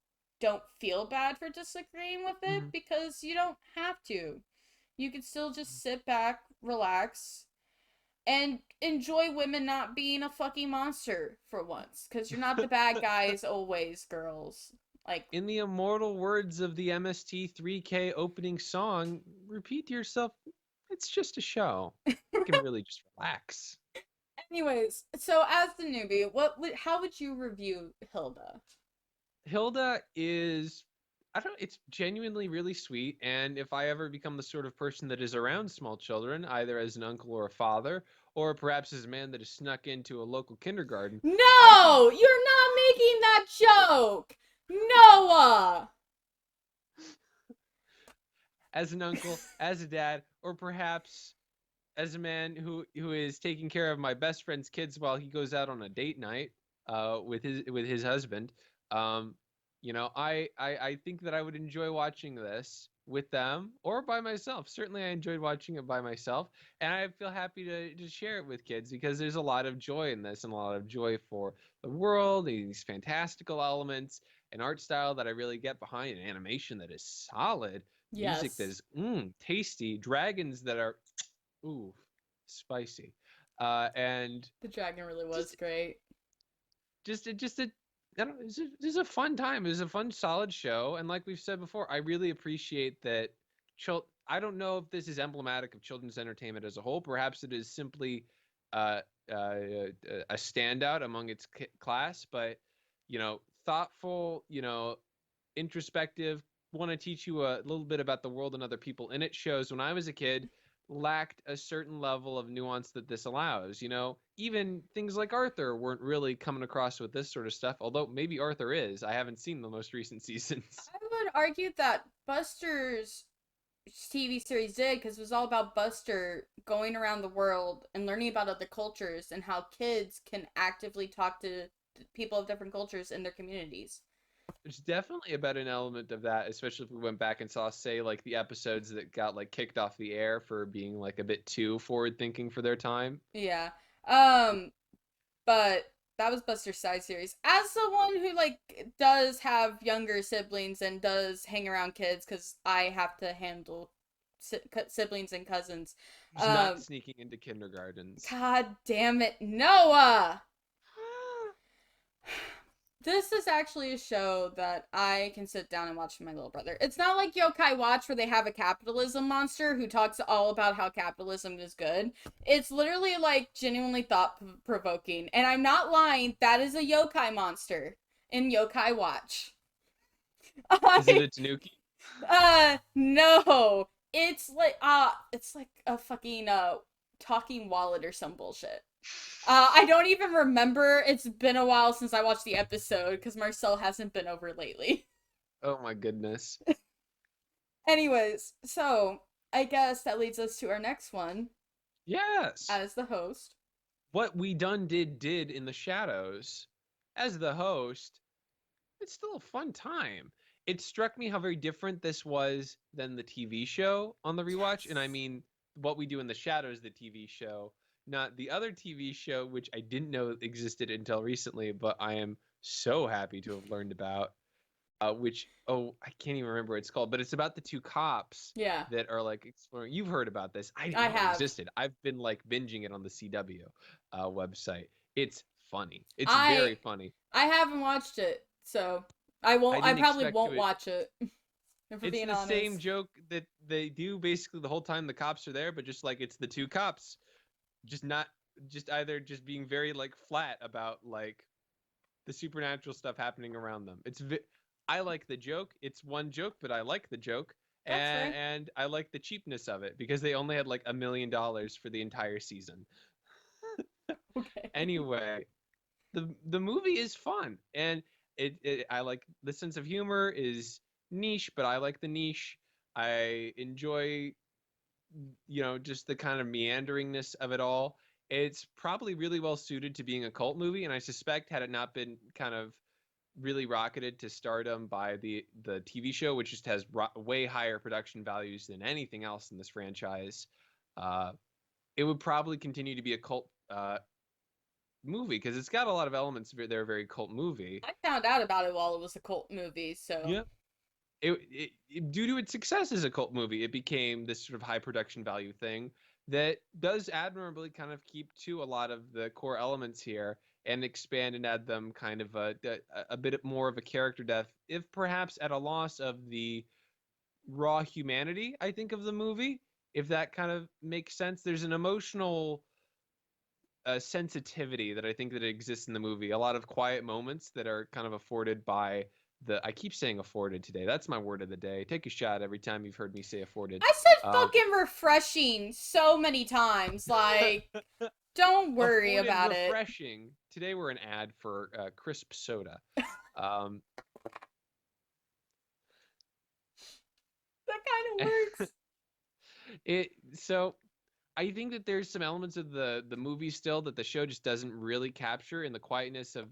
don't feel bad for disagreeing with it Mhm. because you don't have to. You can still just sit back, relax, and enjoy women not being a fucking monster for once. Because you're not the bad guys always, girls. Like, In the immortal words of the MST3K opening song, repeat to yourself, it's just a show. You can really just relax. anyways, so as the newbie, how would you review Hilda? Hilda is, I don't know, it's genuinely really sweet. And if I ever become the sort of person that is around small children, either as an uncle or a father, or perhaps as a man that has snuck into a local kindergarten, I think No! You're not making that joke! Noah! as an uncle, as a dad, or perhaps as a man who is taking care of my best friend's kids while he goes out on a date night with his husband, um, I think that I would enjoy watching this with them or by myself. Certainly, I enjoyed watching it by myself, and I feel happy to share it with kids because there's a lot of joy in this and a lot of joy for the world, these fantastical elements, an art style that I really get behind, an animation that is solid, music that Yes, is tasty, dragons that are ooh, spicy. And the dragon really was just great. just a I don't know, it was a fun time. It was a fun, solid show. And like we've said before, I really appreciate that. I don't know if this is emblematic of children's entertainment as a whole. Perhaps it is simply uh, a standout among its class. But thoughtful, introspective. Want to teach you a little bit about the world and other people. And it shows when I was a kid lacked a certain level of nuance that this allows. Even things like Arthur weren't really coming across with this sort of stuff, although maybe Arthur is. I haven't seen the most recent seasons. I would argue that Buster's TV series did because it was all about Buster going around the world and learning about other cultures and how kids can actively talk to people of different cultures in their communities. There's definitely about an element of that, especially if we went back and saw, say, like the episodes that got like kicked off the air for being like a bit too forward thinking for their time. Yeah. But that was Buster's side series. As someone who like does have younger siblings and does hang around kids, because I have to handle siblings and cousins. Just not sneaking into kindergartens. God damn it, Noah! This is actually a show that I can sit down and watch with my little brother. It's not like Yokai Watch where they have a capitalism monster who talks all about how capitalism is good. It's literally like genuinely thought-provoking. And I'm not lying, that is a yokai monster in Yokai Watch. Is it a tanuki? No. It's like a fucking talking wallet or some bullshit. I don't even remember. It's been a while since I watched the episode because Marcel hasn't been over lately. Oh my goodness. Anyways, so I guess that leads us to our next one. Yes. As the host. What we did in the shadows. As the host, it's still a fun time. It struck me how very different this was than the TV show on the rewatch. Yes. And I mean, What We Do in the Shadows, the TV show. Not the other TV show, which I didn't know existed until recently, but I am so happy to have learned about. I can't even remember what it's called, but it's about the two cops that are like exploring. You've heard about this. I didn't know it existed. I've been like binging it on the CW website. It's funny. It's very funny. I haven't watched it, so I won't. I probably won't watch it. It's the same joke that they do basically the whole time the cops are there, but just like it's the two cops. Just either being very like flat about like the supernatural stuff happening around them. I like the joke. It's one joke, but I like the joke, and I like the cheapness of it because they only had like $1 million for the entire season. Okay. Anyway, the movie is fun, and I like the sense of humor is niche, but I like the niche. I enjoy just the kind of meanderingness of it all. It's probably really well suited to being a cult movie, and I suspect had it not been kind of really rocketed to stardom by the TV show, which just has way higher production values than anything else in this franchise, it would probably continue to be a cult movie because it's got a lot of elements that are very cult movie. I found out about it while it was a cult movie, so yeah. Due to its success as a cult movie, it became this sort of high production value thing that does admirably kind of keep to a lot of the core elements here and expand and add them kind of a bit more of a character depth, if perhaps at a loss of the raw humanity, I think, of the movie, if that kind of makes sense. There's an emotional sensitivity that I think that exists in the movie, a lot of quiet moments that are kind of afforded by I keep saying afforded today. That's my word of the day. Take a shot every time you've heard me say afforded. I said fucking refreshing so many times. Like, don't worry about it. Refreshing. Today we're an ad for crisp soda. That kind of works. So I think that there's some elements of the movie still that the show just doesn't really capture in the quietness of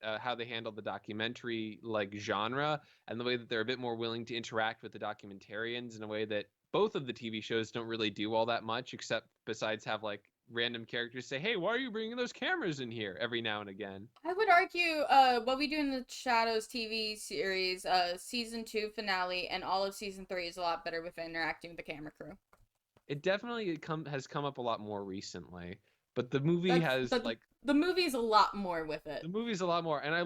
how they handle the documentary like genre and the way that they're a bit more willing to interact with the documentarians in a way that both of the TV shows don't really do all that much, except besides have like random characters say, "Hey, why are you bringing those cameras in here?" every now and again. I would argue What We Do in the Shadows TV series, season 2 finale and all of season 3 is a lot better with interacting with the camera crew. It definitely has come up a lot more recently, but the movie the movie's a lot more with it. The movie's a lot more, and I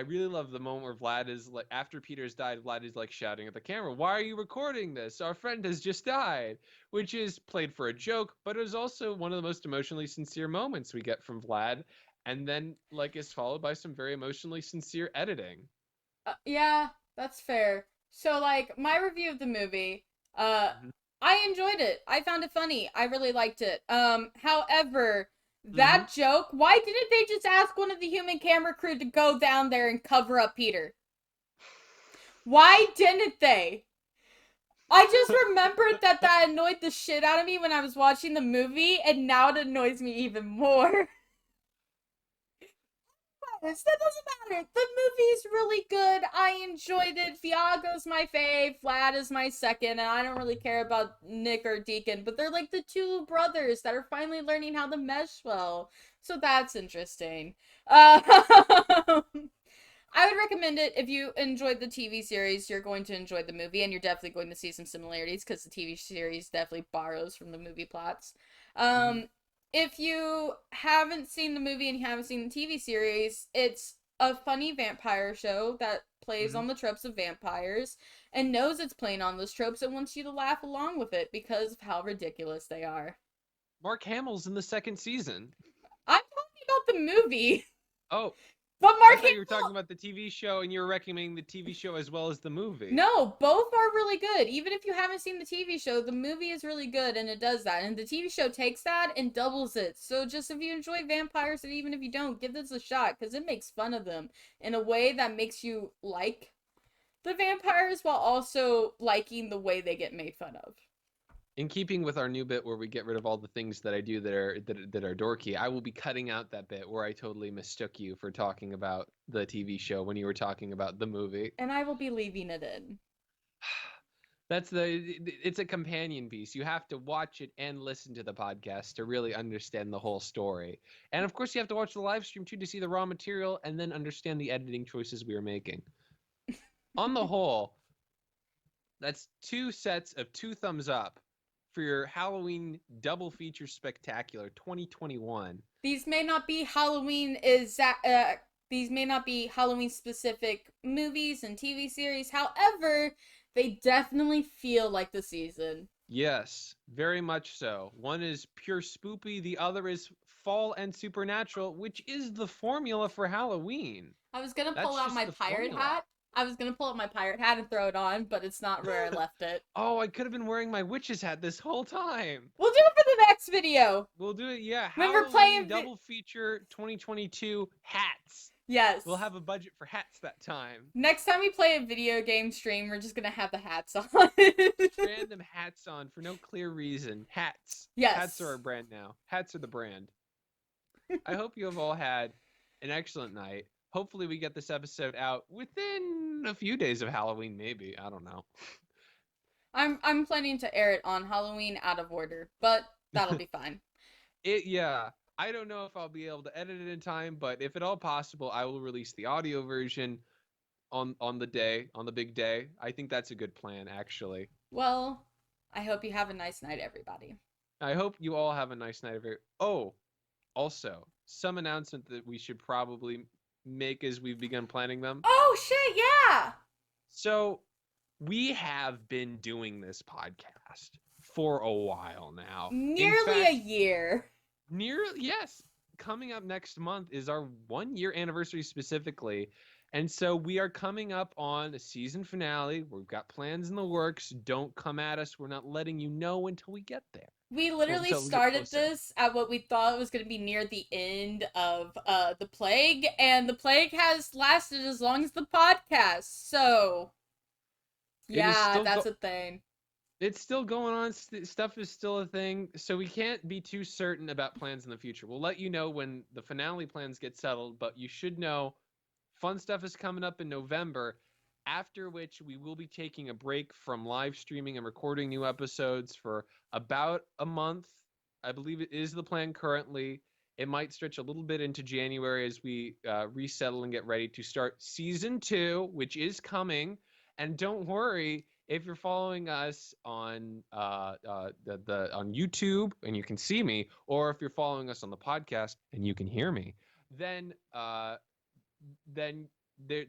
really love the moment where Vlad is like, after Peter's died, Vlad is like shouting at the camera, "Why are you recording this? Our friend has just died," which is played for a joke, but is also one of the most emotionally sincere moments we get from Vlad, and then like is followed by some very emotionally sincere editing. Yeah, that's fair. So like my review of the movie, I enjoyed it. I found it funny. I really liked it. However, that joke, why didn't they just ask one of the human camera crew to go down there and cover up Peter? Why didn't they? I just remembered that annoyed the shit out of me when I was watching the movie, and now it annoys me even more. That doesn't matter. The movie's really good. I enjoyed it. Viago's my fave. Vlad is my second. And I don't really care about Nick or Deacon, but they're like the two brothers that are finally learning how to mesh well. So that's interesting. I would recommend it if you enjoyed the TV series. You're going to enjoy the movie, and you're definitely going to see some similarities because the TV series definitely borrows from the movie plots. If you haven't seen the movie and you haven't seen the TV series, it's a funny vampire show that plays on the tropes of vampires and knows it's playing on those tropes and wants you to laugh along with it because of how ridiculous they are. Mark Hamill's in the second season. I'm talking about the movie. Oh. But Mark I thought you were talking about the TV show and you were recommending the TV show as well as the movie. No, both are really good. Even if you haven't seen the TV show, the movie is really good and it does that. And the TV show takes that and doubles it. So just if you enjoy vampires and even if you don't, give this a shot because it makes fun of them in a way that makes you like the vampires while also liking the way they get made fun of. In keeping with our new bit where we get rid of all the things that I do that are dorky, I will be cutting out that bit where I totally mistook you for talking about the TV show when you were talking about the movie. And I will be leaving it in. It's a companion piece. You have to watch it and listen to the podcast to really understand the whole story. And of course you have to watch the live stream too to see the raw material and then understand the editing choices we were making. On the whole, that's 2 sets of 2 thumbs up for your Halloween double feature spectacular 2021. These may not be Halloween specific movies and TV series. However, they definitely feel like the season. Yes, very much so. One is pure spoopy, the other is fall and supernatural, which is the formula for Halloween. I was gonna pull out my pirate hat. I was gonna pull out my pirate hat and throw it on, but it's not where I left it. Oh, I could have been wearing my witch's hat this whole time. We'll do it for the next video. We'll do it, yeah. When Halloween we're playing double feature 2022 hats. Yes. We'll have a budget for hats that time. Next time we play a video game stream, we're just gonna have the hats on. Random hats on for no clear reason. Hats. Yes. Hats are our brand now. Hats are the brand. I hope you have all had an excellent night. Hopefully we get this episode out within a few days of Halloween, maybe. I don't know. I'm planning to air it on Halloween out of order, but that'll be fine. Yeah. I don't know if I'll be able to edit it in time, but if at all possible, I will release the audio version on the big day. I think that's a good plan, actually. Well, I hope you have a nice night, everybody. I hope you all have a nice night. Oh, also, some announcement that we should probably make as we've begun planning them. Oh, shit, yeah! So, we have been doing this podcast for a while now. Nearly a year. Yes. Coming up next month is our 1-year anniversary specifically. And so we are coming up on a season finale. We've got plans in the works. Don't come at us. We're not letting you know until we get there. We literally started this at what we thought was going to be near the end of the plague. And the plague has lasted as long as the podcast. So, yeah, that's a thing. It's still going on. Stuff is still a thing. So we can't be too certain about plans in the future. We'll let you know when the finale plans get settled. But you should know fun stuff is coming up in November, after which we will be taking a break from live streaming and recording new episodes for about a month. I believe it is the plan currently. It might stretch a little bit into January as we resettle and get ready to start season 2, which is coming. And don't worry, if you're following us on on YouTube and you can see me, or if you're following us on the podcast and you can hear me, then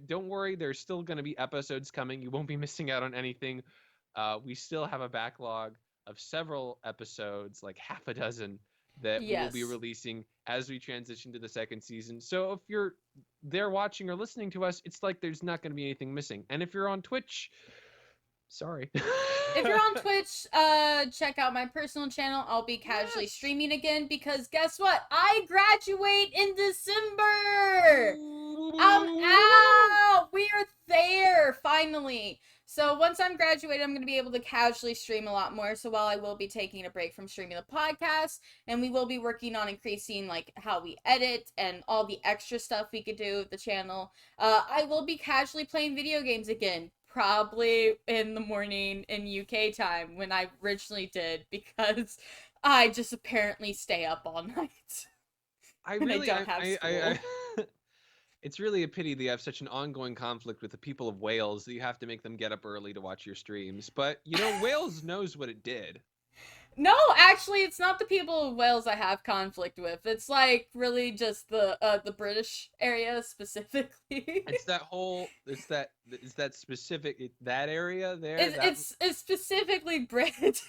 don't worry. There's still going to be episodes coming. You won't be missing out on anything. We still have a backlog of several episodes, like half a dozen, that we will be releasing as we transition to the second season. So if you're there watching or listening to us, it's like there's not going to be anything missing. And if you're on Twitch, sorry. If you're on Twitch, check out my personal channel. I'll be casually streaming again because guess what? I graduate in December! I'm out! We are there! finally. So once I'm graduated, I'm going to be able to casually stream a lot more. So while I will be taking a break from streaming the podcast, and we will be working on increasing like how we edit and all the extra stuff we could do with the channel, I will be casually playing video games again. Probably in the morning in UK time when I originally did, because I just apparently stay up all night. I don't have school. It's really a pity that you have such an ongoing conflict with the people of Wales that you have to make them get up early to watch your streams. But, you know, Wales knows what it did. No, actually, it's not the people of Wales I have conflict with. It's like really just the British area specifically. It's that specific that area there. It's specifically Brit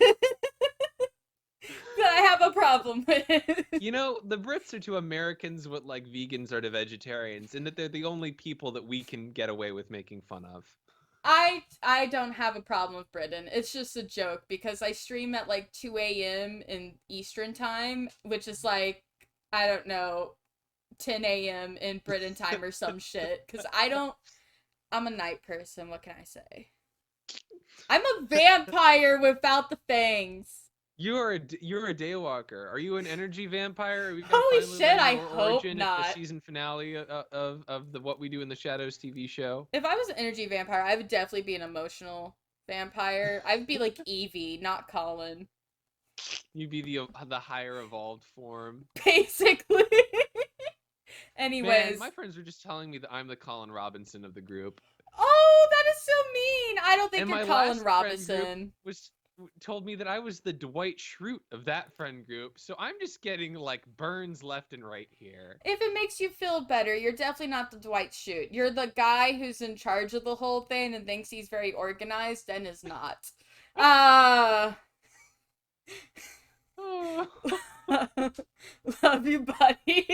that I have a problem with. You know, the Brits are to Americans what like vegans are to vegetarians, in that they're the only people that we can get away with making fun of. I don't have a problem with Britain. It's just a joke because I stream at like 2 a.m. in Eastern time, which is like, I don't know, 10 a.m. in Britain time or some shit. Because I'm a night person. What can I say? I'm a vampire without the fangs. You're a daywalker. Are you an energy vampire? Holy shit! I hope not. The season finale of the What We Do in the Shadows TV show. If I was an energy vampire, I would definitely be an emotional vampire. I'd be like Evie, not Colin. You'd be the higher evolved form. Basically. Anyways, man, my friends were just telling me that I'm the Colin Robinson of the group. Oh, that is so mean. I don't think you're Colin Robinson. Told me that I was the Dwight Schrute of that friend group, so I'm just getting like burns left and right here. If it makes you feel better, you're definitely not the Dwight Schrute. You're the guy who's in charge of the whole thing and thinks he's very organized and is not. Love you, buddy.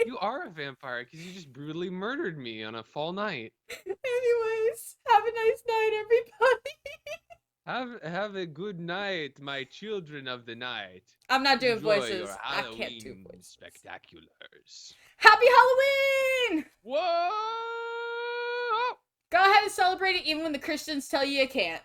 You are a vampire because you just brutally murdered me on a fall night. Anyways, have a nice night, everybody. Have a good night, my children of the night. I'm not doing Enjoy voices. your I can't do Halloween voices. spectaculars. Happy Halloween! Whoa! Go ahead and celebrate it even when the Christians tell you you can't.